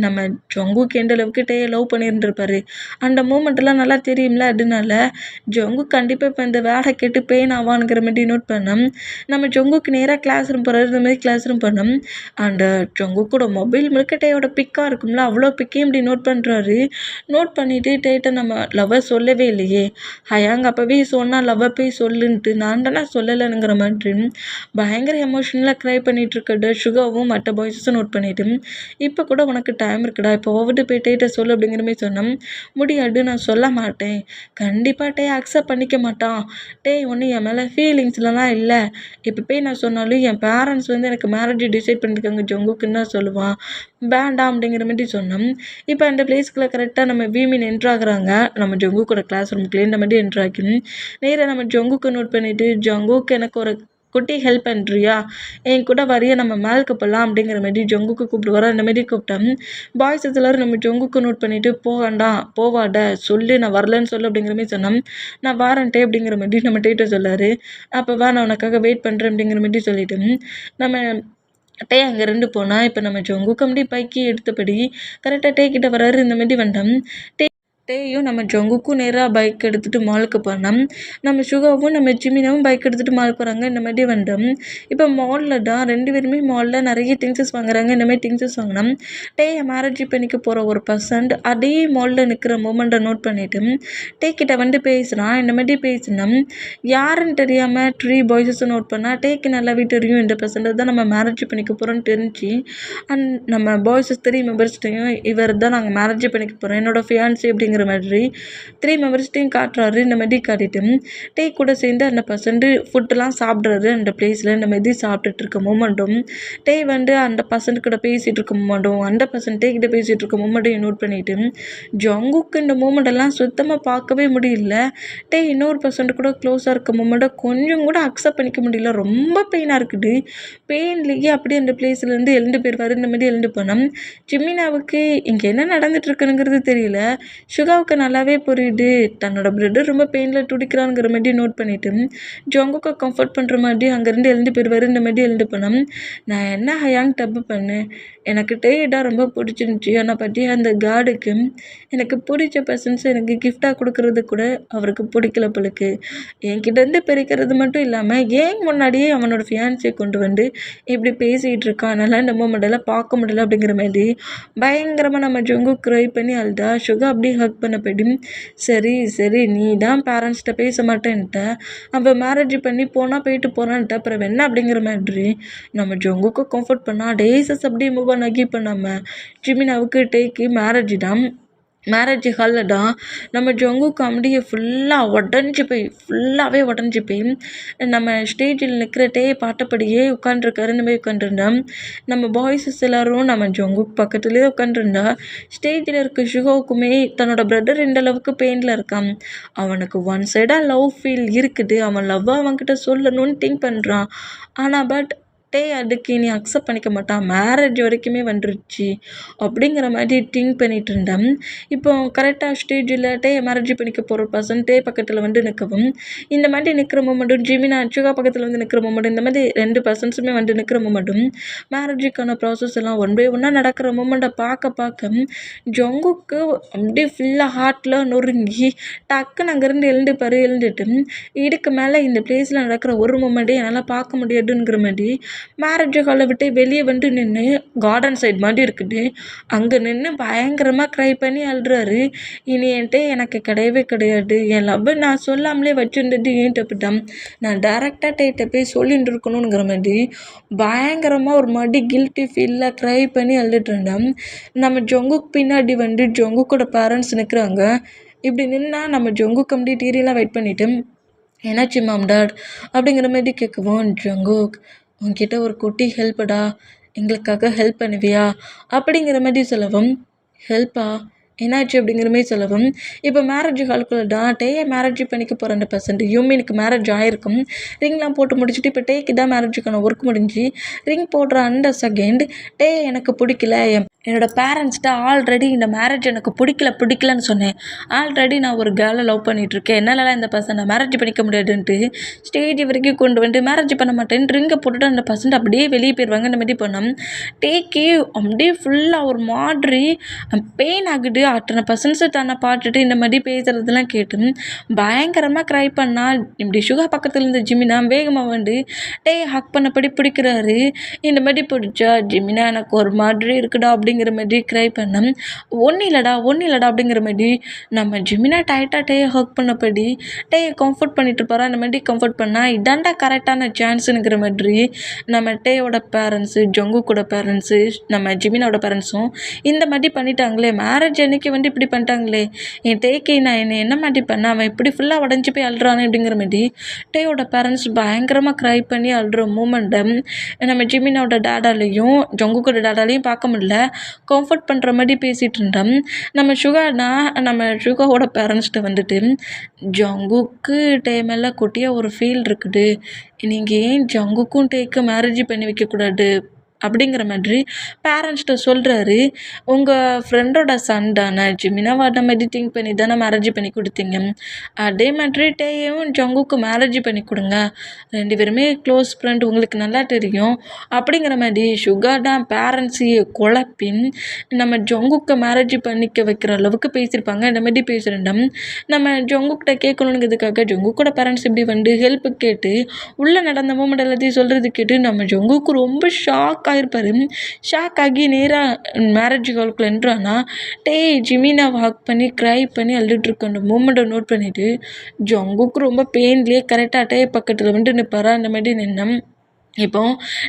நம்ம ஜொங்குக்கு எந்த அளவுக்கு டேயை லவ் பண்ணியிருந்துருப்பாரு அந்த மூமெண்ட்டெல்லாம் நல்லா தெரியும்ல. அதனால ஜொங்கு கண்டிப்பாக இப்போ இந்த வேடை கேட்டு பெயின் ஆவானுங்கிற மாதிரி நோட் பண்ணோம். நம்ம ஜொங்குக்கு நேராக கிளாஸ் ரூம் போகிறாரு. இந்த மாதிரி கிளாஸ் ரூம் பண்ணோம். அந்த ஜொங்குக்கூட மொபைல் முழுக்க டேயோட பிக்காக இருக்கும்ல, அவ்வளோ பிக்கையும் இப்படி நோட் பண்ணுறாரு. நோட் பண்ணிவிட்டு டேட்டை நம்ம லவ்வை சொல்லவே இல்லையே, ஹயாங்க அப்போவே சொன்னால் லவ்வை போய் சொல்லுன்ட்டு, நான் தானே சொல்லலைங்கிற மாதிரி பயங்கர எமோஷனலாக க்ரை பண்ணிகிட்ருக்கட சுகாவும் மற்ற பாய்ஸஸும் நோட் பண்ணிவிட்டு, இப்போ கூட உனக்கு டைம் இருக்குடா, இப்போ ஓவிட்டு போய் டேட்டை சொல்லு அப்படிங்கிற மாதிரி சொன்னோம். முடியாது, நான் சொல்ல மாட்டேன், கண்டிப்பாக டே அக்செப்ட் பண்ணிக்க மாட்டான், டே ஒன்றும் என் மேலே ஃபீலிங்ஸ்லாம் இல்லை, இப்போ போய் நான் சொன்னாலும் என் பேரண்ட்ஸ் எனக்கு மேரேஜ் டிசைட் பண்ணியிருக்காங்க ஜொங்குக்குன்னு தான் சொல்லுவான், வேண்டாம் அப்படிங்கிற மாதிரி சொன்னோம். இப்போ அந்த பிளேஸ்க்குள்ளே கரெக்டாக நம்ம வீமின் என்ட்ராகிறாங்க. நம்ம ஜொங்குக்கூட கிளாஸ் ரூம்க்குள்ளே இந்த மாதிரி என்ட்ராக்கி நேராக நம்ம ஜொங்குக்கு நோட் பண்ணிவிட்டு, ஜொங்குக்கு எனக்கு ஒரு குட்டி ஹெல்ப் பண்ணுறியா, என் கூட வரைய நம்ம மேலுக்கு போகலாம் அப்படிங்கிற மாதிரி ஜொங்குக்கு கூப்பிட்டு வர. அந்த மாதிரி கூப்பிட்டேன். பாய்ஸ் எல்லோரும் நம்ம ஜொங்குக்கு நோட் பண்ணிவிட்டு, போவாட சொல்லு, நான் வரலன்னு சொல்லு அப்படிங்கிற மாதிரி சொன்னோம். நான் வாரன்ட்டே அப்படிங்கிற மாதிரி நம்ம டேட்டை சொல்லார். அப்போ நான் உனக்காக வெயிட் பண்ணுறேன் அப்படிங்கிற மாதிரி சொல்லிவிட்டு நம்ம டே அங்கே 2 போனால் இப்போ நம்ம ஜொங்குக்கு அப்படி பைக்கி எடுத்தபடி கரெக்டாக டே கிட்ட வராரு. இந்த மாதிரி வந்தோம். டேயும் நம்ம ஜங்குக்கும் நேராக பைக் எடுத்துகிட்டு மாலுக்கு போனோம். நம்ம சுகாவும் நம்ம ஜிமினாவும் பைக் எடுத்துகிட்டு மாலுக்கு வராங்க. இந்த மாதிரி வந்துட்டோம். இப்போ மாலில் தான் 2 பேருமே மாலில் நிறைய திங்ஸஸ் வாங்குறாங்க. இந்த மாதிரி திங்ஸஸ் வாங்கினோம். டேயை மேரேஜ் பண்ணிக்க போகிற ஒரு பர்சன்ட் அதே மாலில் நிற்கிற மூமெண்ட்டை நோட் பண்ணிவிட்டு டேக்கிட்ட வந்து பேசுகிறான். இந்த மாதிரி பேசினோம். யாருன்னு தெரியாமல் 3 பாய்ஸஸை நோட் பண்ணால் டேக்கு நல்லாவே தெரியும் இந்த பர்சன்ட் தான் நம்ம மேரேஜ் பண்ணிக்க போகிறோன்னு தெரிஞ்சு அண்ட் நம்ம பாய்ஸஸ் 3 மெம்பர்ஸ்ட்டையும் இவர் தான் நாங்கள் மேரேஜ் பண்ணிக்க போகிறோம் என்னோடய ஃபியான்சி அப்படிங்கிற மாதிரி 3 மெம்பர்ஸ்ட்டையும் காட்டுறாரு. இந்த மாதிரி காட்டிட்டு டே கூட சேர்ந்து அந்த பர்சன்ட் ஃபுட்டெல்லாம் சாப்பிட்றாரு. அந்த பிளேஸில் இந்த மாதிரி சாப்பிட்டுட்டு இருக்க மூமெண்ட்டும் டே வந்து அந்த பர்சன்ட் கூட பேசிகிட்டு இருக்க மூமெண்ட்டும் அந்த பர்சன்ட் டே கிட்ட பேசிகிட்டு இருக்க மூமெண்ட்டையும் நோட் பண்ணிவிட்டு ஜங்குக்கு இந்த மூமெண்டெல்லாம் சுத்தமாக பார்க்கவே முடியல. டே இன்னொரு பர்சன்ட் கூட க்ளோஸாக இருக்க மூமெண்ட்டை கொஞ்சம் கூட அக்செப்ட் பண்ணிக்க முடியல. ரொம்ப பெயினாக இருக்குது. பெயின்லேயே அப்படியே அந்த பிளேஸ்லேருந்து எழுந்து போயிடுவார். இந்த மாதிரி எழுந்து போனோம். ஜிமினாவுக்கு இங்கே என்ன நடந்துட்டுருக்குங்கிறது தெரியல. சுகாவுக்கு நல்லாவே புரியுது. தன்னோட பிரதர் ரொம்ப பெயினில் துடிக்கிறாங்கிற மாதிரி நோட் பண்ணிவிட்டு ஜங்குக்கு கம்ஃபர்ட் பண்ணுற மாதிரி அங்கேருந்து எழுந்து போயிடுவார். இந்த மாதிரி எழுந்து போனோம். நான் என்ன ஹயாங் டப்பு பண்ணேன். எனக்கு டேயிடாக ரொம்ப பிடிச்சிருந்துச்சி. ஆனால் பற்றி அந்த கார்டுக்கு எனக்கு பிடிச்ச பர்சன்ஸ் எனக்கு கிஃப்டாக கொடுக்குறது கூட அவருக்கு பிடிக்கல போலுக்கு. என்கிட்டேருந்து பிரிக்கிறது மட்டும் இல்லாமல் ஏன் முன்னாடியே அவனோட ஃபியான்சியை கொண்டு வந்து இப்படி பேசிகிட்டு இருக்கான். அதனால் இந்த மூமெண்டெல்லாம் பார்க்க முடியல அப்படிங்கிற மாதிரி பயங்கரமாக நம்ம ஜங்கு க்ரை பண்ணி அழுதா. சுகா அப்படியே ஹக் பண்ண போய்ட்டு சரி சரி நீ தான் பேரண்ட்ஸ்கிட்ட பேச மாட்டேன்ட்ட, அவள் மேரேஜ் பண்ணி போனால் போயிட்டு போகிறான்ட்ட, அப்புறம் என்ன அப்படிங்கிற மாதிரி நம்ம ஜங்குக்கு கம்ஃபர்ட் பண்ணால் டேஸஸ் அப்படியே மூவ் ஆன் ஆகி இப்போ நம்ம ஜிமினாவுக்கு டேக்கு மேரேஜ் தான். மேரேஜ் ஹாலில் தான் நம்ம ஜங்கு காமெடியை ஃபுல்லாக ஃபுல்லாகவே உடஞ்சி போய் நம்ம ஸ்டேஜில் நிற்கிற டே பாட்டப்படியே உட்காண்ட்ருக்காரு. இந்த மாதிரி உட்காண்ட்ருந்தா நம்ம பாய்ஸஸ் எல்லோரும் நம்ம ஜங்கு பக்கத்துலேயே உட்காண்ட்ருந்தா ஸ்டேஜில் இருக்க சுகாவுக்குமே தன்னோட பிரதர் இந்த அளவுக்கு பெயினில் இருக்கான். அவனுக்கு ஒன் சைடாக லவ் ஃபீல் இருக்குது. அவன் லவ் அவன்கிட்ட சொல்லணும்னு திங்க் பண்ணுறான். ஆனால் பட் டே அதுக்கு நீ அக்செப்ட் பண்ணிக்க மாட்டான். மேரேஜ் வரைக்குமே வந்துருச்சு அப்படிங்கிற மாதிரி திங்க் பண்ணிகிட்டு இருந்தேன். இப்போ கரெக்டாக ஸ்டேஜில் டே மேரேஜ் பண்ணிக்க போகிற பர்சன் டே பக்கத்தில் வந்து நிற்கவும் இந்த மாதிரி நிற்கிற மூமெண்ட்டும் ஜிமினா சுகா பக்கத்தில் வந்து நிற்கிற மூமெண்ட்டும் இந்த மாதிரி 2 பர்சன்ஸுமே வந்து நிற்கிற மூமெண்ட்டும் மேரேஜுக்கான ப்ராசஸ் எல்லாம் ஒன் பை ஒன்னாக நடக்கிற மூமெண்ட்டை பார்க்க ஜங்குக்கு அப்படியே ஃபுல்லாக ஹார்ட்டில் நொறுங்கி டக்குன்னு அங்கேருந்து எழுந்துட்டு இதுக்கு மேலே இந்த பிளேஸில் நடக்கிற ஒரு மூமெண்ட்டே என்னால் பார்க்க முடியாதுங்கிற மாதிரி மேரேஜ் ஹாலை விட்டு வெளியே வந்து நின்று கார்டன் சைட் மாதிரி இருக்குது. அங்கே நின்று பயங்கரமாக க்ரை பண்ணி அழுறாரு. இனி என்கிட்ட எனக்கு கிடையவே கிடையாது. என் லவ் நான் சொல்லாமலே வச்சுருந்தது ஏன் தப்பு தான். நான் டேரெக்டாக டேட்ட போய் சொல்லிட்டு இருக்கணுங்கிற மாதிரி பயங்கரமாக ஒரு மாதிரி கில்ட்டி ஃபீலில் க்ரை பண்ணி அழுதுட்டு இருந்தேன். நம்ம ஜங்குக்கு பின்னாடி வந்து ஜங்குக்கோட பேரண்ட்ஸ் நிற்கிறாங்க. இப்படி நின்னா நம்ம ஜங்கு கம்ப்ளீட் ஏரியெல்லாம் வெயிட் பண்ணிவிட்டு என்னாச்சு மாம் டாட் அப்படிங்கிற மாதிரி கேட்கவும் ஜங்குக் உன்கிட்ட ஒரு குட்டி ஹெல்ப்படா, எங்களுக்காக ஹெல்ப் பண்ணுவியா அப்படிங்கிற மாதிரி சொல்லவும் ஹெல்ப்பா என்னாச்சு அப்படிங்கிற மாதிரி சொல்லவும் இப்போ மேரேஜ் ஹாலுக்குள்ள தான் டேயை மேரேஜ் பண்ணிக்க போகிற அந்த பர்சன்ட் யூமினுக்கு மேரேஜ் ஆகிருக்கும். ரிங்லாம் போட்டு முடிச்சுட்டு இப்போ டேக்கு தான் மேரேஜுக்கான ஒர்க் முடிஞ்சு ரிங் போடுற அந்த செகண்ட் டே எனக்கு பிடிக்கல, என்னோடய பேரண்ட்ஸ்கிட்ட ஆல்ரெடி இந்த மேரேஜ் எனக்கு பிடிக்கலன்னு சொன்னேன். ஆல்ரெடி நான் ஒரு கேர்ளை லவ் பண்ணிகிட்ருக்கேன். என்னாலலாம் இந்த பர்சனை மேரேஜ் பண்ணிக்க முடியாதுன்ட்டு ஸ்டேஜ் வரைக்கும் கொண்டு வந்து மேரேஜ் பண்ண மாட்டேன்னு ரிங்கை போட்டுட்டு அந்த பர்சன்ட் அப்படியே வெளியே போயிடுவாங்க. இந்த மாதிரி பண்ணோம். டேக்கே அப்படியே ஃபுல்லாக ஒரு மாதிரி பெயின் ஆகுது. அத்தனை பர்சன்ஸை தன்னை பார்த்துட்டு இந்த மாதிரி பேசுகிறதெல்லாம் கேட்டு பயங்கரமாக க்ரை பண்ணால் இப்படி சுகா பக்கத்தில் இருந்த ஜிமினா வேகமாக வந்து டே ஹக் பண்ணப்படி பிடிக்கிறாரு. இந்த மாதிரி பிடிச்சா ஜிமினா எனக்கு ஒரு மாதிரி இருக்குடா அப்படிங்கிற மாதிரி க்ரை பண்ணேன். ஒன்றும் இல்லைடா அப்படிங்கிற மாதிரி நம்ம ஜிமினா டைட்டாக டேயை ஹக் பண்ணப்படி டேயை கம்ஃபர்ட் பண்ணிட்டு இருப்பாரா. அந்த மாதிரி கம்ஃபர்ட் பண்ணால் இதாண்டா கரெக்டான சான்ஸுங்கிற மாதிரி நம்ம டேயோட பேரண்ட்ஸு ஜங்குக்கோட பேரண்ட்ஸு நம்ம ஜிமினாவோட பேரண்ட்ஸும் இந்த மாதிரி பண்ணிட்டாங்களே, மேரேஜ் அன்னைக்கு வந்து இப்படி பண்ணிட்டாங்களே, என் டேக்கே நான் என்ன மாதிரி பண்ணேன், அவன் இப்படி ஃபுல்லாக உடஞ்சி போய் அழுறானே அப்படிங்கிற மாதிரி டேயோட பேரண்ட்ஸ் பயங்கரமாக க்ரை பண்ணி அழுற மூமெண்ட்டை நம்ம ஜிமினாவோட டேடாலையும் ஜங்குக்கோட டேடாலையும் பார்க்க முடியல. கம்ஃபர்ட் பண்ணுற மாதிரி பேசிகிட்டு இருந்தோம். நம்ம சுகாவோட பேரண்ட்ஸ்கிட்ட வந்துட்டு ஜங்குக்கு டே மேலே குட்டியாக ஒரு ஃபீல் இருக்குது, நீங்கள் ஏன் ஜங்குக்கும் டேக்கு மேரேஜ் பண்ணி வைக்கக்கூடாது அப்படிங்கிற மாதிரி பேரண்ட்ஸ்கிட்ட சொல்கிறாரு. உங்கள் ஃப்ரெண்டோட சன் தானே ஜிமினாவை அந்த மாதிரி திங்க் பண்ணி தானே மேரேஜ் பண்ணி கொடுத்தீங்க. அதே மாதிரி டேயும் ஜங்குக்கு மேரேஜ் பண்ணி கொடுங்க. 2 பேருமே க்ளோஸ் ஃப்ரெண்ட், உங்களுக்கு நல்லா தெரியும் அப்படிங்கிற மாதிரி சுகர் தான் பேரண்ட்ஸையே குழப்பி நம்ம ஜங்குக்கு மேரேஜ் பண்ணிக்க வைக்கிற அளவுக்கு பேசியிருப்பாங்க. இந்த மாதிரி பேசுகிறேன் நம்ம ஜங்குக்கிட்ட கேட்கணுங்கிறதுக்காக ஜங்குக்கோட பேரண்ட்ஸ் இப்படி வந்து ஹெல்ப் கேட்டு உள்ளே நடந்த மூமெண்ட் எல்லாத்தையும் சொல்கிறது கேட்டு நம்ம ஜங்குக்கு ரொம்ப ஷாக் ஆகிருப்பார். ஷாக் ஆகி நேராக மேரேஜ் ஹாலுக்குள்ள என்றானா ஜிமினா வாக் பண்ணி க்ரை பண்ணி அழுதுட்ருக்க அந்த மூமெண்ட்டை நோட் பண்ணிவிட்டு ஜங்குக்கு ரொம்ப பெயின்லேயே கரெக்டாக டே பக்கத்தில் வந்துட்டு நிற்பாரா. அந்த மாதிரி நின்னோம். இப்போ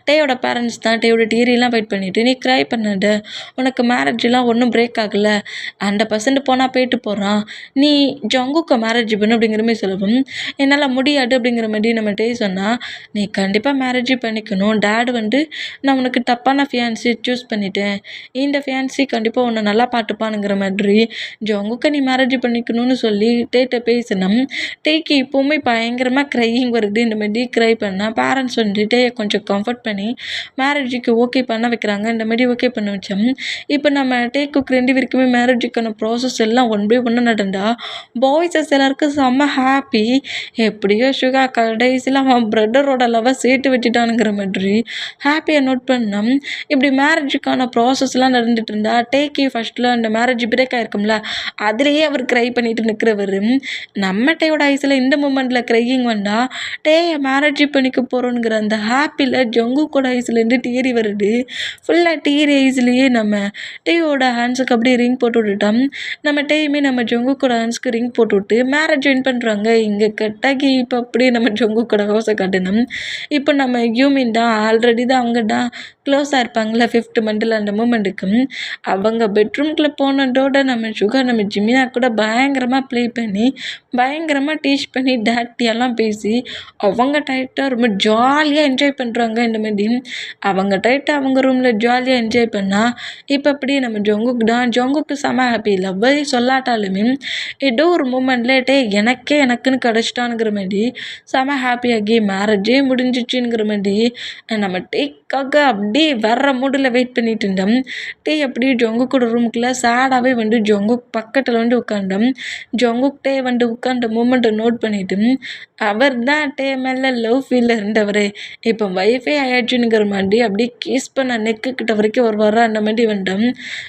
டேயோட பேரண்ட்ஸ் தான் டேயோட டிகிரிலாம் வெயிட் பண்ணிவிட்டு நீ க்ரை பண்ணாத, உனக்கு மேரேஜெலாம் ஒன்றும் பிரேக் ஆகலை, 100% போனால் போயிட்டு போகிறான், நீ ஜங்குக்கு மேரேஜ் பண்ணு அப்படிங்கிற மாதிரி சொல்லவும் என்னால் முடியாது அப்படிங்கிற மாதிரி நம்ம டே சொன்னால் நீ கண்டிப்பாக மேரேஜ் பண்ணிக்கணும். டேட் வந்து நான் உனக்கு தப்பான ஃபியான்சி சூஸ் பண்ணிட்டேன், இந்த ஃபியான்சி கண்டிப்பாக உன்னை நல்லா பார்த்துப்பானுங்கிற மாதிரி ஜங்குக்கு நீ மேரேஜ் பண்ணிக்கணும்னு சொல்லி டேட்ட பேசினோம். டேக்கு இப்போவுமே பயங்கரமாக க்ரையிங் வருது. இந்த மாதிரி க்ரை பண்ணால் பேரண்ட்ஸ் வந்துட்டு கொஞ்சம் கம்ஃபர்ட் பண்ணி மேரேஜுக்கு ஓகே பண்ண வைக்கிறாங்க. இந்த மாதிரி ஓகே பண்ண வச்சோம். இப்போ நம்ம டேக்குக்கு 2 பேருக்குமே மேரேஜுக்கான ப்ராசஸ் எல்லாம் ஒன் பை ஒன்று நடந்தா பாய்ஸஸ் எல்லாருக்கும் செம்ம ஹாப்பி. எப்படியோ சுகா கடைசியில் அவன் பிரதரோட லவ்வை சேர்த்து வச்சுட்டானுங்கிற மாதிரி ஹாப்பியாக நோட் பண்ணோம். இப்படி மேரேஜுக்கான ப்ராசஸ்லாம் நடந்துட்டு இருந்தா டேக்கி ஃபஸ்ட்டில் அந்த மேரேஜ் பிரேக் ஆகிருக்கும்ல, அதுலேயே அவர் க்ரை பண்ணிட்டு நிற்கிறவர். நம்ம டேயோட ஐஸில் இந்த மூமெண்ட்டில் க்ரையிங் வந்தால் டேயை மேரேஜ் பண்ணிக்க போகிறோங்கிற அந்த ஹாப்பியில் ஜங்குக்கோட ஐஸ்லேருந்து டீரி வருது. ஃபுல்லாக டீரி ஐஸ்லேயே நம்ம டேயோட ஹேண்ட்ஸுக்கு அப்படியே ரிங் போட்டு விட்டுட்டோம். நம்ம டேயுமே நம்ம ஜங்குக்கோட ஹேண்ட்ஸ்க்கு ரிங் போட்டு விட்டு மேரேஜ் ஜாயின் பண்ணுறாங்க. இங்கே கட்டாகி இப்போ அப்படியே நம்ம ஜங்குக்கோட ஹவுஸை காட்டணும். இப்போ நம்ம யூமின் தான் ஆல்ரெடி தான் அவங்க தான் க்ளோஸாக இருப்பாங்களே 5th மந்தில் அந்த மூமெண்ட்டுக்கு அவங்க பெட்ரூம்குள்ளே போனதோட நம்ம சுகர் நம்ம ஜிமினா கூட பயங்கரமாக ப்ளே பண்ணி பயங்கரமாக டீச் பண்ணி டேட்டியெல்லாம் பேசி அவங்க டைட்டாக ரொம்ப ஜாலியாக என்ஜாய் பண்ணுறாங்க. இந்த மாதிரி அவங்க டைட்டாக அவங்க ரூமில் ஜாலியாக என்ஜாய் பண்ணால் இப்போ அப்படியே நம்ம ஜங்குக்கு செம ஹாப்பி. லவ்வை சொல்லாட்டாலுமே ஏதோ ஒரு மூமெண்ட்ல எனக்குன்னு கிடச்சிட்டானுங்கிற மாதிரி செம ஹாப்பியாகி மேரேஜே முடிஞ்சிச்சுங்கிற மாதிரி நம்ம டேக்காக அப்படியே வர்ற மூடில் வெயிட் பண்ணிட்டு இருந்தோம். அப்படியே ஜங்குக்கோட ரூமுக்குள்ளே சேடாகவே வந்து ஜங்குக் பக்கத்தில் வந்து உட்காந்தோம். ஜங்குக் வந்து உட்காந்த மூமெண்ட்டை நோட் பண்ணிட்டு அவர் தான் மேலே லவ் ஃபீலில் இருந்தவர் இப்போ வைஃபை ஆயாச்சுங்கிற மாதிரி அப்படியே கிஸ் பண்ண நெக்குக்கிட்ட வரைக்கும் ஒரு வர அந்த மாதிரி வந்தோம்.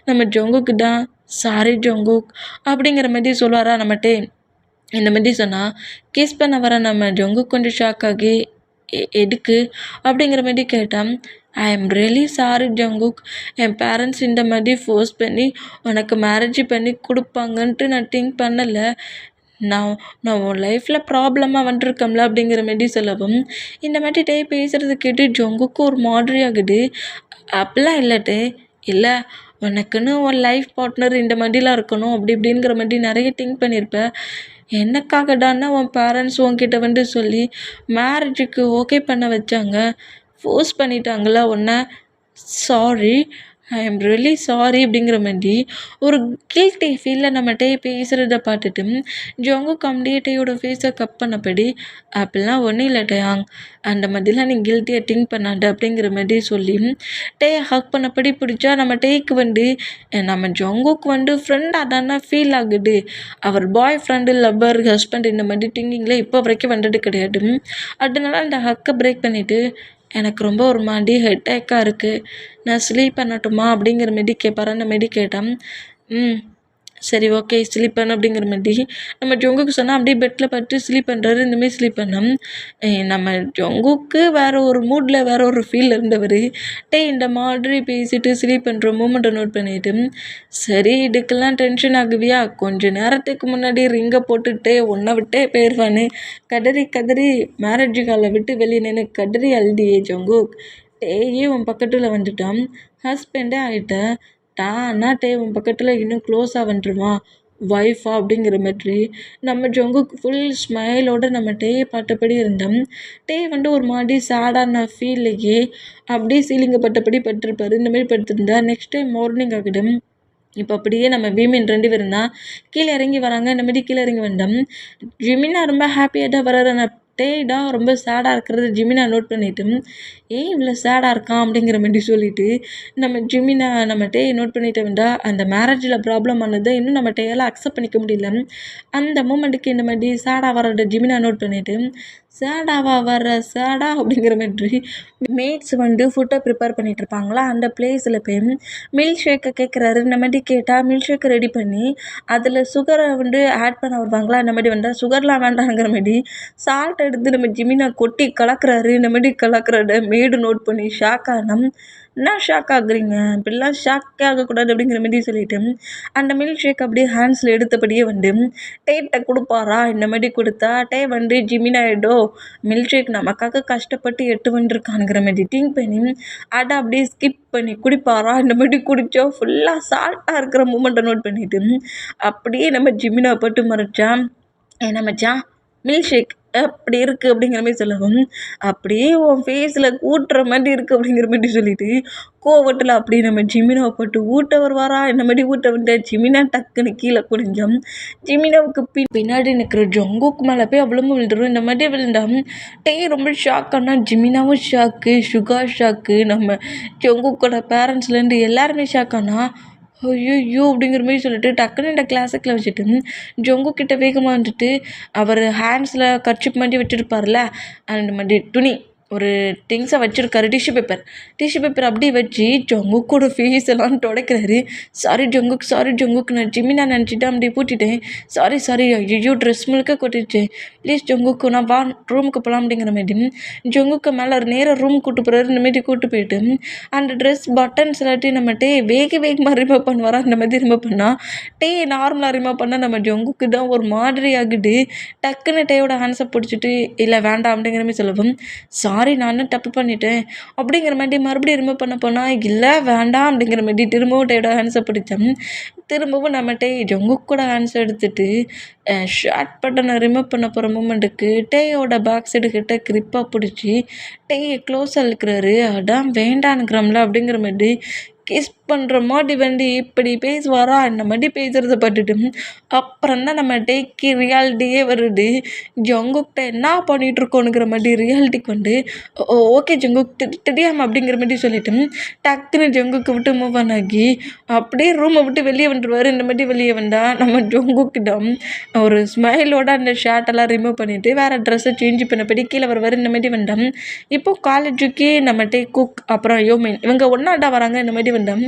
நம்ம ஜங்குக்கு தான் சாரி ஜங்குக் அப்படிங்கிற மாதிரி சொல்லுவாரா நம்மகிட்ட. இந்த மாதிரி சொன்னால் கிஸ் பண்ண வர நம்ம ஜங்குக் கொஞ்சம் ஷாக் ஆகி எதுக்கு அப்படிங்கிற மாதிரி கேட்டான். I am really sorry Jungkook, N parents இந்த மாதிரி ஃபோர்ஸ் பண்ணி உனக்கு மேரேஜ் பண்ணி கொடுப்பாங்கன்ட்டு நான் திங்க் பண்ணலை. நான் உன் லைஃப்பில் ப்ராப்ளமாக வந்துருக்கோம்ல அப்படிங்கிற மாதிரி சொல்லவும் இந்த மாதிரி பேசுகிறது கேட்டு ஜங்குக்கு ஒரு மாதிரி ஆகுது. அப்படிலாம் இல்லட்டே, இல்லை உனக்குன்னு உன் லைஃப் பார்ட்னர் இந்த மாதிரிலாம் இருக்கணும் அப்படி இப்படிங்கிற மாதிரி நிறைய திங்க் பண்ணியிருப்பேன். எனக்காக தானே உன் பேரண்ட்ஸ் உன்கிட்ட வந்து சொல்லி மேரேஜுக்கு ஓகே பண்ண வச்சாங்க, ஃபோர்ஸ் பண்ணிட்டாங்களா உன்னை, sorry I am really sorry அப்படிங்கிற மாதிரி ஒரு கில்ட்டி ஃபீலில் நம்ம பேசுகிறத பார்த்துட்டு ஜங்குக் அப்படியே ஃபேஸை கப் பண்ணபடி அப்படிலாம் ஒன்றும் இல்லை டேயாங், அந்த மாதிரிலாம் நீ கில்ட்டியாக திங்க் பண்ணாத அப்படிங்கிற மாதிரி சொல்லி ஹக் பண்ணபடி பிடிச்சா நம்ம வந்து நம்ம ஜங்குக் வந்து ஃப்ரெண்டாக தானே ஃபீல் ஆகுது. அவர் பாய் ஃப்ரெண்டு லவ்வர் ஹஸ்பண்ட் இந்த மாதிரி திங்கிங்கில் இப்போ வரைக்கும் வந்தது கிடையாது. அதனால அந்த ஹக்கை பிரேக் பண்ணிவிட்டு எனக்கு ரொம்ப ஒரு மாதிரி ஹெட்டேக்காக இருக்குது, நான் ஸ்லீப் பண்ணட்டுமா அப்படிங்கிற மாரி கேட்பாரா. அந்த மாரி கேட்டேன். சரி ஓகே ஸ்லீப் பண்ண அப்படிங்கிற மாதிரி நம்ம ஜங்குக்கு சொன்னால் அப்படியே பெட்டில் பட்டு ஸ்லீப் பண்ணுறாரு. இந்தமாரி ஸ்லீப் பண்ணோம். நம்ம ஜங்குக்கு வேறு ஒரு மூடில் வேறு ஒரு ஃபீல் இருந்தவர் இந்த மாதிரி பேசிட்டு ஸ்லீப் பண்ணுற மூமெண்ட்டை நோட் பண்ணிவிட்டு சரி இதுக்கெல்லாம் டென்ஷன் ஆகுவியா, கொஞ்சம் நேரத்துக்கு முன்னாடி ரிங்கை போட்டுட்டு உன்னை விட்டே போயிடுவான்னு கதறி மேரேஜ் ஹாலை விட்டு வெளியே நின்று கதறி அழுதியே ஜங்குக். உன் பக்கத்தில் வந்துட்டான், ஹஸ்பண்டே ஆகிட்டேன், தானா உன் பக்கத்தில் இன்னும் க்ளோஸாக வந்துருவான் ஒய்ஃபா அப்படிங்கிற மாதிரி நம்ம ஜங்குக்கு ஃபுல் ஸ்மைலோடு நம்ம பார்த்தபடி இருந்தோம். வந்து ஒரு மாதிரி சேடான ஃபீல்லையே அப்படியே சீலிங்கப்பட்டபடி பட்டிருப்பார். இந்தமாரி படுத்திருந்தா நெக்ஸ்ட் டைம் மார்னிங் ஆகிடும். இப்போ அப்படியே நம்ம விமின் 2 பேரும் தான் கீழே இறங்கி வராங்க. இந்த மாதிரி கீழே இறங்கி வந்தோம். விமினா ரொம்ப ஹாப்பியாக தான் வராரு. டேய் தான் ரொம்ப சேடாக இருக்கிறது ஜிமினா நோட் பண்ணிட்டு ஏன் இவ்வளோ சேடாக இருக்கான் அப்படிங்கிற மாதிரி சொல்லிட்டு நம்ம ஜிமினா நம்ம டே நோட் பண்ணிட்டு வந்தா அந்த மேரேஜில் ப்ராப்ளம் ஆனதை இன்னும் நம்ம டேயால் அக்செப்ட் பண்ணிக்க முடியல. அந்த மூமெண்ட்டுக்கு இந்த மாதிரி சேடாக வர ஜிமினா நோட் பண்ணிட்டு சேடாவா வர சேடா அப்படிங்கிற மாதிரி மேட்ஸ் வந்து ஃபுட்டை ப்ரிப்பேர் பண்ணிட்டு இருப்பாங்களா அந்த பிளேஸில் போய் மில்க் ஷேக்கை கேட்குறாரு. இந்த மாதிரி கேட்டால் மில்க் ஷேக்கை ரெடி பண்ணி அதில் சுகரை வந்து ஆட் பண்ண வருவாங்களா இந்த மாதிரி வந்தால் சுகர்லாம் வேண்டாங்கிற மாதிரி சால்ட் எடுத்து நம்ம ஜிமினா கொட்டி கலக்குறாரு. இந்த மாதிரி கலக்கிறத மேடு நோட் பண்ணி ஷாக் ஆனோம். என்ன ஷாக் ஆகுறீங்க இப்படிலாம் ஷாக்கே ஆகக்கூடாது அப்படிங்கிற மாதிரி சொல்லிட்டு அந்த மில்க் ஷேக் அப்படியே ஹேண்ட்ஸில் எடுத்தபடியே வந்து டேட்ட கொடுப்பாரா இந்த மாதிரி கொடுத்தா டே வந்து ஜிமினாயிடோ மில்க் ஷேக் நமக்காக கஷ்டப்பட்டு எட்டு வந்துருக்கானுங்கிற மாதிரி திங்க் பண்ணி அதை அப்படியே ஸ்கிப் பண்ணி குடிப்பாரா இந்த மாதிரி குடித்தா ஃபுல்லாக சால்ட்டாக இருக்கிற மூமெண்ட்டை நோட் பண்ணிட்டு அப்படியே நம்ம ஜிமினா போட்டு மறைச்சான் என்ன மச்சான் மில்க் ஷேக் அப்படி இருக்குது அப்படிங்கிற மாதிரி சொல்லவும் அப்படியே உன் ஃபேஸில் ஊட்டுற மாதிரி இருக்குது அப்படிங்கிற மாதிரி சொல்லிட்டு கோவத்தில் அப்படி நம்ம ஜிமினாவை போட்டு ஊட்ட வருவாரா இந்த மாதிரி ஊட்ட வந்து ஜிமினா டக்குன்னு கீழே குனிஞ்சோம். ஜிமினாவுக்கு பின்னாடி நிற்கிற ஜங்குக்கு மேலே போய் அவ்வளோ விழுந்துடும். இந்த மாதிரி விழுந்தா டே ரொம்ப ஷாக் ஆனால் ஜிமினாவும் ஷாக்கு சுகா ஷாக்கு நம்ம ஜங்குக்கோட பேரண்ட்ஸ்லேருந்து எல்லாருமே ஷாக் ஆனால் ஐயோ அப்படிங்கிற மாதிரி சொல்லிட்டு டக்குன்னு இந்த கிளாஸுக்கில் வச்சுட்டு ஜொங்குக்கிட்ட வேகமாக வந்துட்டு அவர் ஹேண்ட்ஸில் கர்ச்சிப் மாதிரி வச்சுருப்பார்ல அந்த மாதிரி துணி ஒரு திங்ஸை வச்சுருக்காரு டிஷ்யூ பேப்பர் அப்படியே வச்சு ஜங்குக்கோட ஃபேஸ் எல்லாம் துடைக்கிறாரு. சாரி ஜங்குக் நான் ஜிமினா நினச்சிட்டு அப்படியே பூட்டிட்டேன். சாரி ஐயோ ட்ரெஸ் முழுக்க கொட்டிடுச்சேன். ப்ளீஸ் ஜங்குக்கு நான் வா ரூமுக்கு போகலாம் அப்படிங்கிற மாதிரி ஜங்குக்கு மேலே நேராக ரூம் கூட்டு போகிறாரு. இந்த மாதிரி கூட்டு போயிட்டு அந்த ட்ரெஸ் பட்டன்ஸ் எல்லாத்தையும் நம்ம வேகமாக ரிமூவ் பண்ணுவாரா இந்த மாதிரி ரிமூவ் பண்ணால் நார்மலாக ரிமூவ் பண்ணால் நம்ம ஜங்குக்கு தான் ஒரு மாதிரி ஆகுது. டக்குன்னு டேயோட ஹேண்ட்ஸை பிடிச்சிட்டு இல்லை வேண்டாம் அப்படிங்கிற மாதிரி சொல்லவும் சாரி நான் தப்பு பண்ணிட்டேன் அப்படிங்கிற மாதிரி மறுபடியும் ரிமூவ் பண்ண போனால் இல்லை வேண்டாம் அப்படிங்கிற மாதிரி திரும்பவும் டேயோட ஹேண்ட்ஸை பிடிச்சோம். திரும்பவும் நம்ம ஜங்குக் கூட ஹேண்ட்ஸ் எடுத்துட்டு ஷார்ட் பட்டனை ரிமூவ் பண்ண போகிற மூமெண்ட்டுக்கு டேயோட பேக் சைடு கிட்ட கிரிப்பாக பிடிச்சி க்ளோஸாக இழுக்கிறாரு. அதான் வேண்டானுங்கிறோம்ல அப்படிங்கிற மாதிரி கிஸ் பண்ணுற மாதிரி வந்து இப்படி பேசுவாரா இந்த மாதிரி பேசுகிறத பார்த்துட்டு அப்புறம் தான் நம்ம டேக்கு ரியாலிட்டியே வருது. ஜங்குக்கிட்ட என்ன பண்ணிகிட்ருக்கோனுங்கிற மாதிரி ரியாலிட்டிக்கு வந்து ஓகே ஜங்குக் தெரியாமல் அப்படிங்கிற மாதிரி சொல்லிட்டு டக்குன்னு ஜங்குக்கு விட்டு மூவ் ஆன் ஆகி அப்படியே ரூமை விட்டு வெளியே வந்துடுவார். இந்த மாதிரி வெளியே வந்தால் நம்ம ஜங்குக்கிடம் ஒரு ஸ்மைலோட அந்த ஷர்ட்டெல்லாம் ரிமூவ் பண்ணிவிட்டு வேறு ட்ரெஸ்ஸை சேஞ்ச் பண்ணபடி கீழே வருவார். இந்த மாதிரி வந்தோம். இப்போ காலேஜுக்கு நம்ம குக் அப்புறம் யோமின் இவங்க ஒன்றாட்டா வராங்க. இந்த மாதிரி வந்தோம்.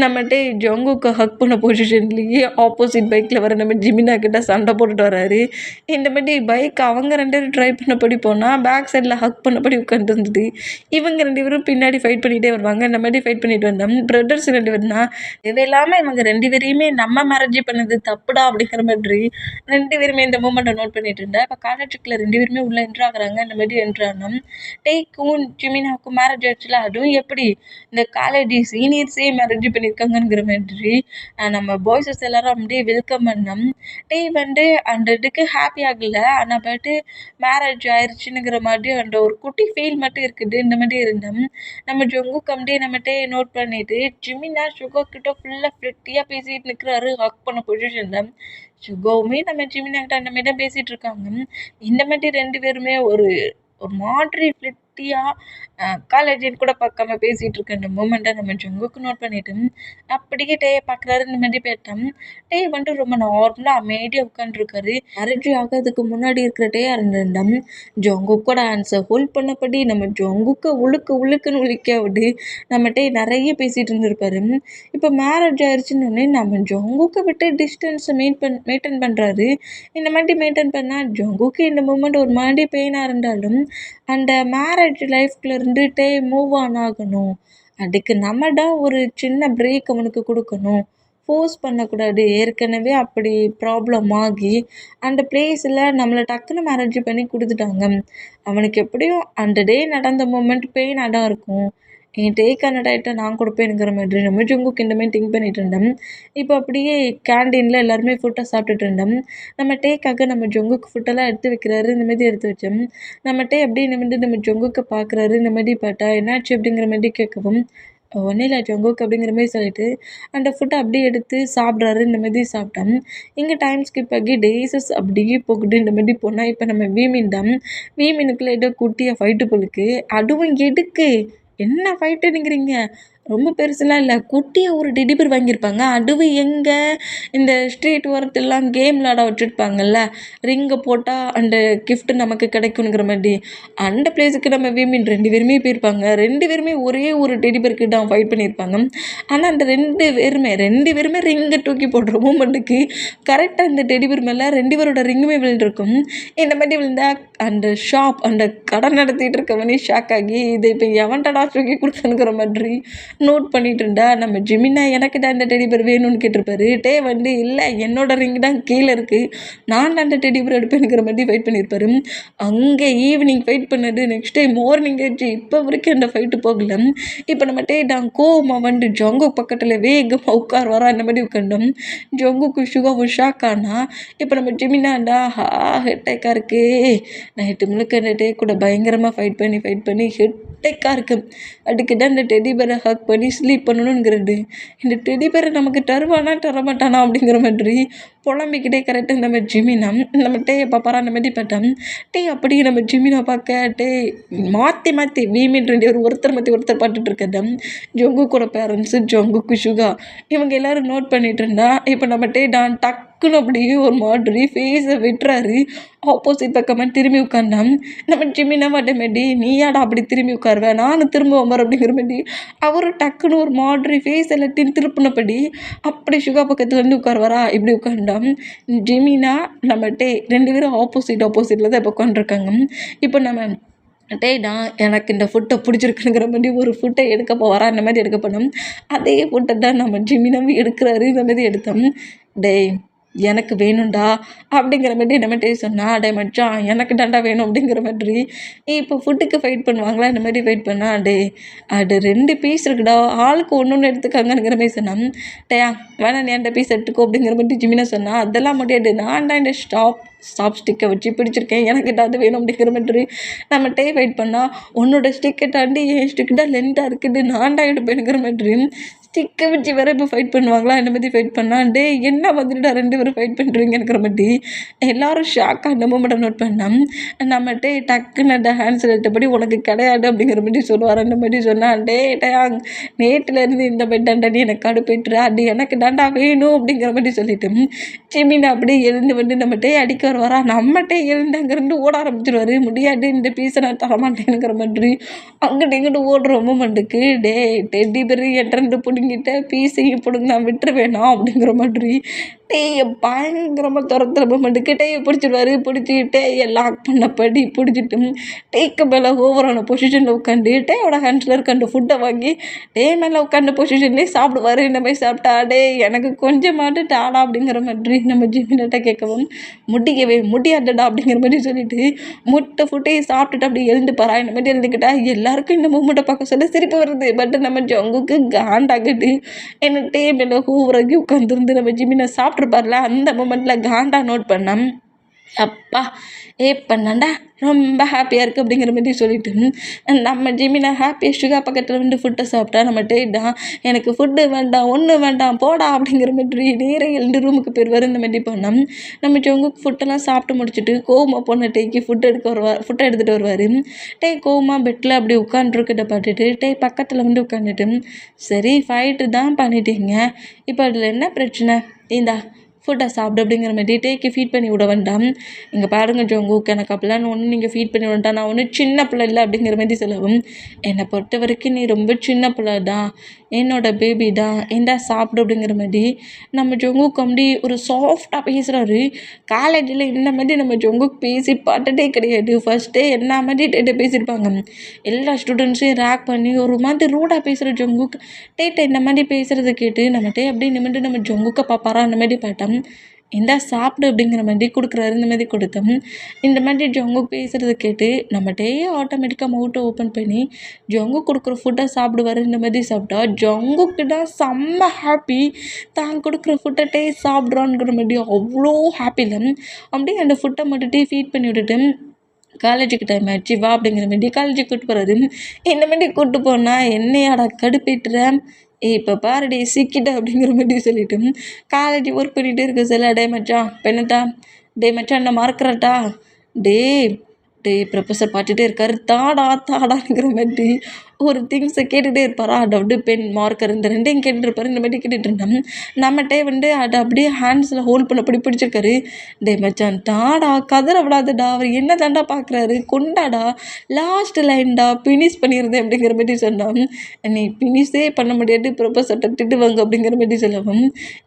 நம்மகிட்ட ஜங்குக்கு ஹக் பண்ண பொசிஷன்லேயே ஆப்போசிட் பைக்கில் வர நம்ம ஜிமினா கிட்ட சண்டை போட்டுட்டு வராரு. இந்த மாதிரி பைக் அவங்க 2 பேரும் ட்ரை பண்ணபடி போனால் பேக் சைடில் ஹக் பண்ணபடி உட்காந்து இருந்தது. இவங்க 2 பேரும் பின்னாடி ஃபைட் பண்ணிகிட்டே வருவாங்க. இந்த மாதிரி ஃபைட் பண்ணிட்டு வந்தோம். பிரதர்ஸ் 2 பேர் தான் தேவையில்லாமல் இவங்க 2 பேரையுமே நம்ம மேரேஜ் பண்ணது தப்புடா அப்படிங்கிற மாதிரி 2 பேருமே இந்த மூமெண்ட்டை நோட் பண்ணிட்டு இருந்தேன். இப்போ காலேஜுக்குள்ள 2 பேருமே உள்ளே என்ட்ரு ஆகுறாங்க. இந்த மாதிரி என்ட்ரு ஆனோம். டேக்கும் ஜிமினாவுக்கும் மேரேஜ் ஆயிடுச்சுல அதுவும் எப்படி இந்த காலேஜ் சீனியர்ஸே மேரேஜ் பண்ணியிருக்காங்கங்கிற மாதிரி நம்ம பாய்ஸஸ் எல்லாரும் அப்படியே வெல்கம் பண்ணோம். வந்து அந்த இதுக்கு ஹாப்பி ஆகலை ஆனால் பட்டு மேரேஜ் ஆயிடுச்சுங்கிற மாதிரி அந்த ஒரு குட்டி ஃபீல் மட்டும் இருக்குது. இந்த மாதிரி இருந்தோம். நம்ம ஜங்குக்கு அப்படியே நம்மகிட்டே நோட் பண்ணிட்டு ஜிமினா சுகோ கிட்ட ஃபுல்லாக ஃப்ளெட்டியாக பேசிட்டு நிற்கிறாரு ஹக் பண்ண பொசிஷனில். சுகோவுமே நம்ம ஜிமினா கிட்ட அந்த மாதிரி தான் பேசிகிட்டு இருக்காங்க. இந்த மாதிரி 2 பேருமே ஒரு மாதிரி ஃப்ளெட்டியாக காலேஜின்னு கூட பார்க்காம பேசிகிட்டு இருக்க அந்த மூமெண்ட்டை நம்ம ஜங்குக்கு நோட் பண்ணிவிட்டு அப்படியே பார்க்குறாரு. இந்த மாதிரி போயிட்டோம். வந்துட்டு ரொம்ப நார்மலாக அமைதியாக உட்காந்துருக்காரு. மேரேஜ் ஆகிறதுக்கு முன்னாடி இருக்கிற இருந்தோம். ஜங்குக்கோட ஆன்சர் ஹோல்ட் பண்ணபடி நம்ம ஜங்குக்கு உழுக்குன்னு உழிக்க விட்டு நம்ம நிறைய பேசிகிட்டு இருந்திருப்பாரு. இப்போ மேரேஜ் ஆயிடுச்சுன்னு நம்ம ஜங்குக்கை விட்டு டிஸ்டன்ஸை மெயின்டைன் பண்ணுறாரு. இந்த மாதிரி மெயின்டைன் பண்ணால் ஜங்குக்கு இந்த மூமெண்ட் ஒரு மாதிரி பெயினாக இருந்தாலும் அந்த மேரேஜ் லைஃப்லேருந்து மூவ் ஆன் ஆகணும். அதுக்கு நம்ம தான் ஒரு சின்ன பிரேக் அவனுக்கு கொடுக்கணும். ஃபோர்ஸ் பண்ணக்கூடாது. ஏற்கனவே அப்படி ப்ராப்ளம் ஆகி அந்த பிளேஸில் நம்மளை டக்குன்னு மேரேஜ் பண்ணி கொடுத்துட்டாங்க. அவனுக்கு எப்படியும் அந்த நடந்த மூமெண்ட் பெயினாக தான் இருக்கும். என் டேக்கான டயட்டை நான் கொடுப்பேனுங்கிற மாதிரி நம்ம ஜங்குக்கு இந்த மாதிரி திங்க் பண்ணிட்டு இருந்தோம். இப்போ அப்படியே கேண்டீனில் எல்லாருமே ஃபுட்டை சாப்பிட்டுட்டு இருந்தோம். நம்ம டேக்காக நம்ம ஜங்குக்கு ஃபுட்டெல்லாம் எடுத்து வைக்கிறாரு. இந்த மாதிரி எடுத்து வச்சோம். நம்ம அப்படியே இந்த மாதிரி நம்ம ஜங்குக்கு பார்க்குறாரு. இந்த மாதிரி பார்த்தா என்னாச்சு அப்படிங்கிற மாதிரி கேட்கவும் ஒன்றும் இல்லை ஜங்குக் அப்படிங்கிற மாதிரி சொல்லிட்டு அந்த ஃபுட்டை அப்படியே எடுத்து சாப்பிட்றாரு. இந்த மாதிரி சாப்பிட்டோம். இங்கே டைம் ஸ்கிப் ஆகி டேஸஸ் அப்படியே போகுது. இந்த மாதிரி போனால் இப்போ நம்ம வீமின் தான். வீமினுக்குள்ள ஏதோ குட்டியாக ஃபைட்டு போலுக்கு. அதுவும் எதுக்கு என்ன ஃபைட்டுங்கிறீங்க? ரொம்ப பெருசுலாம் இல்லை, குட்டியாக ஒரு டெடிபர் வாங்கியிருப்பாங்க. அதுவும் எங்கே இந்த ஸ்ட்ரீட் ஓரத்துலலாம் கேம் விளாட வச்சுருப்பாங்கல்ல, ரிங்கை போட்டால் அந்த கிஃப்ட்டு நமக்கு கிடைக்குங்கிற மாதிரி அந்த பிளேஸுக்கு நம்ம வீமின் 2 பேருமே போயிருப்பாங்க. 2 பேருமே ஒரே ஒரு டெடிபருக்கு தான் ஃபைட் பண்ணியிருப்பாங்க. ஆனால் அந்த 2 பேருமே ரிங்கை தூக்கி போடுற மூமெண்ட்டுக்கு கரெக்டாக அந்த டெடிபர் மேலே 2 பேரோட ரிங்குமே விழுந்திருக்கும். இந்த மாதிரி விழுந்தா அந்த அந்த கடை நடத்திட்டு இருக்கவனே ஷாக் ஆகி இதை இப்போ எவன்டா தூக்கி கொடுத்தனுங்கிற மாதிரி நோட் பண்ணிட்டு இருந்தா. நம்ம ஜிமினா எனக்கு தான் அந்த டெடிபர் வேணும்னு கேட்டிருப்பாரு. வந்து இல்லை என்னோட ரிங் தான் கீழே இருக்குது, நான் அந்த டெடிபர் எடுப்பேனுங்கிற மாதிரி ஃபைட் பண்ணியிருப்பாரு. அங்கே ஈவினிங் ஃபைட் பண்ணது நெக்ஸ்ட் டே மார்னிங் ஆச்சு. இப்போ வரைக்கும் அந்த ஃபைட்டு போகல. இப்போ நம்ம தான் கோமா வந்து ஜொங்கு பக்கத்தில் வேகமாக உட்கார் வரா. அந்த மாதிரி உட்காந்தோம். ஜொங்குக்கு சுகாவும் ஷாக் ஆனா. இப்போ நம்ம ஜிமினாண்டா ஹெட்டேக்காக இருக்கு, நைட்டு முழுக்க அந்த டே கூட பயங்கரமாக ஃபைட் பண்ணி ஹெட்டேக்காக இருக்கு. அதுக்கு தான் இந்த டெடிபரை ஹக் பண்ணி ஸ்லீப் பண்ணணுங்கிறது. இந்த டெடிபரை நமக்கு தருவானா தரமாட்டானா அப்படிங்கிற மாதிரி புலம்பிக்கிட்டே கரெக்டாக நம்ம ஜிமினா நம்ம டேயை பார்ப்பாரா. அந்த மாதிரி பார்த்தோம். அப்படியே நம்ம ஜிமினா பார்க்க மாற்றி வீமின் 2 பேர் ஒருத்தர் மாற்றி ஒருத்தர் பார்த்துட்டு இருக்கத ஜொங்குக்கோட பேரண்ட்ஸு ஜொங்குக்கு சுகா இவங்க எல்லோரும் நோட் பண்ணிட்டு இருந்தா. இப்போ நம்ம தான் டக்குன்னு அப்படியே ஒரு மாதிரி ஃபேஸை விட்டுறாரு. ஆப்போசிட் பக்கமாக திரும்பி உட்காந்தான். நம்ம ஜிமினா மாட்டேமேடி நீயாடா அப்படி திரும்பி உட்காருவேன், நானும் திரும்ப வம்பர் அப்படிங்கிற மாதிரி அவரும் டக்குன்னு ஒரு மாதிரி ஃபேஸ் எல்லாத்தையும் திருப்பினபடி அப்படி சுகா பக்கத்தில் வந்து உட்காருவாரா. இப்படி உட்காண்டான் ஜிமினா நம்ம 2 பேரும் ஆப்போசிட்டில் தான் இப்போ உட்காந்துருக்காங்க. இப்போ நம்ம தான் எனக்கு இந்த ஃபுட்டை பிடிச்சிருக்குங்கிற மாதிரி ஒரு ஃபுட்டை எடுக்க போவாரா. அந்த மாதிரி எடுக்க போனோம். அதே ஃபுட்டை தான் நம்ம ஜிமினாவும் எடுக்கிறாரு. இந்த மாதிரி எடுத்தோம். எனக்கு வேணும்டா அப்படிங்கிற மாதிரி நம்ம சொன்னால் மச்சான் எனக்கு தாண்டா வேணும் அப்படிங்கிற மாதிரி இப்போ ஃபுட்டுக்கு ஃபைட் பண்ணுவாங்களா. இந்த மாதிரி ஃபைட் பண்ணால் அது 2 பீஸ் இருக்குடா, ஆளுக்கு ஒன்று எடுத்துக்காங்கிற மாதிரி சொன்னான். வேணா நீ அந்த பீஸ் எடுத்துக்கோ அப்படிங்கிற மாதிரி ஜிமினா சொன்னால் அதெல்லாம் முடியாது, நான் தான் இந்த ஸ்டாப் ஸ்டிக்கை வச்சு பிடிச்சிருக்கேன், எனக்கு ஏதாவது வேணும் அப்படிங்கிற மாதிரி நம்ம ஃபைட் பண்ணால் உன்னோட ஸ்டிக்கை தாண்டி என் ஸ்டிக்கு தான் லென்த்தாக இருக்குது, நான் தான் எடுப்பேனுங்கிற மாதிரி ஸ்டிக்கை வச்சு வேறு இப்போ ஃபைட் பண்ணுவாங்களா. இந்த மாதிரி ஃபைட் பண்ணால் என்ன வந்துட்டு 2 பேரும் ஃபைட் பண்ணுறீங்கிற மாதிரி எல்லோரும் ஷாக்காக அந்த மூமெண்ட்டை நோட் பண்ணால் நம்ம டக்குன்னு அந்த ஹேண்ட்ஸில் எடுத்தபடி உனக்கு கிடையாது அப்படிங்கிற மாதிரி சொல்லுவார். அந்த மாதிரி சொன்னால் நேற்றுலேருந்து இந்த மாதிரி தாண்டாடி எனக்கு கடுப்பேற்று அது எனக்கு தாண்டா வேணும் அப்படிங்கிற மாதிரி சொல்லிட்டு ஜிமினா அப்படியே எழுந்து வந்து நம்ம அடிக்க வருவாரா. நம்ம எழுந்து அங்கேருந்து ஓட ஆரம்பிச்சிருவார். முடியாது இந்த பீஸை நான் தரமாட்டேனுங்கிற மாதிரி அங்கிட்ட இங்கிட்ட ஓடுற மூமெண்ட்டுக்கு டெடி பெரு என்கிட்ட பிடுங்கிட்ட பீஸையும் பிடுங்க நான் விட்டுருவேணா அப்படிங்கிற மாதிரி பயங்கரமாக துரத்துற மூமெண்ட்டுக்கு பிடிச்சிடுவார். பிடிச்சிக்கிட்டே லாக் பண்ணபடி பிடிச்சிட்டு டேக்கு மேலே ஓவரான பொசிஷனில் உட்காந்து டேயோட ஹேண்ட்ஸில் இருக்க அந்த ஃபுட்டை வாங்கி மேலே உட்காந்த பொசிஷன்லேயே சாப்பிடுவார். இந்த மாதிரி சாப்பிட்டா எனக்கு கொஞ்சமாட்டு டாடா அப்படிங்கிற மாதிரி நம்ம ஜிமினாட்ட கேட்கவும் முடியவே முடியாதடா அப்படிங்கிற மாதிரி சொல்லிட்டு முட்டை ஃபுட்டையை சாப்பிட்டுட்டு அப்படி எழுந்து பாரா. இந்த மாதிரி எழுந்துக்கிட்டா எல்லாருக்கும் இந்த மூமெண்ட்டை பார்க்க சொல்ல சிரிப்பு வருது. பட் நம்ம ஜங்குக்கு காண்டாகுது. என்ன மேலே ஓவராகி உட்காந்துருந்து நம்ம ஜிமினை சாப்பிட்ருப்பார்ல அந்த மூமெண்ட்டில் காண்டா நோட் பண்ணோம். அப்பா பண்ணாண்டா ரொம்ப ஹாப்பியாக இருக்குது அப்படிங்கிற மாதிரி சொல்லிட்டு நம்ம ஜிமினா ஹாப்பியாக சுகா பக்கத்தில் வந்து ஃபுட்டை சாப்பிட்டா நம்ம தான் எனக்கு ஃபுட்டு வேண்டாம் ஒன்றும் வேண்டாம் போடா அப்படிங்கிற மாதிரி நேராக எழுந்து ரூமுக்கு போயிடுவார். இந்த மாதிரி போனோம். நம்ம ஜங்குக்கு ஃபுட்டெல்லாம் சாப்பிட்டு முடிச்சுட்டு கோவமாக போன ஃபுட்டை எடுத்துகிட்டு வருவார். கோவமாக பெட்டில் அப்படி உட்காந்துருக்கிட்ட பார்த்துட்டு பக்கத்தில் வந்து உட்காந்துட்டு சரி ஃபைட்டு தான் பண்ணிட்டீங்க, இப்போ அதில் என்ன பிரச்சனை, இந்தா ஃபுட்டை சாப்பிடு அப்படிங்கிற மாதிரி டேக்கு ஃபீட் பண்ணி விட வேண்டாம். இங்கே பாருங்கள் ஜங்குக், எனக்கு அப்படிலாம் ஒன்று நீங்கள் ஃபீட் பண்ணி விடட்டா, நான் ஒன்றும் சின்ன பிள்ளை இல்லை அப்படிங்கிற மாதிரி சொல்லவும் என்னை பொறுத்த வரைக்கும் நீ ரொம்ப சின்ன பிள்ளை தான், என்னோட பேபி தான், இந்தா சாப்பிடு அப்படிங்கிற மாதிரி நம்ம ஜங்குக் அப்படி ஒரு சாஃப்டாக பேசுகிறாரு. காலேஜில் இந்த மாதிரி நம்ம ஜங்குக் பேசி பார்த்ததே கிடையாது. ஃபஸ்ட்டே என்ன மாதிரி பேசியிருப்பாங்க, எல்லா ஸ்டூடெண்ட்ஸையும் ரேக் பண்ணி ஒரு மாதிரி ரூடாக பேசுகிற ஜங்குக் இந்த மாதிரி பேசுகிறத கேட்டு நம்ம அப்படியே நிமிட்டு நம்ம ஜங்குக்கை பார்ப்பாரா. அந்த மாதிரி பார்த்தோம். இந்தா சாப்பிடு அப்படிங்கிற மாதிரி கொடுக்குறாரு. இந்த மாதிரி கொடுத்தோம். இந்த மாதிரி ஜங்குக் பேசுகிறத கேட்டு நம்ம ஆட்டோமேட்டிக்காக மவுட்டை ஓப்பன் பண்ணி ஜங்குக் கொடுக்குற ஃபுட்டை சாப்பிடுவார். இந்த மாதிரி சாப்பிட்டா ஜங்குக்கு தான் செம்ம ஹாப்பி, தான் கொடுக்குற ஃபுட்டை சாப்பிட்றான்ங்கிற மாதிரி அவ்வளோ ஹாப்பியில் அப்படியே அந்த ஃபுட்டை மட்டும் ஃபீட் பண்ணி விட்டுட்டு காலேஜுக்கு டைம் ஆயிடுச்சு வா அப்படிங்கிற மாரி காலேஜுக்கு கூப்பிட்டு போகிறாரு. இந்த மாரி கூப்பிட்டு போனால் என்னையாடா கடுப்பேற்றுறேன், இப்போ பாருடி சிக்கிட்ட அப்படிங்கிற மாரி சொல்லிட்டு காலேஜ் ஒர்க் பண்ணிகிட்டே இருக்க சொல்ல, டே மச்சான் பெண்ணுட்டா, டே மச்சான் என்ன மறக்கிறட்டா, டே டே ப்ரொஃபஸர் பார்த்துட்டே இருக்காரு, தாடா தாடாங்கிற மாதிரி ஒரு திங்ஸை கேட்டுகிட்டே இருப்பாரா, அதாவது பென் மார்க்கர் இந்த ரெண்டையும் கேட்டுருப்பாரு. இந்த மாதிரி கேட்டுட்டு இருந்தேன் நம்மகிட்டே அதை அப்படியே ஹேண்ட்ஸில் ஹோல்ட் பண்ண பிடிச்சிருக்காரு. டே மச்சான் தாடா கதற விடாதடா, அவர் என்ன தாண்டா பார்க்குறாரு, கொண்டாடா லாஸ்ட் லைன்டா ஃபினிஷ் பண்ணியிருந்தேன் அப்படிங்கிற மாதிரி சொன்னான். நீ ஃபினிஷே பண்ண முடியாது ப்ரொஃபஸர்கிட்ட திட்டுவாங்க அப்படிங்கிற மாதிரி சொல்லவும்,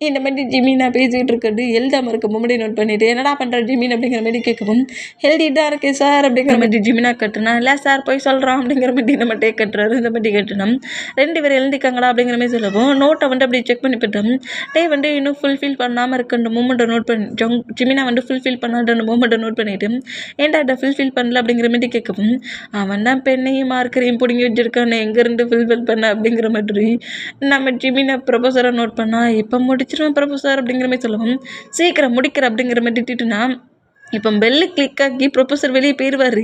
இந்த மாதிரி ஜிம்மி நான் பேசிக்கிட்டு இருக்கிறது எழுதாமல் இருக்க முன்னாடி நோட் பண்ணிவிட்டு என்னடா பண்ணுற ஜிமின் அப்படிங்கிற மாதிரி கேட்கவும், எழுதிட்டு தான் இருக்கேன் சார் அப்படிங்கிற மாதிரி ஜிமினா கட்டுனா, இல்லை சார் போய் சொல்கிறான் அப்படிங்கிற மாதிரி நம்ம டே கட்டுறாரு. இந்த மாதிரி கேட்டுனோம் 2 பேர் எழுந்திக்காங்களா அப்படிங்கிற மாதிரி சொல்லவும், நோட்டை அப்படி செக் பண்ணி போட்டோம். டே இன்னும் ஃபுல்ஃபில் பண்ணாமல் இருக்க அந்த மூமெண்ட்டை நோட் பண்ணி ஜிமினா ஃபுல்ஃபில் பண்ணாத அந்த மூமெண்ட்டை நோட் பண்ணிவிட்டு, ஏன்டா அதை ஃபுல்ஃபில் பண்ணல அப்படிங்கிற மாதிரி கேட்கவும், அவன் தான் பெண்ணையும் மார்க்கரையும் பிடிங்கி வச்சிருக்கானே எங்கேருந்து ஃபுல்ஃபில் பண்ண அப்படிங்கிற மாதிரி நம்ம ஜிமினா ப்ரொஃபஸரை நோட் பண்ணால், இப்போ முடிச்சிருவேன் ப்ரொஃபஸர் அப்படிங்கிற மாதிரி சொல்லவும், சீக்கிரம் முடிக்கிற அப்படிங்கிற மாதிரி திட்டுனா, இப்போ பெல்லு கிளிக் ஆகி ப்ரொஃபஸர் வெளியே போயிடுவார்.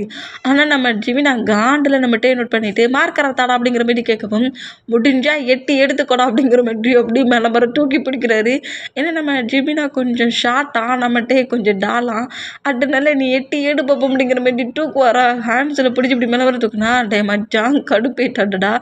ஆனால் நம்ம ஜிமினா காண்டில் நம்ம நோட் பண்ணிவிட்டு மார்க்கரை தாடா அப்படிங்கிற மாதிரி கேட்கவும், முடிஞ்சால் எட்டி எடுத்துக்கூடா அப்படிங்கிற மாதிரி அப்படி மேலே தூக்கி பிடிக்கிறாரு. ஏன்னா நம்ம ஜிமினா கொஞ்சம் ஷார்ட்டாக நம்ம கொஞ்சம் டாலாம், அதனால நீ எட்டி எடு பார்ப்போம் அப்படிங்கிற மாதிரி தூக்குவாரா, ஹேண்ட்ஸில் பிடிச்சி இப்படி மேலே தூக்குனா, டே மச்சான் கடுப்பேட்டாடா,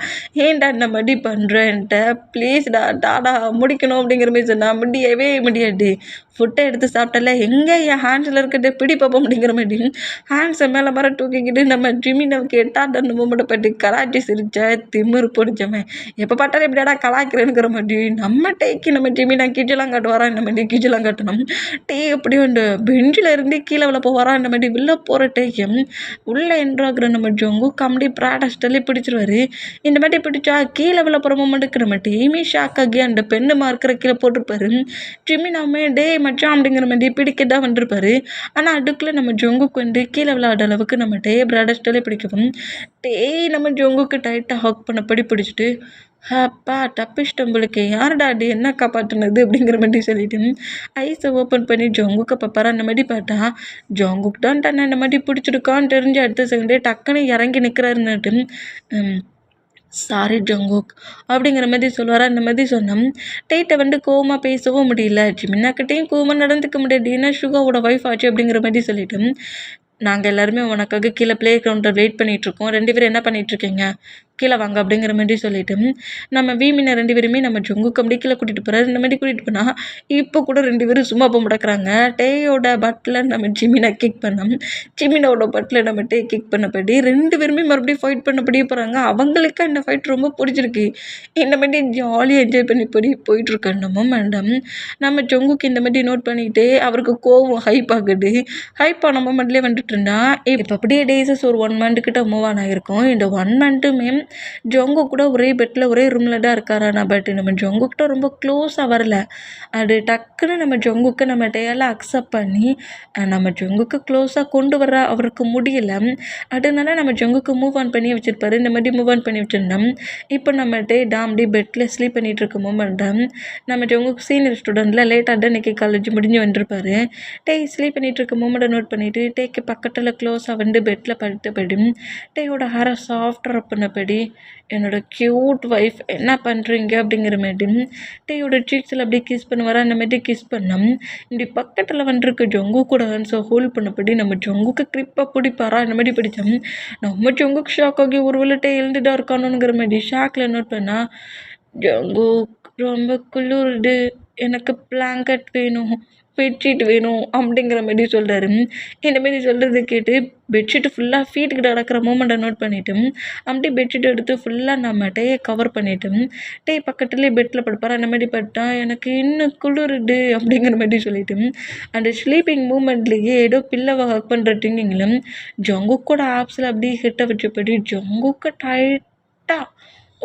ஏன்டா இந்த மாதிரி பண்ணுறேன்ட்ட ப்ளீஸ்டா டாடா முடிக்கணும் அப்படிங்கிற மாதிரி சொன்னால் முடியவே முடியாது, ஃபுட்டை எடுத்து சாப்பிட்டல எங்கே என் ஹேண்ட்ஸில் இருக்கிறத பிடி பார்ப்போம் அப்படிங்கிற மாதிரி ஹேண்ட்ஸை மேலே தூக்கிக்கிட்டு நம்ம ஜிமினாவுக்கு எட்டாட்ட மூமெண்ட்டை பற்றி கலாச்சி சிரிச்ச திமிரு பிடிச்சவன் எப்போ பார்த்தாலும் எப்படியாடா கலாய்க்கிறேனுங்கிற மாதிரி நம்ம டேக்கு நம்ம ஜிமினா கீச்செல்லாம் காட்டுவாரா, இந்த மாதிரி கீச்செல்லாம் காட்டணும். டே எப்படி அந்த பெஞ்சில் இருந்து கீழே விழ போவாரா, இந்த மாதிரி வெளில போகிற டேக்கும் உள்ளே என்றாகிற நம்ம ஜொங்கு காமெடி ப்ராடஸ்டல்லி பிடிச்சிருவாரு. இந்த மாதிரி பிடிச்சா கீழே விழ போகிற மூமெண்ட்டுக்கு நம்ம டேமே ஷாக் ஆகி அந்த பெண்ணு மார்க்கிற கீழே போட்டிருப்பாரு. ஜிமினாமே டே மச்சான் அப்படிங்கிற மாதிரி பிடிக்க தான் வந்திருப்பாரு. ஆனால் அதுக்குள்ளே நம்ம ஜொங்குக்கு கீழே விளையாட அளவுக்கு நம்ம ப்ராடஸ்டலே பிடிக்கவும், நம்ம ஜொங்குக்கு டைட்டாக ஹக் பண்ணபடி பிடிச்சிட்டு, அப்பா தப்பிச்சிட்டம்பளுக்கு யாருடா அது என்ன காப்பாற்றுனது அப்படிங்கிற மாதிரி சொல்லிட்டு ஐஸை ஓப்பன் பண்ணி ஜொங்குக்கு பார்ப்பாரா. அந்த மாதிரி பார்த்தா ஜொங்குக்கு தான் தன்னை இந்த மாதிரி பிடிச்சிருக்கான்னு தெரிஞ்சு அடுத்த செகண்டே டக்குன்னு இறங்கி நிற்கிறாருன்னுட்டு, சாரி ஜங்குக் அப்படிங்கிற மாதிரி சொல்லுவாரா. அந்த மாதிரி சொன்னோம். டேட்டை கோவமாக பேசவும் முடியல, ஜிமினாக்கிட்டையும் கோவமாக நடந்துக்க முடியாது, ஏன்னா சுகாவோட ஒய்ஃப் ஆச்சு அப்படிங்கிற மாதிரி சொல்லிட்டு, நாங்கள் எல்லாருமே உனக்காக கீழே ப்ளே கிரவுண்டில் வெயிட் பண்ணிகிட்ருக்கோம், 2 பேரும் என்ன பண்ணிகிட்ருக்கீங்க, கீழே வாங்க அப்படிங்கிற மாதிரி சொல்லிட்டு நம்ம வீமினை 2 பேருமே நம்ம ஜொங்குக்கு அப்படி கீழே கூட்டிகிட்டு போகிறாரு. இந்த மாதிரி கூட்டிகிட்டு போனால் இப்போ கூட 2 பேரும் சும்மா போக முடக்கிறாங்க. டேயோட பட்டில் நம்ம ஜிமினை கிக் பண்ணோம், ஜிமினோட பட்டில் நம்ம கிக் பண்ணபடி 2 பேருமே மறுபடியும் ஃபைட் பண்ணபடியே போகிறாங்க. அவங்களுக்கு அந்த ஃபைட் ரொம்ப பிடிச்சிருக்கு. இந்த மாதிரி ஜாலியாக என்ஜாய் பண்ணி போயிட்டுருக்க அந்த மொமெண்டம் நம்ம ஜொங்குக்கு இந்த மாதிரி நோட் பண்ணிக்கிட்டே அவருக்கு கோவம் ஹைப் ஆகுது. ஹைப் ஆன மொமெண்ட்லேயே வந்துட்டு இருந்தா இப்போ அப்படியே டேஸஸ் ஒரு 1 மந்த் கிட்ட மூவ் ஆன் ஆகிருக்கும். இந்த 1 மந்த்துமே ஜொங்கு கூட ஒரே பெட்டில் ஒரே ரூமில் தான் இருக்காரானா, பட் நம்ம ஜொங்குக்கிட்ட ரொம்ப க்ளோஸாக வரல. அது டக்குன்னு நம்ம ஜொங்குக்கு நம்ம டேயெல்லாம் அக்செப்ட் பண்ணி நம்ம ஜொங்குக்கு க்ளோஸாக கொண்டு வர அவருக்கு முடியல. அதனால நம்ம ஜொங்குக்கு மூவ் ஆன் பண்ணி வச்சுருப்பாரு. இந்த மாதிரி மூவ் ஆன் பண்ணி வச்சுருந்தோம். இப்போ நம்ம டே டாம்டி பெட்டில் ஸ்லீப் பண்ணிகிட்டு இருக்க மூமெண்ட்டம் நம்ம ஜொங்குக்கு சீனியர் ஸ்டூடெண்ட்டில் லேட்டாக தான் இன்றைக்கி காலேஜ் முடிஞ்சு வந்திருப்பாரு. டே ஸ்லீப் பண்ணிகிட்டு இருக்க மூமெண்ட்டை நோட் பண்ணிவிட்டு டேக்கு பக்கத்தில் க்ளோஸாக பெட்டில் படுத்தபடி டேயோட ஹேரை சாஃப்டாக பண்ணபடி, என்னோட க்யூட் ஒய்ஃப் என்ன பண்ணுறீங்க அப்படிங்கிற மாதிரி டேயோட சீக்ஸில் அப்படியே கிஸ் பண்ணுவாரா. அந்த மாதிரி கிஸ் பண்ணோம். இப்படி பக்கத்தில் வந்துருக்கு ஜொங்கு கூட ஹேண்ட்ஸை ஹோல்ட் பண்ணபடி நம்ம ஜொங்குக்கு க்ரிப்பாக பிடிப்பாரா. இந்த மாதிரி பிடிச்சோம். நம்ம ஜொங்குக்கு ஷாக் ஆகி ஒரு வேளை டே எழுந்துட்டா இருக்கானுங்கிற மாதிரி ஷாக்கில் நோட் பண்ணால், ஜொங்கு ரொம்ப குளிருது, எனக்கு பிளாங்கெட் வேணும், பெட்ஷீட் வேணும் அப்படிங்கிற மாதிரி சொல்கிறாரு. இந்த மாதிரி சொல்கிறத கேட்டு பெட்ஷீட்டு ஃபுல்லாக ஃபீட்டுக்கிட்ட நடக்கிற மூமெண்ட்டை நோட் பண்ணிவிட்டு அப்படியே பெட்ஷீட் எடுத்து ஃபுல்லாக நம்ம டேயை கவர் பண்ணிவிட்டு டே பக்கத்துலேயே பெட்டில் படுப்பார். அந்த மாதிரி பட்டா எனக்கு இன்னும் குளிருது அப்படிங்கிற மாதிரி சொல்லிவிட்டு அந்த ஸ்லீப்பிங் மூமெண்ட்லேயே ஏதோ பில்லவை ஹக் பண்ணுற திங்கிங்கில் ஜொங்குக்கோட ஆப்ஸில் அப்படியே ஹிட்ட வச்சபடி ஜொங்குக்கு டைட்டாக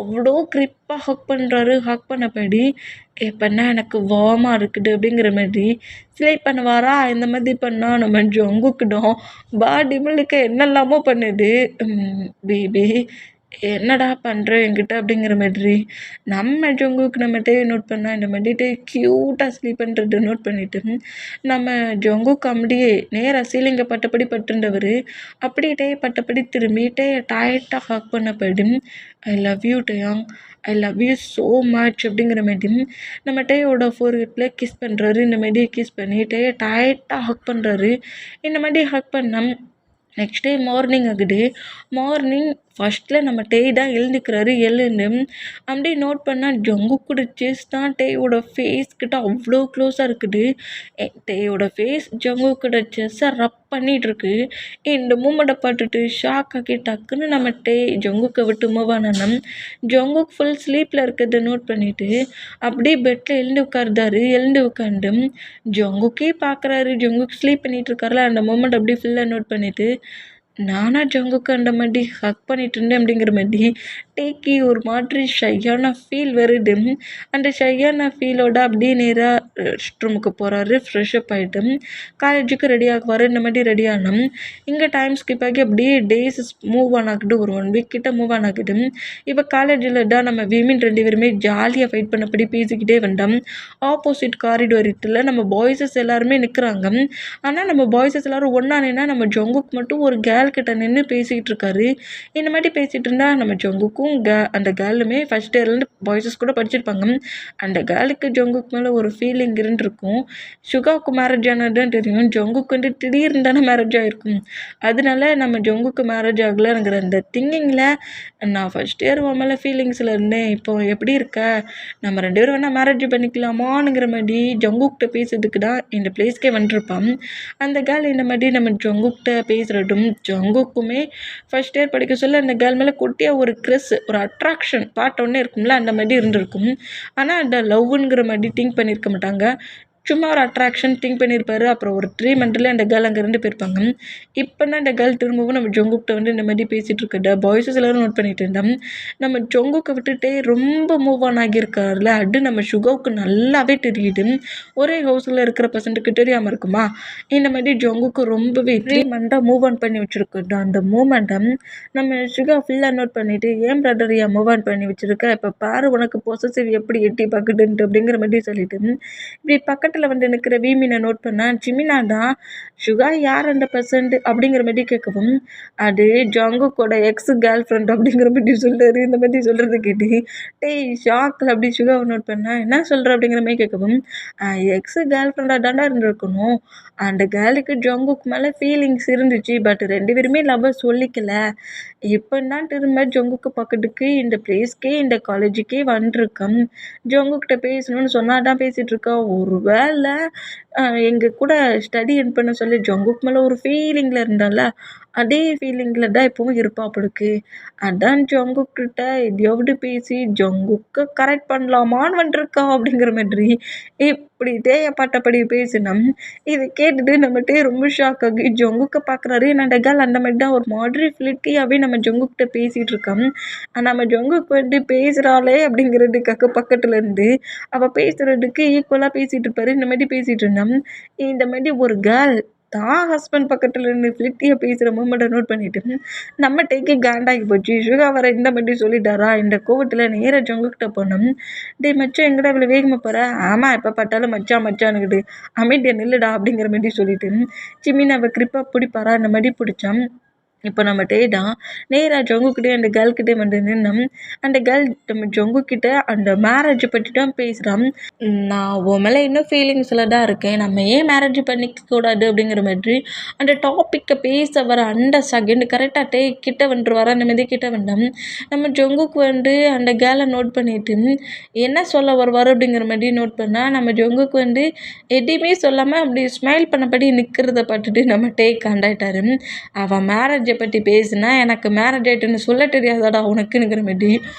அவ்வளோ க்ரிப்பாக ஹக் பண்ணுறாரு. ஹக் பண்ணபடி எப்போன்னா எனக்கு வார்மாக இருக்குது அப்படிங்கிற மாதிரி ஸ்லீப் பண்ணுவாரா. இந்த மாதிரி பண்ணால் நம்ம ஜொங்குக்கிடும் பாடி முழுக்க என்னெல்லாமோ பண்ணுது. பேபி என்னடா பண்ணுற என்கிட்ட அப்படிங்கிற மாதிரி நம்ம ஜங்குக்கு நம்மகிட்டே நோட் பண்ணால் இந்த மாதிரிட்டு க்யூட்டாக ஸ்லீப் பண்ணுறது நோட் பண்ணிவிட்டு நம்ம ஜங்குக்கு அப்படியே நேராக சீலிங்கை பட்டப்படி பட்டுன்றவர் அப்படியே பட்டப்படி திரும்பிட்டே டைட்டாக ஹக் பண்ணப்படும் ஐ லவ் யூ டயாங், I love you so much அப்படிங்கிற மாதிரி நம்ம டேயோட ஃபோர்ஹெட்ல கிஸ் பண்ணுறாரு. இந்த மாதிரி கிஸ் பண்ணிட்டு டைட்டாக ஹக் பண்ணுறாரு. இந்த மாதிரி ஹக் பண்ண நெக்ஸ்ட் டே மார்னிங் ஆகுது. மார்னிங் ஃபஸ்ட்டில் நம்ம டே தான் எழுந்துக்கிறாரு. எழுந்து அப்படியே நோட் பண்ணால் ஜங்குக்கோட செஸ்ட் தான் டேயோட ஃபேஸ் கிட்ட அவ்வளோ க்ளோஸாக இருக்குது. டேயோட ஃபேஸ் ஜங்குக்கோட செஸ்ஸை ரப் பண்ணிகிட்டு இருக்கு. இந்த மூமெண்ட்டை பார்த்துட்டு ஷாக் ஆகி டக்குன்னு நம்ம டே ஜங்குக்கை விட்டு மூவ் ஆனோம். ஜங்குக் ஃபுல் ஸ்லீப்பில் இருக்கிறத நோட் பண்ணிவிட்டு அப்படியே பெட்டில் எழுந்து உட்கார்ந்தாரு. எழுந்து உட்காந்து ஜங்குக்கே பார்க்குறாரு. ஜங்குக் ஸ்லீப் பண்ணிகிட்டு இருக்காருல, அந்த மூமெண்ட் அப்படியே ஃபுல்லாக நோட் பண்ணிவிட்டு நானா ஜங்குக்கு அந்த மாதிரி ஹக் பண்ணிட்டு இருந்தேன் அப்படிங்கிற மாதிரி டேக்கி ஒரு மாதிரி ஷையான ஃபீல் வருது. அந்த ஷையான ஃபீலோட அப்படியே நேராக ரெஸ்ட் ரூமுக்கு போகிறாரு. ஃப்ரெஷ்அப் ஆகிட்டு காலேஜுக்கு ரெடி ஆகுவார். இந்த மாதிரி ரெடி ஆனோம். இங்கே டைம் ஸ்கிப் ஆகி அப்படியே டேஸ் மூவ் ஆன் ஆகிட்டு ஒரு 1 வீக் கிட்ட மூவ் ஆன் ஆகிட்டு இப்போ காலேஜில் தான் நம்ம விமின் 2 பேருமே ஜாலியாக ஃபைட் பண்ணப்படி பேசிக்கிட்டே வந்தோம். ஆப்போசிட் காரிடோரிட்டில் நம்ம பாய்ஸஸ் எல்லாருமே நிற்கிறாங்க. ஆனால் நம்ம பாய்ஸஸ் எல்லோரும் ஒன்றா நின்னா நம்ம ஜங்குக்கு மட்டும் ஒரு கேர்ள் கிட்ட நின்று பேசிகிட்டு இருக்காரு. இந்த மாதிரி பேசிகிட்டு இருந்தால் நம்ம ஜங்குக்கும் அந்த கேர்ளுமே ஃபஸ்ட் இயர்லேருந்து பாய்ஸஸ் கூட படிச்சிருப்பாங்க. அந்த கேர்ளுக்கு ஜங்குக்கு மேலே ஒரு ஃபீலிங் இருந்துருக்கும். சுகாவுக்கு மேரேஜ் ஆனதுதான் தெரியும். ஜங்குக்கு வந்து திடீர்னு தானே மேரேஜ் ஆகிருக்கும். அதனால நம்ம ஜங்குக்கு மேரேஜ் ஆகலைங்கிற அந்த திங்கிங்கில் நான் ஃபஸ்ட் இயர் உன் மேலே ஃபீலிங்ஸில் இருந்தேன். இப்போ எப்படி இருக்க, நம்ம 2 பேரும் வேணால் மேரேஜ் பண்ணிக்கலாமான்னுங்கிற மாதிரி ஜங்குக்கிட்ட பேசுறதுக்கு தான் இந்த பிளேஸ்க்கே வந்துருப்பான். அந்த கேர்ள் இந்த மாதிரி நம்ம ஜங்குக்கிட்ட பேசுகிறதும் ஜங்குக்குமே ஃபஸ்ட் இயர் படிக்க சொல்ல அந்த கேர்ள் மேலே குட்டியாக ஒரு க்ரெஸ், ஒரு அட்ராக்ஷன் பார்த்தோன்னே இருக்கும்ல, அந்த மாதிரி இருந்திருக்கும். ஆனால் அந்த லவ்ங்கிற மாதிரி திங்க் பண்ணியிருக்க மாட்டாங்க. சும்மா ஒரு அட்ராக்ஷன் திங்க் பண்ணியிருப்பாரு. அப்புறம் ஒரு 3 மந்த்லேயே அந்த கேர்ள் அங்கேருந்து போயிருப்பாங்க. இப்போனா அந்த கேர்ள் திரும்பவும் நம்ம ஜங்குக்கிட்ட வந்து இந்த மாதிரி பேசிகிட்டு இருக்கட்ட பாய்ஸஸ் எல்லோரும் நோட் பண்ணிட்டு இருந்தோம். நம்ம ஜங்குக்கை விட்டுட்டே ரொம்ப மூவ் ஆன் ஆகியிருக்காருல, அது நம்ம சுகாவுக்கு நல்லாவே தெரியுது. ஒரே ஹவுஸில் இருக்கிற பர்சன்ட்டுக்கு தெரியாமல் இருக்குமா? இந்த மாதிரி ஜங்குக்கு ரொம்பவே 3 மந்தாக மூவ் ஆன் பண்ணி வச்சுருக்கோம். அந்த மூமெண்ட்டை நம்ம சுகா ஃபுல்லாக நோட் பண்ணிவிட்டு ஏன் பிரதர் ஏன் மூவ் ஆன் பண்ணி வச்சுருக்க, இப்போ பாரு உனக்கு பொசசிவ் எப்படி எட்டி பார்க்குதுன்ட்டு அப்படிங்கிற மாதிரி சொல்லிட்டு இப்படி பக்கத்தில் வந்து நிற்கிற வீமினை நோட் பண்ணால் ஜிமினா தான் சுகா யார் அந்த பர்சன்ட் அப்படிங்கிற மாதிரி கேட்கவும் அது ஜங்குக்கோட எக்ஸ் கேர்ள் ஃப்ரெண்ட் அப்படிங்கிற மாதிரி சொல்கிறாரு. இந்த மாதிரி சொல்கிறது கேட்டு டேய் ஷாக்கில் அப்படி சுகாவை நோட் பண்ணால் என்ன சொல்கிற அப்படிங்கிற மாதிரி கேட்கவும் எக்ஸ் கேர்ள் ஃப்ரெண்டாக தாண்டா இருந்திருக்கணும். அந்த கேர்ளுக்கு ஜங்குக்கு மேலே ஃபீலிங்ஸ் இருந்துச்சு. பட் 2 பேருமே லவ்வை சொல்லிக்கல. இப்போ தான் திரும்ப ஜங்குக்கு பக்கத்துக்கு இந்த பிளேஸ்க்கே இந்த காலேஜுக்கே வந்துருக்கேன். ஜங்குக்கிட்ட பேசணும்னு சொன்னால் தான் பேசிகிட்டு இருக்கா. ஒரு வேளை எங்கள் கூட ஸ்டடி பண்ண சொல்லி ஜங்குக்கு மேலே ஒரு ஃபீலிங்கில் இருந்தால அதே ஃபீலிங்கில் தான் இப்போவும் இருப்பாப்புளுக்கு. அதான் ஜங்குக்கிட்ட எதையாவது பேசி ஜங்குக்கு கரெக்ட் பண்ணலாமான்னு வந்துருக்கா அப்படிங்கிற மாதிரி இப்படி தேவைப்பட்டபடி பேசினோம். இதை கேட்டுட்டு நம்மகிட்டே ரொம்ப ஷாக் ஆகி ஜங்குக்கை பார்க்குறாரு. என்னோட கேர்ள் அந்த மாதிரி தான் ஒரு மாதிரி ஃப்ளிட்டியாகவே நம்ம ஜங்குக்கிட்ட பேசிகிட்டு இருக்கோம். நம்ம ஜங்குக்கு வந்து பேசுகிறாளே அப்படிங்கிறதுக்காக பக்கத்தில் இருந்து அவள் பேசுகிறதுக்கு ஈக்குவலாக பேசிகிட்டு இருப்பாரு. இந்த மாதிரி பேசிகிட்டு இருந்தோம். இந்த மாதிரி ஒரு கேர்ள் தான் ஹஸ்பண்ட் பக்கத்தில் இருந்து ஃப்ளிட்டியாக பேசுகிற மூமெண்ட்டை நோட் பண்ணிவிட்டு நம்ம டேக்கே காண்டாகி போச்சு. சுகா வர இந்த மாதிரி சொல்லிட்டாரா, இந்த கோவத்தில் நேராக ஜங்குக்கிட்ட போனோம். டே மச்சான் எங்கடா இவ்வளோ வேகமாக போகிற, ஆமாம் எப்போ பார்த்தாலும் மச்சான் மச்சானுக்கிட்டு அமைதியாக நில்லுடா அப்படிங்கிற மாதிரி சொல்லிட்டு ஜிமினாவை கிரிப்பாக பிடிப்பாரா, அந்த மாதிரி பிடிச்சான். இப்போ நம்ம தான் நேராக ஜங்குக்கிட்டே அந்த கேர்ள்கிட்டே வந்து நின்னோம். அந்த கேர்ள் நம்ம ஜங்குக்கிட்ட அந்த மேரேஜை பற்றி தான் பேசுகிறான். நான் உன் மேலே இன்னும் ஃபீலிங்ஸில் தான் இருக்கேன், நம்ம ஏன் மேரேஜ் பண்ணிக்கக்கூடாது அப்படிங்கிற மாதிரி அந்த டாப்பிக்கை பேச வர அந்த செகண்ட் கரெக்டாக கிட்ட வந்துருவார். அந்த மாதிரி கிட்ட வந்தோம். நம்ம ஜங்குக்கு வந்து அந்த கேர்ளை நோட் பண்ணிவிட்டு என்ன சொல்ல வருவார் அப்படிங்கிற மாதிரி நோட் பண்ணால் நம்ம ஜங்குக்கு வந்து எதையுமே சொல்லாமல் அப்படி ஸ்மைல் பண்ணபடி நிற்கிறத பார்த்துட்டு நம்ம காண்டாயிட்டாரு. அவன் மேரேஜை பற்றி பேசுனா எனக்கு மேரேஜ் ஆகிட்டுன்னு சொல்ல தெரியாதாடா உனக்குங்கிற மாதிரி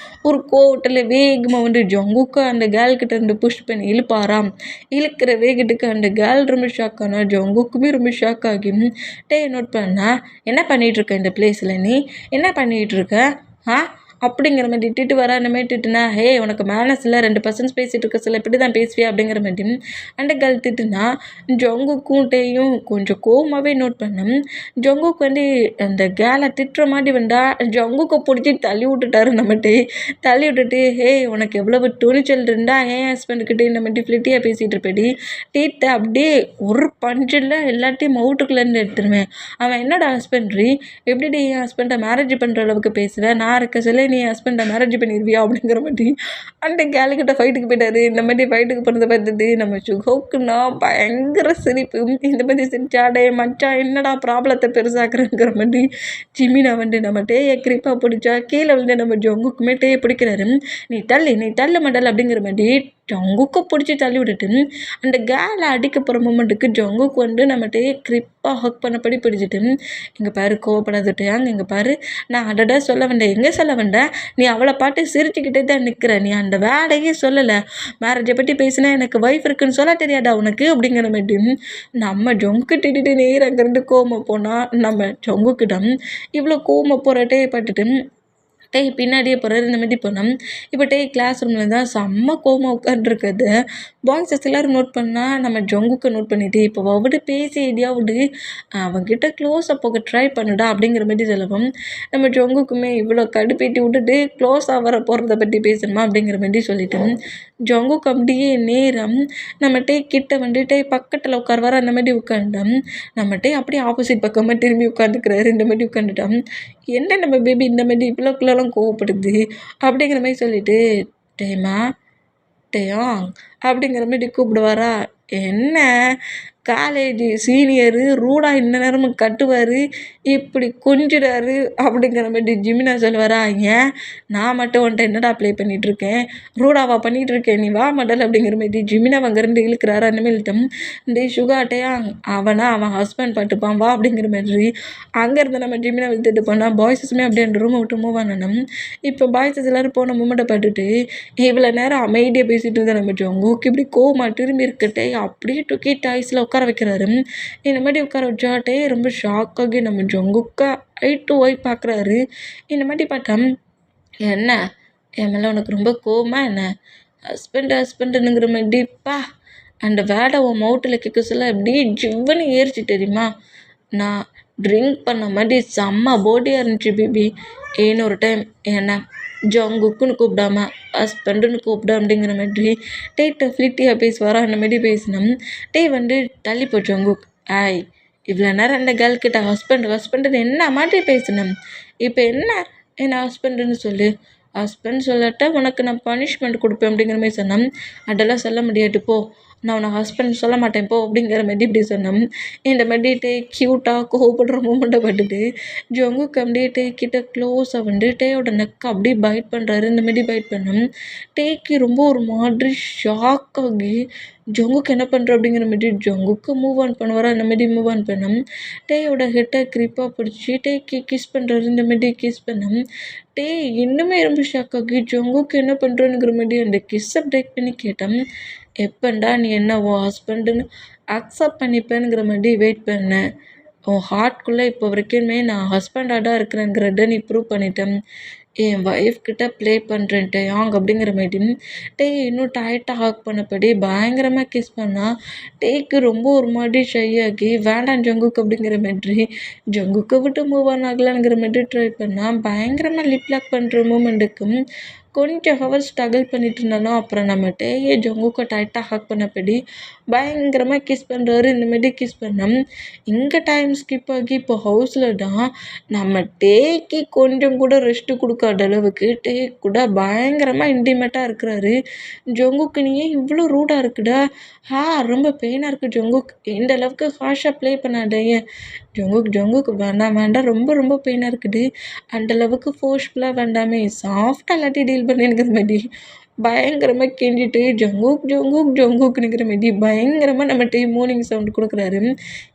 ஒரு கோவத்தில் வேகமாக வந்து ஜங்குக்கு அந்த கேர்ள்கிட்ட இருந்து புஷ் பண்ணி இழுப்பாராம். இழுக்கிற வேகத்துக்கு அந்த கேர்ள் ரொம்ப ஷாக் ஆனா ஜங்குக்குமே ரொம்ப ஷாக் ஆகி நோட் பண்ணா என்ன பண்ணிகிட்டு இருக்க இந்த பிளேஸில், நீ என்ன பண்ணிகிட்டு இருக்க அப்படிங்கிற மாதிரி திட்டு வர அந்த மாதிரி திட்டுனா, ஹே உனக்கு மேனஸ் இல்லை, 2 பர்சன்ஸ் பேசிகிட்டு இருக்க சொல்ல இப்படி தான் பேசுவியா அப்படிங்கிற மாதிரி அந்த கேர்ள் திட்டுனா, ஜங்குக்கும் டேயும் கொஞ்சம் கோவமாகவே நோட் பண்ணோம். ஜங்குக்கு வந்து அந்த கேலை திட்டுற மாதிரி வந்தா ஜங்குக்கு பிடிச்சி தள்ளி விட்டுட்டாரு நம்மகிட்டே. தள்ளி விட்டுட்டு, ஹே உனக்கு எவ்வளவு துணிச்சல் இருந்தா என் ஹஸ்பண்டுக்கிட்டே இந்த மாதிரி ஃப்ளிட்டியாக பேசிகிட்டு இருப்பேடி, டீட்டை அப்படியே ஒரு பஞ்சில் எல்லாத்தையும் மவுட்டுக்குள்ளேருந்து எடுத்துருவேன். அவன் என்னோட ஹஸ்பண்ட்ரி, எப்படி என் ஹஸ்பண்டை மேரேஜ் பண்ணுற அளவுக்கு பேசுவேன், நான் இருக்க சொல்ல நீ என் ஹஸ்பண்டை மேரேஜ் பண்ணிடுவியா அப்படிங்கிற மாதிரி அந்த கேளுக்கிட்ட ஃபைட்டுக்கு போயிட்டாரு. இந்த மாதிரி ஃபைட்டுக்கு போனதை பார்த்துட்டு நம்ம சுகோக்குன்னா பயங்கர சிரிப்பு. இந்த மாதிரி சிரிச்சாடே மச்சான் என்னடா ப்ராப்ளத்தை பெருசாக்குறேங்கிற மாதிரி ஜிமினா வந்து நம்ம டேயை கிரிப்பாக பிடிச்சா கீழே வந்து நம்ம ஜங்குக்குமே டேயை பிடிக்கிறாரு. நீ தள்ளு மடல் அப்படிங்கிற மாதிரி ஜங்குக்கு பிடிச்சி தள்ளி விட்டுட்டு அந்த கேலை அடிக்க போகிற மூமெண்ட்டுக்கு ஜங்குக்கு வந்து நம்ம டேயை கிரிப்பாக ஹக் பண்ணபடி பிடிச்சிட்டு, இங்கே பாரு கோவப்படாதுட்டையாங்க, இங்கே பாரு நான் அடடா சொல்ல வேண்டேன், எங்கே சொல்ல வேண்டேன், நீ அவளை பாட்டு சிரிச்சுக்கிட்டே தான் நிற்கிற, நீ அந்த வேலையே சொல்லலை, மேரேஜை பற்றி பேசினா எனக்கு ஒய்ஃப் இருக்குன்னு சொல்ல தெரியாதா உனக்கு அப்படிங்கிற மாதிரி நம்ம ஜொங்கு திட்டிட்டு நேர் அங்கேருந்து கோவமாக போனால் நம்ம ஜொங்குக்கிட்ட இவ்வளோ கோவமாக போகிற டேயை பார்த்துட்டு டேய் பின்னாடியே போகிறாரு. இந்த மாதிரி போனோம். இப்போ டேய் கிளாஸ் ரூமில் தான் செம்ம கோவமாக உட்காந்துருக்குது. பாய்ஸஸ் எல்லோரும் நோட் பண்ணால் நம்ம ஜங்குக்கு நோட் பண்ணிட்டு இப்போ அவடு பேசி எதையாவது அவங்ககிட்ட க்ளோஸாக போக ட்ரை பண்ணுடா அப்படிங்கிற மாதிரி சொல்லவும் நம்ம ஜங்குக்குமே இவ்வளோ கடுப்பேட்டி விட்டுட்டு க்ளோஸ் ஆகிற போகிறத பற்றி பேசணுமா அப்படிங்கிற மாதிரி சொல்லிட்டோம். ஜங்குக்கு அப்படியே நேரம் நம்ம டே கிட்ட வந்து டே பக்கத்தில் உட்காருவார். அந்த மாதிரி உட்காந்துட்டோம். நம்ம டே அப்படியே ஆப்போசிட் பக்கமாக திரும்பி உட்காந்துக்கிறாரு. இந்த மாதிரி உட்காந்துட்டோம். என்ன நம்ம பேபி இந்த மாதிரி இவ்வளோக்குள்ளெல்லாம் கோவப்படுது அப்படிங்கிற மாதிரி சொல்லிட்டு டேமா டேயாங் அப்படிங்கிற மாதிரி கூப்பிடுவாரா. என்ன காலேஜ் சீனியரு ரூடாக இந்த நேரமும் கட்டுவார், இப்படி கொஞ்சிறாரு அப்படிங்கிற மாதிரி ஜிமினா சொல்லுவாரா. ஏன் நான் மட்டும் வந்துட்டு என்னடா ப்ளே பண்ணிகிட்ருக்கேன், ரூடாவா பண்ணிகிட்ருக்கேன், நீ வா மடல் அப்படிங்கிற மாதிரி ஜிமினா அங்கேருந்து இழுக்கிறாரு. அந்த மாதிரி இந்த சுகாட்டையா அவன் ஹஸ்பண்ட் பார்த்துப்பான் வா அப்படிங்கிற மாதிரி அங்கேருந்து நம்ம ஜிமினா விழுத்துட்டு போனால் பாய்ஸஸுமே அப்படியே அந்த ரூமை விட்டு மூவ் ஆனோம். இப்போ பாய்ஸஸ் எல்லோரும் போன மூமெண்ட்டை பார்த்துட்டு இவ்வளோ நேரம் அமைதியாக பேசிகிட்டு இருந்தால் நம்ம ஜங்குக்கு இப்படி கோவமாக திரும்பி இருக்கட்டே அப்படியே தூக்கி டாய்ஸில் உட்கார வைக்கிறாரு. இந்த மாதிரி உட்கார வச்சாட்டே ரொம்ப ஷாக்காகி நம்ம ஜங்குக்கா ஐ டு ஒய் பார்க்குறாரு. இந்த மாதிரி பார்த்தா என்ன என் மேலே உனக்கு ரொம்ப கோவமா என்ன, ஹஸ்பண்டுங்கிற மாதிரிப்பா அந்த வேடை உன் மவுட்டில் கேட்க சொல்ல அப்படியே ஜிவ்வுன்னு ஏறிச்சு தெரியுமா. நான் ட்ரிங்க் பண்ண மாதிரி செம்ம போடியாக இருந்துச்சு பேபி. இன்னொரு டைம் என்ன ஜங்குக்குன்னு கூப்பிடாம ஹஸ்பண்டுன்னு கூப்பிட அப்படிங்கிற மாதிரி டேட்ட ஃப்ளிட்டியாக பேசுவாரா. அந்த மாதிரி பேசினோம். டே வந்து தள்ளிப்போ ஜங்குக், ஆய் இவ்வளோ நேரம் அந்த கேர்ள்கிட்ட ஹஸ்பண்டுன்னு என்ன மாதிரி பேசினோம், இப்போ என்ன ஹஸ்பண்டுன்னு சொல்லு, ஹஸ்பண்ட் சொல்லட்ட உனக்கு நான் பனிஷ்மெண்ட் கொடுப்பேன் அப்படிங்கிற மாதிரி சொன்னோம். அதெல்லாம் சொல்ல முடியாது போ, நான் உன்னை ஹஸ்பண்ட் சொல்ல மாட்டேன் போ அப்படிங்கிற மாதிரி இப்படி சொன்னோம். இந்த மாதிரி டே க்யூட்டாக கோவப்படுற மூமெண்ட்டை பட்டுட்டு ஜங்குக்கு அப்படியே டே கிட்ட க்ளோஸாக வந்து டேயோட நெக்கை அப்படியே பைட் பண்ணுறாரு. இந்த மாதிரி பைட் பண்ணோம். டேக்கு ரொம்ப ஒரு மாதிரி ஷாக் ஆகி ஜங்குக்கு என்ன பண்ணுற அப்படிங்கிற மாதிரி ஜங்குக்கு மூவ் ஆன் பண்ணுவாரா. இந்த மாதிரி மூவ் ஆன் பண்ணோம். டேயோட ஹெட்டை கிரிப்பாக பிடிச்சி டேக்கு கிஸ் பண்ணுறாரு. இந்த மாதிரி கிஸ் பண்ணோம். டே இன்னுமே ரொம்ப ஷாக் ஆகி ஜங்குக்கு என்ன பண்ணுறோங்கிற மாதிரி அந்த கிஸ்ஸை பிரேக் பண்ணி கேட்டோம். எப்பண்டா நீ என்ன உன் ஹஸ்பண்டுன்னு அக்செப்ட் பண்ணிப்பேனுங்கிற மாதிரி வெயிட் பண்ணேன். உன் ஹார்ட்குள்ளே இப்போ வரைக்குமே நான் ஹஸ்பண்டாக தான் இருக்கிறேங்கிறத நீ ப்ரூவ் பண்ணிட்டேன். என் ஒய்ஃப்கிட்ட ப்ளே பண்ணுறேன்ட்டு யாங் அப்படிங்கிற மாதிரி டே இன்னும் டைட்டாக ஹாக் பண்ணப்படி பயங்கரமாக கிஸ் பண்ணால் டேக்கு ரொம்ப ஒரு மாதிரி ஷை ஆகி வேண்டாம் ஜங்குக்கு அப்படிங்கிற மாதிரி ஜங்குக்கு விட்டு மூவ் ஆன் ஆகலாங்கிற மாதிரி ட்ரை பண்ணால் பயங்கரமாக லிப் லாக் பண்ணுற மூமெண்ட்டுக்கும் கொஞ்சம் ஹவர்ஸ் ஸ்ட்ரகிள் பண்ணிட்டு இருந்தாலும் அப்புறம் நம்ம டேயே ஜங்குக்கு டைட்டாக ஹக் பண்ணப்படி பயங்கரமாக கிஸ் பண்ணுறாரு. இந்தமாரி கிஸ் பண்ணோம். இங்கே டைம் ஸ்கிப் ஆகி இப்போ ஹவுஸில் தான் நம்ம டேக்கு கொஞ்சம் கூட ரெஸ்ட்டு கொடுக்காத அளவுக்கு டே கூட பயங்கரமாக இன்டிமேட்டாக இருக்கிறாரு. ஜங்குக்கு நீ ஏன் இவ்வளோ ரூடாக இருக்குடா, ரொம்ப பெயினாக இருக்குது ஜங்குக், இந்த அளவுக்கு ஹார்ஷாக ப்ளே பண்ணாதே ஜங்குக் வேண்டாம் ரொம்ப ரொம்ப பெயினாக இருக்குது, அந்தளவுக்கு ஃபோர்ஸ்ஃபுல்லாக வேண்டாமே, சாஃப்டாக எல்லாத்தையும் டீல் பண்ணிங்கிற மாதிரி பயங்கரமாக கெஞ்சிட்டு ஜங்குக்குங்கிற மாதிரி பயங்கரமாக நம்ம டே மார்னிங் சவுண்டு கொடுக்குறாரு.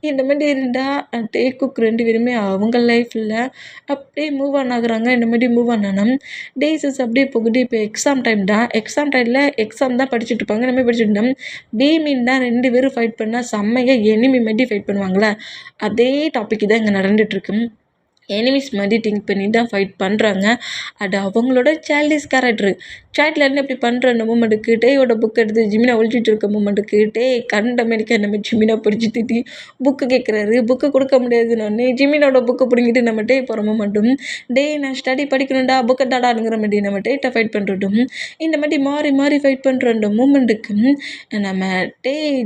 இந்த மாதிரி இருந்தால் டேக்குக் 2 பேருமே அவங்க லைஃப்பில் அப்படியே மூவ் ஆன் ஆகுறாங்க. இந்த மாதிரி மூவ் ஆன் ஆனால் டேஸஸ் அப்படியே போகுது. இப்போ எக்ஸாம் டைம் தான். எக்ஸாம் டைமில் எக்ஸாம் தான் படிச்சுட்டு இருப்பாங்க. நம்ம படிச்சுட்டு இருந்தோம். பீமின் தான் 2 பேரும் ஃபைட் பண்ணால் செம்மையாக எனிமி மாதிரி ஃபைட் பண்ணுவாங்களே, அதே டாபிக் தான் இங்கே நடந்துகிட்ருக்கு. எனிமிஸ் மாதிரி திங்க் பண்ணி தான் ஃபைட் பண்ணுறாங்க. அது அவங்களோட சைல்டிஷ் கேரக்டரு. சைல்ட்லேருந்து இப்படி பண்ணுற அந்த மூமெண்ட்டுக்கு டேயோட புக் எடுத்து ஜிமினா ஒழிச்சிட்டு இருக்க மூமெண்ட்டுக்கு கண்ட மேடிக்க நம்ம ஜிமினா பிடிச்சி திட்டி புக்கு கேட்குறாரு. புக்கு கொடுக்க முடியாதுன்னு ஜிமினோட புக்கு பிடிங்கிட்டு நம்ம டே போகிற மூமெண்ட்டும் நான் ஸ்டடி படிக்கணும்டா புக்கை தாடாங்கிற மாதிரி நம்ம டேட்டை ஃபைட் பண்ணுறட்டும் இந்த மாதிரி மாறி மாறி ஃபைட் பண்ணுற அந்த மூமெண்ட்டுக்கு நம்ம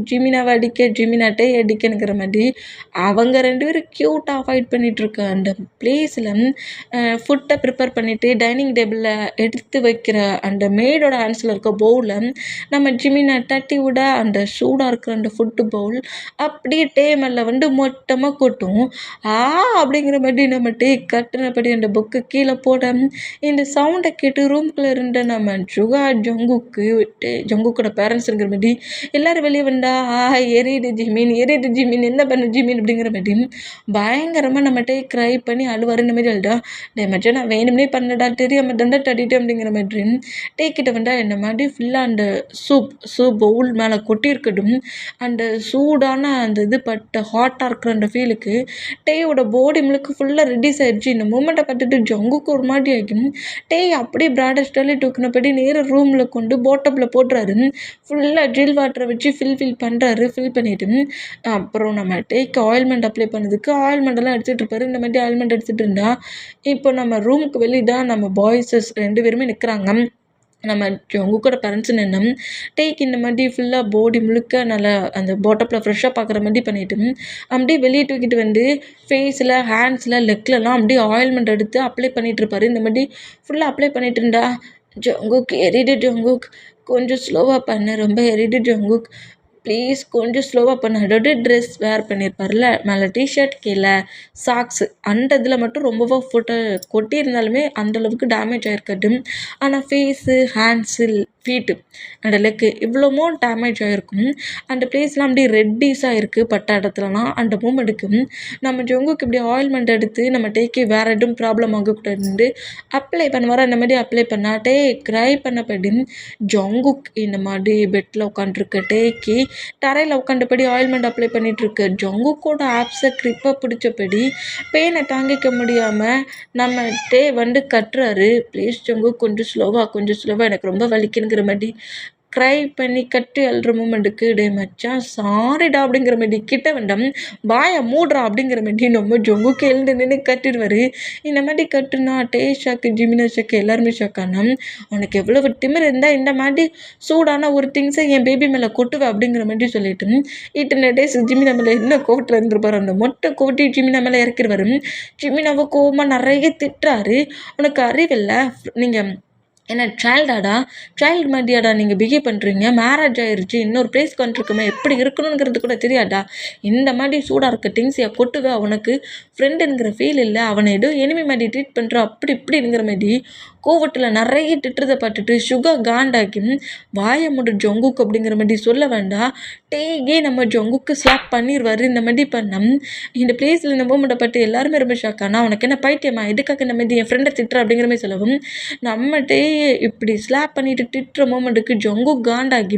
ஜிமினாவை அடிக்க ஜிமினா அடிக்கணுங்கிற மாதிரி அவங்க 2 பேரும் க்யூட்டாக ஃபைட் பண்ணிகிட்ருக்க அந்த பிளேஸில் ஃபுட்டை ப்ரிப்பேர் பண்ணிவிட்டு டைனிங் டேபிளில் எடுத்து வைக்கிற அந்த மேடோட ஹேண்ட்ஸில் இருக்க பவுலில் நம்ம ஜிமினை தட்டி விட அந்த சூடாக இருக்கிற அந்த ஃபுட்டு பவுல் அப்படியே மேலே மொத்தமாக கொட்டும். அப்படிங்கிற மாதிரி நம்ம கட்டினபடி அந்த புக்கு கீழே போட இந்த சவுண்டை கேட்டு ரூம்குள்ளே இருந்த நம்ம ஜங்குக்கோட பேரண்ட்ஸுங்கிற மாதிரி எல்லோரும் வெளியே வந்தா எரியுது ஜிமின் என்ன பண்ண ஜிமின் அப்படிங்கிற மாதிரி பயங்கரமாக நம்மகிட்ட க்ரை பண்ணி அழுவார். இந்த மாதிரி அழுடா மச்சான் நான் வேணும்னே பண்ணடா தெரியாமல் தண்டை தட்டிட்டு அப்படிங்கிற மாதிரி கிட்ட வந்தா என்ன மாதிரி ஃபுல்லாக அந்த சூப் பவுல் மேலே கொட்டியிருக்கட்டும் அந்த சூடான அந்த இது பட்ட ஹாட்டாக இருக்கிற அந்த ஃபீலுக்கு டேயோட பாடி முழுக்க ஃபுல்லாக ரெடியூஸ் ஆகிடுச்சு. இந்த மூமெண்ட்டை பார்த்துட்டு ஜங்குக்கு ஒரு மாதிரி ஆகிக்கும். அப்படியே பிராடர் ஸ்டைலில் தூக்கினபடி நேராக ரூமில் கொண்டு பாட்டப்பில் போட்டுறாரு. ஃபுல்லாக ட்ரில் வாட்டரை வச்சு ஃபில் பண்ணுறாரு. ஃபில் பண்ணிவிட்டு அப்புறம் நம்ம ஆயில்மெண்ட் அப்ளை பண்ணதுக்கு ஆயில்மெண்டெல்லாம் எடுத்துகிட்டு இருப்பாரு. இந்த மாதிரி ஆயில்மெண்ட் எடுத்துகிட்டு இருந்தா இப்போ நம்ம ரூமுக்கு வெளியே தான் நம்ம பாய்ஸஸ் 2 பேருமே நிற்கிறாங்க. நம்ம ஜங்குக்கோட பேரண்ட்ஸ் நின்று இந்த மாதிரி ஃபுல்லாக பாடி முழுக்க நல்லா அந்த பாட்டப்பில் ஃப்ரெஷ்ஷாக பார்க்குற மாதிரி பண்ணிவிட்டு அப்படியே வெளியே தூக்கிட்டு வந்து ஃபேஸில் ஹேண்ட்ஸில் லெக்லலாம் அப்படியே ஆயில்மெண்ட் எடுத்து அப்ளை பண்ணிகிட்ருப்பாரு. இந்த மாதிரி ஃபுல்லாக அப்ளை பண்ணிகிட்டு இருந்தா ஜங்குக் எரியுது ஜங்குக் கொஞ்சம் ஸ்லோவாக பண்ணு ரொம்ப எரியுது ஜங்குக் ப்ளீஸ் கொஞ்சம் ஸ்லோவாக பண்ண. அதோட ட்ரெஸ் வேர் பண்ணியிருப்பார்ல மேலே டிஷர்ட் கீழே சாக்ஸு அந்த இதில் மட்டும் ரொம்பவா கொட்டியிருந்தாலுமே அந்தளவுக்கு டேமேஜ் ஆகிருக்காது. ஆனால் ஃபேஸு ஹேண்ட்ஸு ஃபீட்டு அந்த லெக்கு இவ்வளோமோ டேமேஜ் ஆகிருக்கும். அந்த பிளேஸ்லாம் அப்படியே ரெட்டிஸாக இருக்குது பட்ட இடத்துலலாம். அந்த மூமெண்ட்டுக்கு நம்ம ஜங்குக்கு இப்படி ஆயில்மெண்ட் எடுத்து நம்ம வேறு எதுவும் ப்ராப்ளம் ஆகக்கூடாது அப்ளை பண்ணுவார். அந்த மாதிரி அப்ளை பண்ணா க்ரை பண்ணபடி ஜங்குக் இந்த மாதிரி பெட்டில் உட்காந்துருக்க தரையில் உட்காந்தபடி ஆயில்மெண்ட் அப்ளை பண்ணிகிட்ருக்கு. ஜங்குக்கோட ஆப்ஸை க்ரிப்பாக பிடிச்சபடி பெயினை தாங்கிக்க முடியாமல் நம்ம கட்டுறாரு. ப்ளீஸ் ஜங்குக் கொஞ்சம் ஸ்லோவாக எனக்கு ரொம்ப வலிக்குங்கிற மாதிரி க்ரை பண்ணி கட்டி அழுற மூமெண்ட்டுக்கு மச்சான் சாரிடா அப்படிங்கிற மாதிரி கிட்ட வேண்டாம் வாயை மூடுறா அப்படிங்கிற மாதிரி நம்ம ஜங்குக்கு எழுந்து நின்று கட்டிடுவார். இந்த மாதிரி கட்டுனா ஷாக்கு ஜிமினா ஷாக்கு எல்லாருமே ஷாக்கானா உனக்கு எவ்வளவு திமிர் இருந்தால் இந்த மாதிரி சூடான ஒரு திங்ஸை என் பேபி மேலே கொட்டுவேன் அப்படிங்கிற மாதிரி சொல்லிட்டு இத்தனை டேஸ் ஜிமினா மேலே என்ன கோவத்தில் இருந்துருப்பார் அந்த மொட்டை கோட்டி ஜிமினா மேலே இறக்கிடுவார். ஜிமினாவை கோவமாக நிறைய திட்டுறாரு. உனக்கு அறிவில்லை நீங்கள் என்ன சைல்டு மாதிரியாடா நீங்கள் பிஹேவ் பண்ணுறீங்க மேரேஜ் ஆயிடுச்சு இன்னொரு பிளேஸ்க்கு வந்துருக்குமே எப்படி இருக்கணுங்கிறது கூட தெரியாதா இந்த மாதிரி சூடாக இருக்க திங்ஸையா கொட்டுவே அவனுக்கு ஃப்ரெண்டுங்கிற ஃபீல் இல்லை அவனை ஏதோ எனிமி மாதிரி ட்ரீட் பண்ணுற அப்படி இப்படிங்கிற மாதிரி கோவத்தில் நிறைய திட்டுறதை பார்த்துட்டு சுகர் காண்டாக்கி வாயை மூடு ஜங்குக்கு அப்படிங்கிற மாதிரி சொல்ல வேண்டாம் நம்ம ஜங்குக்கு ஸ்லாப் பண்ணிடுவார். இந்த மாதிரி பண்ணம் இந்த பிளேஸில் இந்த மூமெண்ட்டை பட்டு எல்லாருமே ரொம்ப ஷாக் ஆனால் அவனுக்கு என்ன பைத்தியமா எதுக்காக இந்த மாதிரி என் ஃப்ரெண்டை திட்டுற அப்படிங்கிற மாதிரி சொல்லவும் நம்ம இப்படி ஸ்லாப் பண்ணிட்டு திட்டுற மூமெண்ட்டுக்கு ஜங்குக் காண்டாகி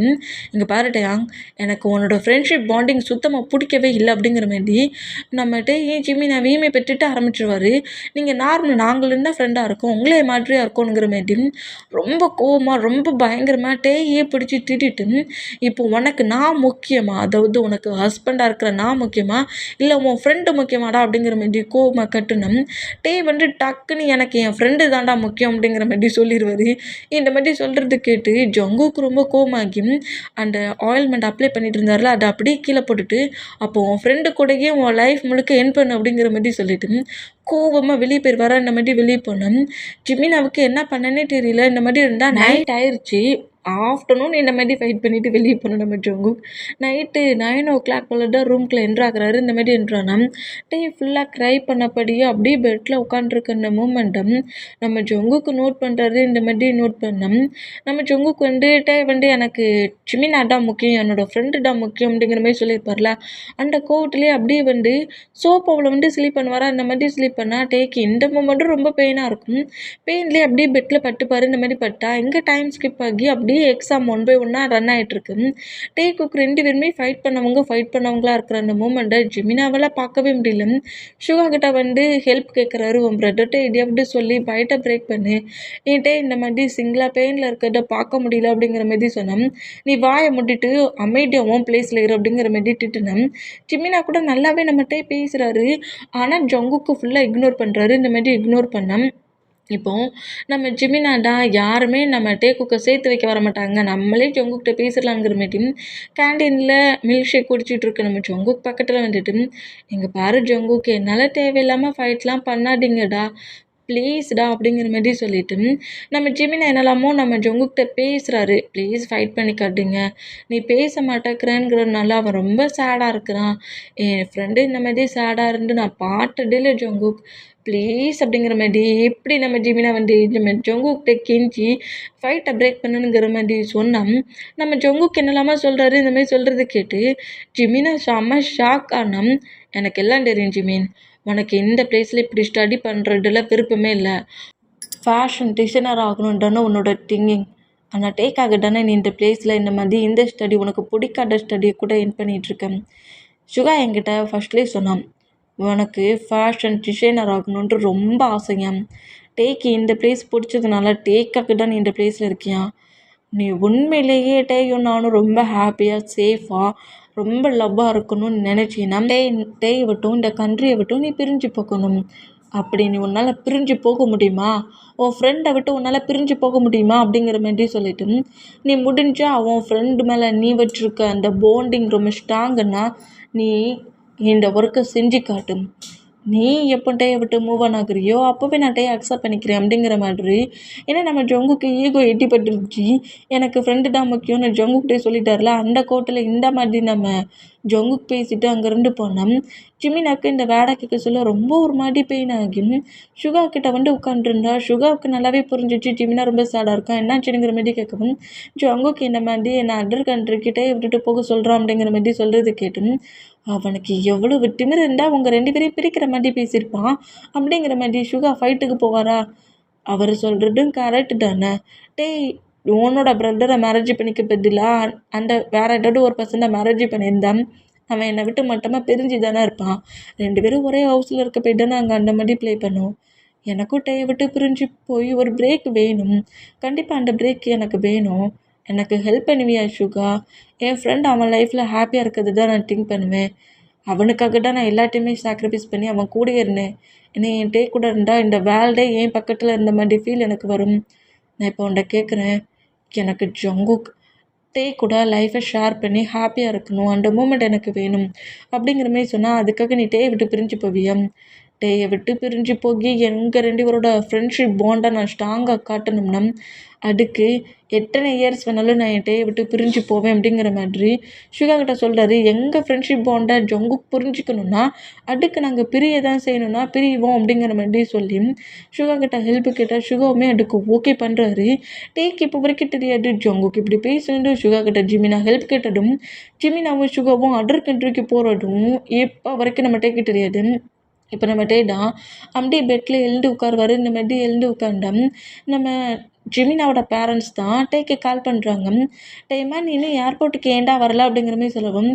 இங்கே பாருட்டையாங் எனக்கு உன்னோட ஃப்ரெண்ட்ஷிப் பாண்டிங் சுத்தமாக பிடிக்கவே இல்லை அப்படிங்கிற மாதிரி நம்மகிட்ட ஜிமினா வீமை பெற்றுட்டு ஆரம்பிச்சிருவார். நீங்கள் நார்மல் நாங்கள் இருந்தால் ஃப்ரெண்டாக இருக்கோம் உங்களே மாதிரியாக இருக்கணுங்கிற மாதிரி ரொம்ப கோவமாக ரொம்ப பயங்கரமாக பிடிச்சி திட்டிட்டு இப்போ உனக்கு நான் முக்கியமா அதாவது உனக்கு ஹஸ்பண்டாக இருக்கிற நான் முக்கியமா இல்லை உன் ஃப்ரெண்டு முக்கியமாடா அப்படிங்கிற மாதிரி கோவமாக கட்டுனோம். டக்குன்னு எனக்கு என் ஃப்ரெண்டு தாண்டா முக்கியம் அப்படிங்கிற மாதிரி சொல்லிடுவார். இந்த மாதிரி சொல்கிறது கேட்டு ஜங்குக்கு ரொம்ப கோவமாகி அந்த ஆயில்மெண்ட் அப்ளை பண்ணிட்டு இருந்தார்ல அதை அப்படியே கீழே போட்டுட்டு அப்போ உன் ஃப்ரெண்டு கூடயே உன் லைஃப் முழுக்க என் பண்ணு அப்படிங்கிற மாதிரி சொல்லிட்டு கோவமாக வெளியே போயிடுவாரா. இந்த மாதிரி வெளியே போனோம். ஜிமினாவுக்கு என்ன பண்ணனே தெரியல. இந்த மாதிரி இருந்தால் நைட் ஆயிடுச்சு. ஆஃப்டர்நூன் இந்த மாதிரி ஃபைட் பண்ணிவிட்டு வெளியே போனோம். நம்ம ஜங்குக் நைட்டு 9 போல் தான் ரூம்குள்ளே என்ட்ராகிறாரு. இந்த மாதிரி என்ட்ரானா ஃபுல்லாக க்ரை பண்ணபடியே அப்படியே பெட்டில் உட்காண்ட்ருக்க அந்த மூமெண்டம் நம்ம ஜங்குக்கு நோட் பண்ணுறாரு. இந்த மாதிரி நோட் பண்ணோம். நம்ம ஜங்குக்கு எனக்கு ஜிமினா தான் முக்கியம் என்னோடய ஃப்ரெண்டு தான் முக்கியம் அப்படிங்கிற மாதிரி சொல்லியிருப்பார்ல அந்த கோவத்துலேயே அப்படியே சோப்பாவில் ஸ்லீப் பண்ணுவாரா. அந்த மாதிரி ஸ்லீப் பண்ணால் இந்த மூமெண்ட்டும் ரொம்ப பெயினாக இருக்கும். பெயின்லேயே அப்படியே பெட்டில் பட்டுப்பார். இந்த மாதிரி பட்டா எங்கே டைம் ஸ்கிப் ஆகி அப்படியே எக்ஸாம் 1 பை 1 ரன் ஆகிட்டுருக்கு. டேக்குக்கு 2 பேருமே ஃபைட் பண்ணவங்களா இருக்கிற அந்த மூமெண்ட்டை ஜெமினாவால் பார்க்கவே முடியல. சுகா கிட்ட ஹெல்ப் கேட்குறாரு, உன் பிரதர்கிட்ட எப்படியாவது சொல்லி ஃபைட்டை பிரேக் பண்ணு, என்கிட்ட இந்த மாதிரி சிங்கிளாக பெயினில் இருக்கிறத பார்க்க முடியல அப்படிங்கிற மாதிரி சொன்னேன். நீ வாயை முட்டிட்டு அமைதியாகவும் பிளேஸில் இரு அப்படிங்கிற மாதிரி திட்டுனேன். ஜெமினா கூட நல்லாவே நம்மகிட்டே பேசுகிறாரு, ஆனால் ஜங்குக்கு ஃபுல்லாக இக்னோர் பண்ணுறாரு. இந்த மாதிரி இக்னோர் பண்ணேன். இப்போ நம்ம ஜெமினாடா யாருமே நம்ம டேக்குக்கை சேர்த்து வைக்க வர மாட்டாங்க, நம்மளே ஜங்குக்கிட்ட பேசிடலாங்கிற மாட்டி கேண்டீனில் மில்க் ஷேக் குடிச்சிட்டு இருக்கு நம்ம ஜங்குக் பக்கத்தில் எங்கள் பாரு ஜங்குக்கு என்னால் தேவையில்லாமல் ஃபைட்லாம் பண்ணாதீங்கடா ப்ளீஸ்டா அப்படிங்கிற மாதிரி சொல்லிட்டு நம்ம ஜெமினா என்னலாமோ நம்ம ஜங்குக்கிட்ட பேசுகிறாரு, ப்ளீஸ் ஃபைட் பண்ணி காட்டுங்க, நீ பேச மாட்டேங்கிறேங்கிறதுனால அவன் ரொம்ப சேடாக இருக்கிறான், என் ஃப்ரெண்டு இந்த மாதிரி சேடாக இருந்து நான் பார்த்ததே இல்லை ஜங்குக், ப்ளீஸ் அப்படிங்கிற மாதிரி எப்படி நம்ம ஜெமினா நம்ம ஜங்குக்கிட்ட கெஞ்சி ஃபைட்டை பிரேக் பண்ணணுங்கிற மாதிரி சொன்னோம். நம்ம ஜங்குக்கு என்னெல்லாமா சொல்கிறாரு, இந்த மாதிரி சொல்கிறது கேட்டு ஜெமினா செம்ம ஷாக் ஆனோம். எனக்கு எல்லாம் தெரியும் ஜிமின், உனக்கு இந்த பிளேஸில் இப்படி ஸ்டடி பண்ணுறதுல விருப்பமே இல்லை, ஃபேஷன் டிசைனர் ஆகணுன்றானே உன்னோட திங்கிங், ஆனால் டேக்காக தானே நீ இந்த பிளேஸில் இந்த மாதிரி இந்த ஸ்டடி உனக்கு பிடிக்காத ஸ்டடியை கூட என் பண்ணிகிட்ருக்கேன். சுகா என்கிட்ட ஃபஸ்ட்லேயே சொன்னான், உனக்கு ஃபேஷன் டிசைனர் ஆகணுன்ட்டு ரொம்ப ஆசையாம், டேக்கு இந்த பிளேஸ் பிடிச்சதுனால டேக்காக தான் நீ இந்த பிளேஸில் இருக்கியா, நீ உண்மையிலேயே டேயும் நானும் ரொம்ப ஹாப்பியாக சேஃபாக ரொம்ப லவ்வாக இருக்கணும்னு நினச்சின்னா டேயை விட்டும் இந்த கண்ட்ரியை விட்டும் நீ பிரிஞ்சு போகணும். அப்படி நீ உன்னால் பிரிஞ்சு போக முடியுமா, உன் ஃப்ரெண்டை விட்டு உன்னால் பிரிஞ்சு போக முடியுமா அப்படிங்கிற மாதிரி சொல்லிட்டு நீ முடிஞ்சால் உன் ஃப்ரெண்டு மேலே நீ வச்சுருக்க அந்த பாண்டிங் ரொம்ப ஸ்ட்ராங்குன்னா நீ இந்த ஒர்க்கை செஞ்சு காட்டும், நீ எப்போ டேயை விட்டு மூவ் ஆன் ஆகுறியோ அப்போவே நான் டேயை அக்செப்ட் பண்ணிக்கிறேன் அப்படிங்கிற மாதிரி. ஏன்னா நம்ம ஜங்குக்கு ஈகோ எட்டிப்பட்டுருச்சு, எனக்கு ஃப்ரெண்டு தான் முக்கியம்னு ஜங்குக்கிட்டே சொல்லிட்டார்ல, அந்த கோட்டில் இந்த மாதிரி நம்ம ஜங்குக்கு பேசிட்டு அங்கேருந்து போனோம். ஜிமினாக்கு இந்த வேடை கேட்க சொல்ல ரொம்ப ஒரு மாதிரி பெயின் ஆகும். சுகா கிட்ட உட்காந்துருந்தா சுகாவுக்கு நல்லாவே புரிஞ்சிச்சு ஜிமினா ரொம்ப சேடாக இருக்கான், என்னாச்சுங்கிற மாதிரி கேட்கவும் ஜங்குக்கு இந்த மாதிரி என்னை அதர் கண்ட்ரிக்கிட்டே விட்டுட்டு போக சொல்கிறான் அப்படிங்கிற மாதிரி சொல்கிறது கேட்டும் அவனுக்கு எவ்வளவு திமிரு இருந்தால் அவங்க 2 பேரையும் பிரிக்கிற மாதிரி பேசியிருப்பான் அப்படிங்கிற மாதிரி சுகா ஃபைட்டுக்கு போவாரா, அவர் சொல்கிறதும் கரெக்டு தானே, டேய் உன்னோட பிரதரை மேரேஜ் பண்ணிக்க பதிலாக அந்த வேறு ஏதாவது ஒரு பர்சனை மேரேஜ் பண்ணியிருந்தான் அவன் என்னை விட்டு மட்டமாக பிரிஞ்சு தானே இருப்பான், 2 பேரும் ஒரே ஹவுஸில் இருக்க போய் தானே அங்கே அந்த மாதிரி ப்ளே பண்ணோம், எனக்கும் டேயை விட்டு பிரிஞ்சு போய் ஒரு பிரேக் வேணும், கண்டிப்பாக அந்த பிரேக் எனக்கு வேணும், எனக்கு ஹெல்ப் பண்ணுவியா சுகா, என் ஃப்ரெண்ட் அவன் லைஃப்பில் ஹாப்பியாக இருக்கிறது தான் நான் திங்க் பண்ணுவேன், அவனுக்காக தான் நான் எல்லாத்தையுமே சாக்ரிஃபைஸ் பண்ணி அவன் கூட இருந்தேன், என்னை என் டே கூட இருந்தால் இந்த வேர்ல்டே என் பக்கத்தில் இருந்த மாதிரி ஃபீல் எனக்கு வரும், நான் இப்போ உன்ட்ட கேட்குறேன், எனக்கு ஜங்குக் டே கூட லைஃப்பை ஷேர் பண்ணி ஹாப்பியாக இருக்கணும், அந்த மூமெண்ட் எனக்கு வேணும் அப்படிங்கிற மாதிரி சொன்னால் அதுக்காக நீ டேயை விட்டு பிரிஞ்சு போவியா, டேயை விட்டு பிரிஞ்சு போய் எங்கள் 2 பேரோட ஃப்ரெண்ட்ஷிப் பாண்டை நான் ஸ்ட்ராங்காக காட்டணும்னா அதுக்கு எத்தனை இயர்ஸ் வேணாலும் நான் என் டேயை விட்டு பிரிஞ்சு போவேன் அப்படிங்கிற மாதிரி சுகா கிட்ட சொல்கிறாரு. எங்கள் ஃப்ரெண்ட்ஷிப் பாண்டை ஜங்குக்கு புரிஞ்சுக்கணுன்னா அதுக்கு நாங்கள் பிரிய தான் செய்யணும்னா பிரிவோம் அப்படிங்கிற மாதிரி சொல்லி சுகா கிட்ட ஹெல்ப்பு கேட்டால் சுகாவுமே அதுக்கு ஓகே பண்ணுறாரு. டேக்கு இப்போ வரைக்கும் தெரியாது ஜங்குக்கு இப்படி பேசணுன்னு சுகா கிட்ட ஜிமினா ஹெல்ப் கேட்டதும் ஜிமினாவும் சுகாவும் அதர் கண்ட்ரிக்கு போகிறதும் இப்போ வரைக்கும் நம்ம டேக்கு தெரியாது. இப்போ நம்ம டேடா அப்படியே பெட்டில் எழுந்து உட்காருவார். இந்த மாதிரி எழுந்து உட்காந்தோம் நம்ம ஜிமினாவோட பேரண்ட்ஸ் தான் டேக்கு கால் பண்ணுறாங்க. டேமா நீ இன்னும் ஏர்போர்ட்டுக்கு ஏன்டா வரல அப்படிங்கிற மாதிரி சொல்லவும்,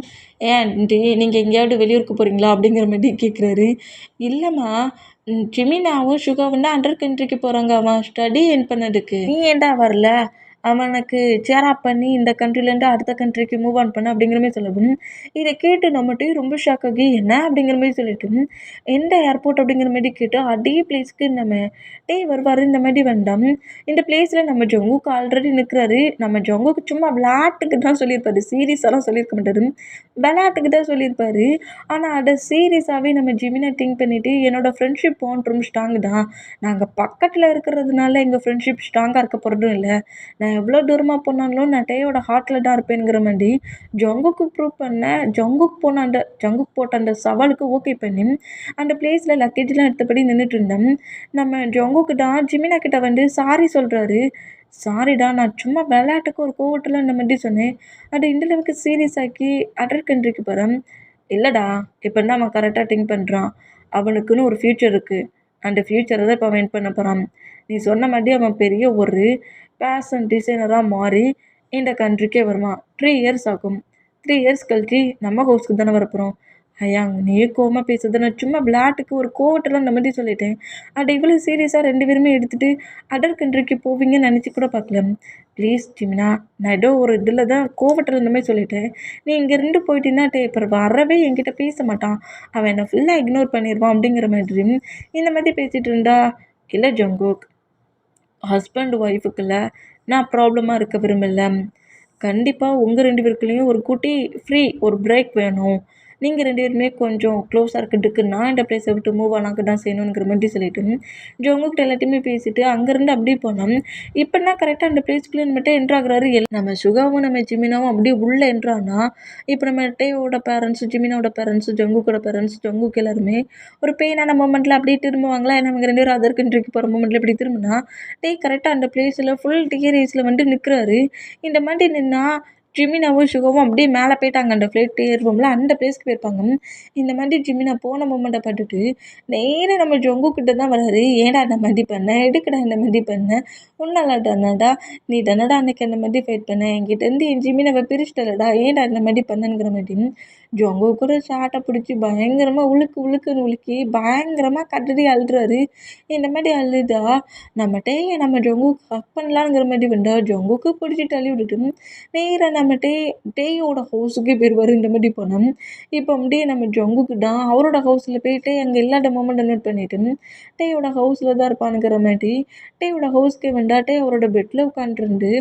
ஏன் ஆண்டி நீங்கள் எங்கேயாவது வெளியூருக்கு போகிறீங்களா அப்படிங்கிற மாதிரி கேட்குறாரு. இல்லைம்மா ஜிமினாவும் சுகாவும் தான் அண்டர் கண்ட்ரிக்கு போகிறாங்க அவன் ஸ்டடி என் பண்ணதுக்கு, நீ ஏன்டா வரல, அவனுக்கு சேரப் பண்ணி இந்த கண்ட்ரிலேருந்து அடுத்த கண்ட்ரிக்கு மூவ் ஆன் பண்ண அப்படிங்கிற மாதிரி சொல்லவும் இதை கேட்டு நம்மகிட்டே ரொம்ப ஷாக் ஆகி என்ன அப்படிங்கிற மாதிரி சொல்லிட்டு எந்த ஏர்போர்ட் அப்படிங்கிற மாதிரி கேட்டு அதே பிளேஸ்க்கு நம்ம டே வருவார். இந்த மாதிரி வந்தோம் இந்த பிளேஸில் நம்ம ஜங்குக்கு ஆல்ரெடி நிற்கிறாரு. நம்ம ஜங்குக்கு சும்மா விளையாட்டுக்கு தான் சொல்லியிருப்பாரு, சீரியஸாலாம் சொல்லியிருக்க மாட்டாரு, விளையாட்டுக்கு தான் சொல்லியிருப்பாரு. ஆனால் அதை சீரியஸாகவே நம்ம ஜிமினா திங்க் பண்ணிவிட்டு என்னோடய ஃப்ரெண்ட்ஷிப் பாண்ட் ரொம்ப ஸ்ட்ராங் தான், நாங்கள் பக்கத்தில் இருக்கிறதுனால எங்கள் ஃப்ரெண்ட்ஷிப் ஸ்ட்ராங்காக இருக்க போகிறதும் இல்லை, நான் எவ்வளோ தூரமாக போனாலும் நான் டேயோட ஹார்ட்டில் தான் இருப்பேங்கிற மாதிரி ஜங்குக்கு ப்ரூவ் பண்ணேன். ஜங்குக்கு போட்ட அந்த சவாலுக்கு ஓகே பண்ணி அந்த பிளேஸில் லக்கேஜ்லாம் எடுத்தபடி நின்றுட்டு இருந்தேன். நம்ம ஜங்குக்கு தான் ஜிமினா கிட்ட சாரி சொல்கிறாரு. சாரிடா, நான் சும்மா விளையாட்டுக்கு ஒரு கோவத்தில் இந்த மாதிரி சொன்னேன், அது இந்த அளவுக்கு சீரியஸ் ஆக்கி அதர் கண்ட்ரிக்கு போகிறேன். இல்லைடா, இப்போ தான் அவன் கரெக்டாக திங்க் பண்ணுறான், அவனுக்குன்னு ஒரு ஃப்யூச்சர் இருக்குது, அந்த ஃப்யூச்சரை தான் இப்போ அவன் வின் பண்ண போகிறான். நீ சொன்ன மாதிரி அவன் பெரிய ஒரு ஃபேஷன் டிசைனராக மாறி இந்த கண்ட்ரிக்கே வருவான். 3 இயர்ஸ் ஆகும். 3 இயர்ஸ் கழிச்சு நம்ம ஹவுஸ்க்கு தானே வரப்போகிறோம். ஐயா நீயே கோவமா பேசுறது, நான் சும்மா விளையாட்டுக்கு ஒரு கோவட்டெல்லாம் இந்த மாதிரி சொல்லிட்டேன். அட இவ்வளோ சீரியஸாக 2 பேருமே எடுத்துகிட்டு அதர் கண்ட்ரிக்கு போவீங்கன்னு நினச்சி கூட பார்க்கல. ப்ளீஸ் ஜிமினா, நான் ஏதோ ஒரு இதில் தான் கோவத்தில் இந்த மாதிரி சொல்லிட்டேன். நீ இங்கேருந்து போயிட்டீன்னா அப்புறம் வரவே என்கிட்ட பேச மாட்டான். அவன் என்னை ஃபுல்லாக இக்னோர் பண்ணிடுவான் அப்படிங்கிற மாதிரி இந்த மாதிரி பேசிகிட்டு இருந்தா. இல்லை ஜங்குக், ஹஸ்பண்ட் ஒய்ஃபுக்குள்ள நான் ப்ராப்ளமாக இருக்க விரும்பல. கண்டிப்பாக உங்கள் 2 பேருக்குள்ளேயும் ஒரு குட்டி ஒரு பிரேக் வேணும். நீங்கள் 2 பேருமே கொஞ்சம் க்ளோஸாக இருக்கிறதுக்கு நான் இந்த பிளேஸை விட்டு மூவ் ஆனாக்க தான் செய்யணுங்கிற மாதிரி சொல்லிட்டு ஜோங்குக்கிட்ட எல்லாத்தையுமே பேசிட்டு அங்கேருந்து அப்படியே போனோம். இப்போனா கரெக்டாக அந்த பிளேஸ்க்குள்ளே மட்டும் என்ட்ராகிறாரு. நம்ம சுகாவும் நம்ம ஜிமினாவும் அப்படியே உள்ளே என்ட்ரானா இப்போ நம்ம டேயோட பேரண்ட்ஸு, ஜிமினாவோட பேரண்ட்ஸு, ஜங்குக்கோட பேரண்ட்ஸ், ஜங்குக்கு எல்லாருமே ஒரு பெயினான மூமெண்ட்டில் அப்படியே திரும்புவாங்களா. நம்ம 2 பேரும் அதர் கண்ட்ரிக்கு போகிற மூமெண்ட்டில் இப்படி திரும்பினா கரெக்டாக அந்த பிளேஸில் ஃபுல் டியரேஸில் வந்துட்டு நிற்கிறாரு. இந்த மாதிரி நின்னா ஜிமினாவும் சுகாவும் அப்படியே மேலே போயிட்டாங்க. அந்த ஃப்ளைட் ஏறுவோம்ல அந்த பிளேஸ்க்கு போயிருப்பாங்க. இந்த மாதிரி ஜிமினா போன மூமெண்ட்டை பார்த்துட்டு நேராக நம்ம ஜங்குக்கிட்ட தான் வராரு. ஏன்டா அந்த மாதிரி பண்ண, எதுக்குடா இந்த மாதிரி பண்ண, உன்னால தானடா, நீ தானடா அன்னைக்கு அந்த மாதிரி ஃபைட் பண்ண, என்கிட்டேருந்து என் ஜிமினாவை பிரிச்சிட்டலடா, ஏன்டா இந்த மாதிரி பண்ணனுங்கிற மாதிரி ஜங்கு கூட சாட்டை பிடிச்சி பயங்கரமாக உழுக்குன்னு உலுக்கி பயங்கரமாக கதறி அழுறாரு. இந்த மாதிரி அழுதா நம்ம ஜங்கு ஹக் பண்ணலாங்கிற மாதிரி வந்தா ஜங்குக்கு பிடிச்சி தள்ளி விட்டுட்டு நேராக நம்ம டேயோட ஹவுஸுக்கே போயிடுவார். இந்த மாதிரி போனோம். இப்போ அப்படியே நம்ம ஜங்குக்கு தான் அவரோட ஹவுஸில் போயிட்டு அங்கே இல்லாத மொமெண்ட்டை நோட் பண்ணிட்டு டேயோட ஹவுஸில் தான் இருப்பானுங்கிற மாதிரி டேயோட ஹவுஸ்க்கே வந்தா அவரோட பெட்டில் உட்காந்துருந்து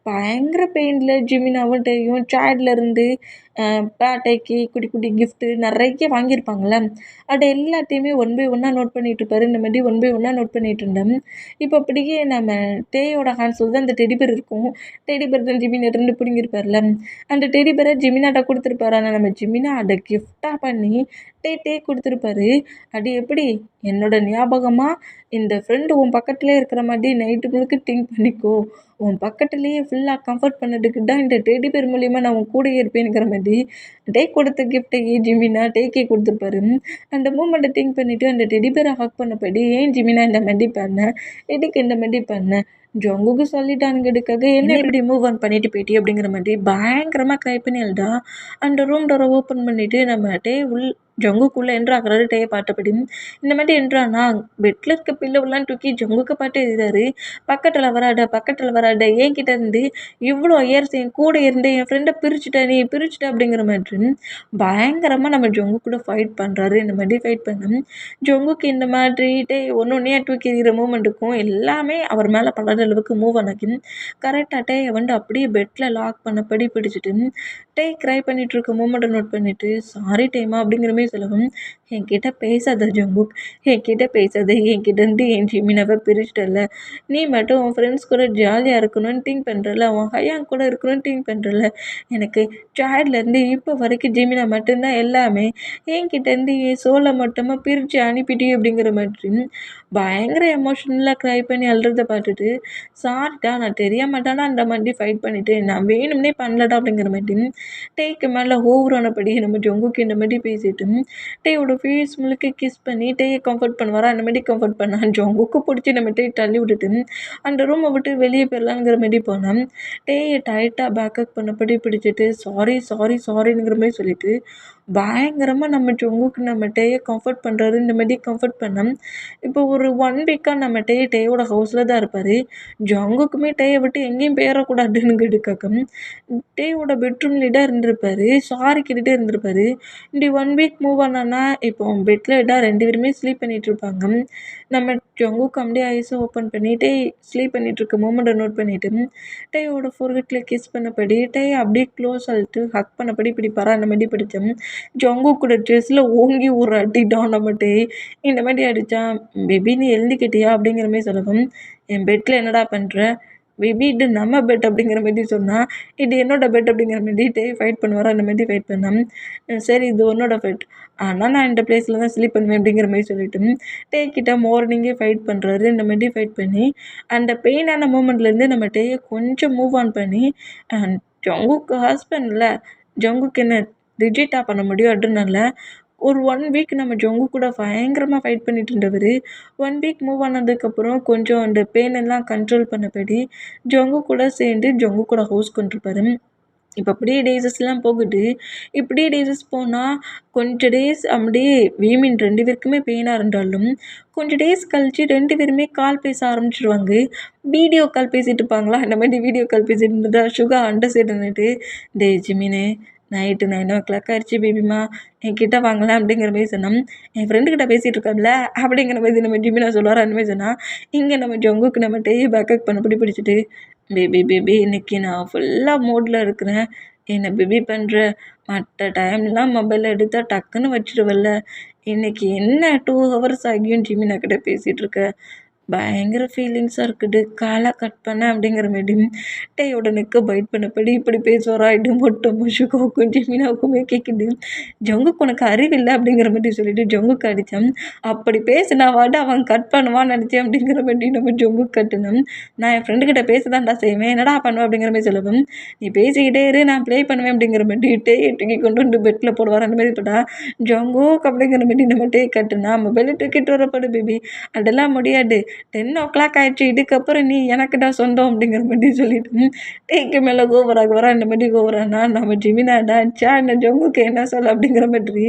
பயங்கர பெயினில் ஜிமினாவும் டேயும் சேட்லேருந்து பேட்டைக்கு குட்டி குட்டி கிஃப்ட்டு நிறைய வாங்கியிருப்பாங்கள்ல, அது எல்லாத்தையுமே ஒன் பை ஒன்னாக நோட் பண்ணிகிட்டு இருப்பாரு. இந்த மாதிரி ஒன் பை ஒன்னாக நோட் பண்ணிகிட்டு இருந்தேன். இப்போ அப்படியே நம்ம டேயோட ஹேண்ட்ஸில் தான் அந்த டெடிபேர் இருக்கும். டெடிபேர் தான் ஜிமினாட்டிருந்து பிடுங்கிருப்பார்ல, அந்த டெடிபேரை ஜிமினாட்ட கொடுத்துருப்பாரு. ஆனால் நம்ம ஜிமினா அதை கிஃப்டாக பண்ணி டே கொடுத்துருப்பாரு. அது எப்படி என்னோட ஞாபகமாக இந்த ஃப்ரெண்டு உன் பக்கத்துலேயே இருக்கிற மாதிரி நைட்டு முழுக்க திங்க் பண்ணிக்கோ, உன் பக்கத்துலேயே ஃபுல்லாக கம்ஃபர்ட் பண்ணதுக்கு தான் இந்த டெடிபேர் மூலிமா நான் உன் கூடயே இருப்பேனுங்கிற மாதிரி கொடுத்த கிஃப்ட்டையே ஜிமினா டேக்கே கொடுத்துருப்பாரு. அந்த மூமெண்ட்டை திங்க் பண்ணிவிட்டு அந்த டெடிபேரை ஹக் பண்ணபடி ஏன் ஜிமினா இந்த மாதிரி பண்ண, எதுக்கு இந்த மாதிரி பண்ண, ஜங்குக்கு சொல்லிட்டானுங்கிறதுக்காக என்ன இப்படி மூவ் ஆன் பண்ணிட்டு போயிட்டி அப்படிங்கிற மாதிரி பயங்கரமாக க்ரை பண்ணி எழுதா. அந்த ரூம் டோரை ஓப்பன் பண்ணிவிட்டு நம்ம ஜங்குக்குள்ளே என்ட்ராகிறாரு. டேயை பார்த்தபடி இந்த மாதிரி என்ட்ரானா பெட்டில் இருக்க பில்லோவெல்லாம் தூக்கி ஜங்குக்கு பார்த்து எழுதாரு. பக்கத்தில் வராட என்கிட்ட இருந்து இவ்வளோ இயர்ஸ் என் கூட இருந்து என் ஃப்ரெண்டை பிரிச்சுட்ட அப்படிங்கிற மாதிரி பயங்கரமாக நம்ம ஜங்கு கூட ஃபைட் பண்ணுறாரு. இந்த மாதிரி ஃபைட் பண்ண ஜங்குக்கு இந்த மாதிரி ஒன்று தூக்கி எறிகிற மூமெண்ட்டுக்கும் எல்லாமே அவர் மேலே படாத அளவுக்கு மூவ் ஆனாக்கி கரெக்டாக டேயை அப்படியே பெட்டில் லாக் பண்ணபடி பிடிச்சிட்டு க்ரை பண்ணிகிட்டு இருக்க மூமெண்ட்டை நோட் பண்ணிவிட்டு சாரி டைமா அப்படிங்கிற மாதிரி சொல்லவும், என்கிட்ட பேசாத ஜங்குக், என்கிட்டேருந்து என் ஜிமினாவை பிரிச்சிட்டல, நீ மட்டும் உன் ஃப்ரெண்ட்ஸ் கூட ஜாலியாக இருக்கணும்னு திங்க் பண்ணுறல, உன் ஹையாங் கூட இருக்கணும்னு திங்க் பண்ணுறல, எனக்கு சைல்ட்லேருந்து இப்போ வரைக்கும் ஜிமினா மட்டும்தான் எல்லாமே, என்கிட்டேருந்து என் சோலை மட்டுமா பிரித்து அனுப்பிட்டி அப்படிங்கிற மாதிரி பயங்கர எமோஷ்னலாக க்ரை பண்ணி அழுறதை பார்த்துட்டு சாரிட்டா, நான் தெரியாமட்டானா அந்த மாதிரி ஃபைட் பண்ணிவிட்டேன், நான் வேணும்னே பண்ணலடா அப்படிங்கிற மாதிரி டேக்கு மேலே ஓவரானபடி நம்ம ஜங்குக்கு இந்த மாதிரி பேசிட்டு டேயோட ஃபேஸ் முழுக்க கிஸ் பண்ணி டேயை கம்ஃபர்ட் பண்ணுவாரா. அந்த மாதிரி கம்ஃபர்ட் பண்ணான். ஜங்குக்கு பிடிச்சி நம்ம டே தள்ளி விட்டுட்டு அந்த ரூமை விட்டு வெளியே போயிடலாங்கிற மாதிரி போனேன். டேயை டைட்டாக பேக்கப் பண்ணபடி பிடிச்சிட்டு சாரிங்கிற மாதிரி சொல்லிட்டு பயங்கரமாக நம்ம ஜங்குக்கு நம்ம டேயை கம்ஃபர்ட் பண்ணுறாரு. இந்த மாதிரி கம்ஃபர்ட் பண்ணோம். இப்போ ஒரு 1 வீக்காக நம்ம டேயோட ஹவுஸில் தான் இருப்பார். ஜங்குக்குமே டேயை விட்டு எங்கேயும் போயிடக்கூடாதுங்கிறதுக்காக டேயோட பெட்ரூம்லேயே தான் இருந்திருப்பாரு. சாரி கேட்டுகிட்டே இருந்திருப்பாரு. இப்படி 1 வீக் மூவ் ஆனான்னா இப்போ பெட்டில் தான் 2 பேருமே ஸ்லீப் பண்ணிகிட்டு இருப்பாங்க. நம்ம ஜங்குக்கு அப்படியே ஐஸை ஓப்பன் பண்ணிட்டு ஸ்லீப் பண்ணிகிட்டு இருக்க மூமெண்ட்டை நோட் பண்ணிவிட்டு டேயோட ஃபோர்ஹெட்டில் கிஸ் பண்ணபடி அப்படியே க்ளோஸ் ஆகிட்டு ஹக் பண்ணபடி பிடிப்பாரா. அந்த மாதிரி பிடிச்சோம். ஜங்குக்கூட ட்ரெஸ்ஸில் ஓங்கி ஒரு அடிட்டான் நம்ம டே. இந்த மாதிரி அடித்தான். பேபி நீ எழுந்திக்கிட்டியா அப்படிங்கிற மாதிரி சொல்லவும், என் பெட்டில் என்னடா பண்ணுற, பேபி இது நம்ம பெட் அப்படிங்கிற மாதிரி சொன்னால், இது என்னோட பெட் அப்படிங்கிற மாதிரி டே ஃபைட் பண்ணுவாரா. அந்த மாதிரி ஃபைட் பண்ணான். சரி இது உன்னோட பெட், ஆனால் நான் இந்த பிளேஸில் தான் ஸ்லீப் பண்ணுவேன் அப்படிங்கிற மாதிரி சொல்லிட்டு டேக்கிட்ட மார்னிங்கே ஃபைட் பண்ணுறாரு. இந்த மாதிரி ஃபைட் பண்ணி அந்த பெயினான மூமெண்ட்லேருந்து நம்ம டேயை கொஞ்சம் மூவ் ஆன் பண்ணி ஜங்குக்கு ஹஸ்பண்டில் ஜங்குக்கு என்ன ரிஜெக்டாக பண்ண முடியும். அதனால ஒரு 1 வீக் நம்ம ஜங்குக் கூட பயங்கரமா ஃபைட் பண்ணிட்டு இருந்தவரு, 1 வீக் மூவ் ஆனதுக்கப்புறம் கொஞ்சம் அந்த பெயின் எல்லாம் கண்ட்ரோல் பண்ணபடி ஜங்குக் கூட சேர்ந்து ஜங்குக் கூட ஹவுஸ்க்கு வந்துருப்பாரு. இப்ப அப்படியே டேஸஸ்லாம் போகுது. இப்படியே டேஸஸ் போனா, கொஞ்சம் டேஸ் அப்படியே வீமின் 2 பேருக்குமே பெயினா இருந்தாலும், கொஞ்சம் டேஸ் கழிச்சு 2 பேருமே கால் பேச ஆரம்பிச்சுருவாங்க. வீடியோ கால் பேசிட்டு இருப்பாங்களா, இந்த மாரி வீடியோ கால் பேசிட்டு இருந்துட்டா, சுகா அந்த சைடு நின்னுட்டு, "டேய் ஜிமினு, நைட்டு 9:00 ஆயிருச்சு பேபிமா, என்கிட்ட வாங்களேன்" அப்படிங்கிற மாரி சொன்னா. என் ஃப்ரெண்டு கிட்ட பேசிட்டு இருக்கேன்ல, அப்படிங்கிற மாரி நம்ம ஜிமினா சொல்லுவாரு. அந்த மாரி சொன்னா, இங்க நம்ம ஜங்குக்கு நம்ம டேய் பேக்கப் பண்ணபடி பிடிச்சிட்டு, "பேபி பேபி இன்னைக்கு நான் ஃபுல்லா மூட்ல இருக்கிறேன். என்ன பேபி பண்ற? மத்த டைம்லாம் மொபைல் எடுத்தா டக்குன்னு வச்சுருவல்ல. இன்னைக்கு என்ன 2 ஹவர்ஸ் ஆகியும் ஜிமினா கிட்ட பேசிட்டு இருக்க? பயங்கர ஃபீலிங்ஸா இருக்குது. கால கட் பண்ண அப்படிங்கிற மாரி டேயோட நெக்க பைட் பண்ணபடி இப்படி பேசுவாரா? இது மட்டும் முஷுகாவுக்கும் ஜிமினாவுக்குமே கேட்குது. ஜங்குக் உனக்கு அறிவில்ல அப்படிங்கிற மாரி சொல்லிட்டு ஜங்குக் அடிச்சான். அப்படி பேசினாவாட அவன் கட் பண்ணுவான்னு நினச்சேன் அப்படிங்கிற மாரி நம்ம ஜங்குக் கட்டுனோம். நான் என் ஃப்ரெண்டு கிட்ட பேசதான்டா செய்வேன். என்னடா பண்ணுவேன் அப்படிங்கிற மாரி சொல்லவும், நீ பேசிக்கிட்டே இரு நான் ப்ளே பண்ணுவேன் அப்படிங்கிற மாரி டேயை தூக்கி கொண்டு வந்து பெட்ல போடுவார். அந்த மாரி போட்டா ஜங்குக் அப்படிங்கிற மாரி நம்ம டே கட்டுனா மொபைலை தூக்கிட்டு வரப்படு பேபி. அதெல்லாம் முடியாது. 10:00 ஆயிடுச்சு. இதுக்கப்புறம் நீ எனக்கு தான் சொந்தம் அப்படிங்கிற மாரி சொல்லிட்டு டேக்கு மேலே கோவராக வரா. இந்த மாரி கோவரானா நம்ம ஜிமினாடா ச்சா இந்த ஜங்குக்கு என்ன சொல்ல அப்படிங்கிற மாதிரி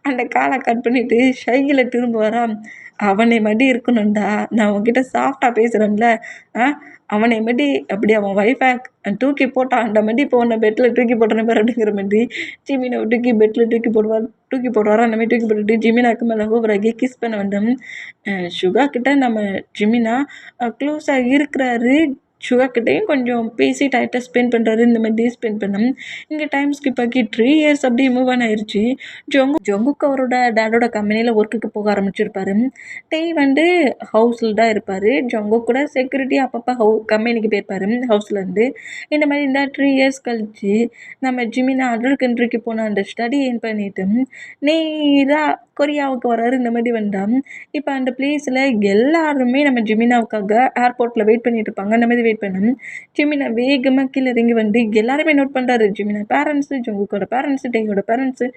அந்த காலை கட் பண்ணிட்டு ஷைகில் திரும்ப வரா. அவனை மாரி இருக்கணும்டா. நான் உன்கிட்ட சாஃப்டா பேசுறேன்ல. ஆ அவனை மாரி அப்படி அவன் ஒய்ஃபை தூக்கி போட்டான். அந்த மாரி இப்போ உன்னை பெட்ல தூக்கி போட்டேன்னு பாரு அப்படிங்கிற மாரி ஜிமினாவை தூக்கி பெட்ல தூக்கி போடுவாரா. அந்த மாரி தூக்கி போட்டுட்டு ஜிமினாக்கு மேலே கோவராகி கிஸ் பண்ண வந்தோம். சுகா கிட்ட நம்ம ஜிமினா க்ளோஸா இருக்கிறாரு. சுகா கிட்டயும் கொஞ்சம் பேசி டைட்டா ஸ்பெண்ட் பண்றாரு. இந்த மாதிரி ஸ்பெண்ட் பண்ணோம். இங்க டைம் ஸ்கிப் ஆகி 3 இயர்ஸ் அப்படியே மூவ் ஆன் ஆயிருச்சு. ஜங்குக் அவரோட டாடோட கம்பெனில ஒர்க்குக்கு போக ஆரம்பிச்சிருப்பாரு. டேய் வந்து ஹவுஸ்ல தான் இருப்பாரு. ஜங்குக் கூட செக்யூரிட்டி அப்பப்போ கம்பெனிக்கு போயிருப்பாரு ஹவுஸ்ல இருந்து. இந்த மாதிரி இந்த 3 இயர்ஸ் கழிச்சு நம்ம ஜிமினா அடல் கண்ட்ரிக்கு போன அந்த ஸ்டடி ஏன் பண்ணிட்டு நேரா கொரியாவுக்கு வராரு. இந்த மாதிரி வந்தா இப்போ அந்த பிளேஸில் எல்லாருமே நம்ம ஜிமினாவுக்காக ஏர்போர்ட்டில் வெயிட் பண்ணிட்டு இருப்பாங்க. அந்த மாதிரி வெயிட் பண்ணோம். ஜிமினா வேகமாக கீழே இறங்கி வந்து எல்லாருமே நோட் பண்ணுறாரு. ஜிமினா பேரண்ட்ஸு, ஜங்குக்கோட பேரண்ட்ஸு, டேயோட பேரண்ட்ஸு,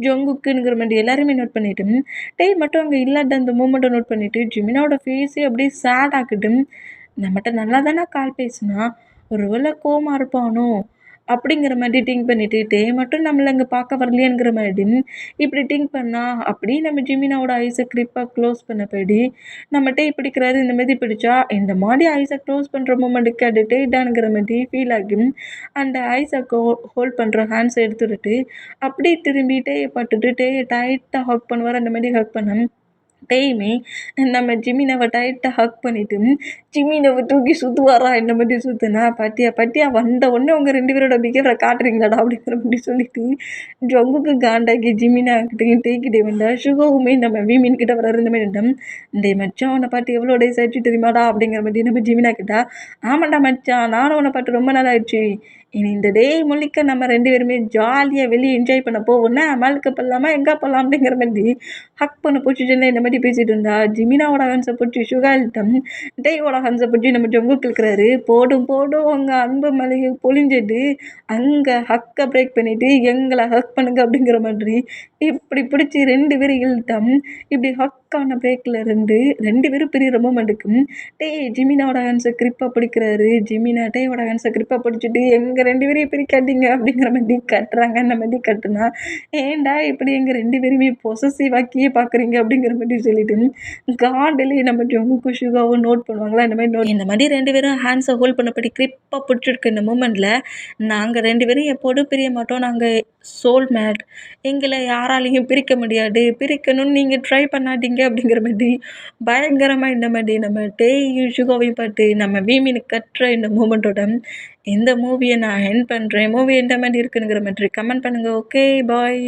ஜங்குக்குங்கிற மாதிரி எல்லாருமே நோட் பண்ணிட்டு டே மட்டும் அங்கே இல்லாத அந்த மூமெண்ட்டை நோட் பண்ணிட்டு ஜிமினாவோட ஃபேஸே அப்படியே சேட் ஆக்கிட்டு நம்மகிட்ட நல்லா தானே கால் பேசினா, ஒரு வேளை கோமா இருப்பானோ அப்படிங்கிற மாதிரி திங்க் பண்ணிட்டு டே மட்டும் நம்மளை அங்கே பார்க்க வரலையேங்கிற மாதிரி இப்படி திங்க் பண்ணா அப்படி நம்ம ஜிமினாவோட ஐஸை கிரிப்பாக க்ளோஸ் பண்ணபடி நம்ம டே பிடிக்கிறாரு. இந்த மாதிரி பிடிச்சா இந்த மாதிரி ஐஸை க்ளோஸ் பண்ணுற மூமெண்ட்டுக்கு அது டே தானுங்கிற மாதிரி ஃபீல் ஆகும். அந்த ஐஸை ஹோல்ட் பண்ணுற ஹேண்ட்ஸை எடுத்துக்கிட்டு அப்படியே திரும்பி டேயை பார்த்துட்டு டேயை டைட்டாக ஹக் பண்ணுவார். அந்த மாதிரி ஹக் பண்ண டேயுமே நம்ம ஜிமினாவை டைட்டாக ஹக் பண்ணிட்டு ஜிமினாவை தூக்கி சுற்றுவாரா. இந்த மாதிரி சுற்றுனா பாட்டியா பாட்டியா வந்த உடனே உங்கள் 2 பேரோட பிஹேவியரை காட்டுறீங்களாடா அப்படிங்கிற மாதிரி சொல்லிட்டு ஜங்குக்கு காண்டாக்கி ஜிமினா கிட்டையும் டேக்கிட்டே வந்தா சுகவுமே நம்ம வீமின் கிட்ட வர இந்த மாதிரி இருந்தோம். டே மச்சான் உன்னை பாட்டு எவ்வளோ டேஸ் ஆச்சு தெரியுமாடா அப்படிங்கிற மாதிரி நம்ம ஜிமினா கிட்டா. ஆமாண்டா மச்சான் நானும் உன்னை பாட்டு ரொம்ப நாள் ஆயிடுச்சு. இனி இந்த டே முழுக்க நம்ம 2 பேருமே ஜாலியாக வெளியே என்ஜாய் பண்ண போவோம்னா மேலுக்கு போகலாமா எங்கே போகலாம் அப்படிங்கிற மாதிரி ஹக் பண்ண பிடிச்சிட்டு இந்த மாதிரி பேசிட்டு இருந்தா ஜிமினாவோட ஹன்ஸை பிடிச்சி சுகாலிட்டம் டேயோட ஹன்ஸை பிடிச்சி நம்ம ஜங்குக்கு இருக்கிறாரு. போடும் போடும் அங்கே அன்பு மலையை பொழிஞ்சது. அங்கே ஹக்கை பிரேக் பண்ணிட்டு எங்களை ஹக் பண்ணுங்க அப்படிங்கிற மாதிரி இப்படி பிடிச்சி 2 பேரும் இழுத்தம். இப்படி ஹக்கான பிரேக்கில் இருந்து 2 பேரும் பிரிகிற மூமெண்ட்டுக்கு டே ஜிமினாவோட ஹேண்ட்ஸை கிரிப்பாக பிடிக்கிறாரு. ஜிமினா டேயோட ஹேண்ட்ஸை கிரிப்பாக பிடிச்சிட்டு எங்கள் 2 பேரையும் பிரிக்காதீங்க அப்படிங்கிற மாதிரி கட்டுறாங்க. அந்த மாதிரி கட்டுனா ஏன்டா இப்படி எங்கள் 2 பேருமே பொசசிவ் ஆக்கியே பார்க்குறீங்க அப்படிங்கிற மாதிரி சொல்லிட்டு காண்டிலே நம்ம ஜங்குக்கும் சுகாவும் நோட் பண்ணுவாங்களா. இந்த மாதிரி 2 பேரும் ஹேண்ட்ஸை ஹோல்ட் பண்ணபடி கிரிப்பாக பிடிச்சிருக்க இந்த மூமெண்ட்டில் நாங்கள் 2 பேரும் எப்போதும் பிரிய மாட்டோம். நாங்கள் சோல்மேட். எங்களை யாராலையும் பிரிக்க முடியாது. பிரிக்கணும்னு நீங்கள் ட்ரை பண்ணாதீங்க அப்படிங்கிற மாதிரி பயங்கரமாக இந்த மாதிரி நம்ம டேயும் சுகாவையும் பார்த்து நம்ம வீமினுக்கு கட்டுற இந்த மூமெண்ட்டோட இந்த மூவியை நான் எண்ட் பண்ணுறேன். மூவி எந்த மாதிரி இருக்குங்கிற மாதிரி கமெண்ட் பண்ணுங்கள். Okay bye.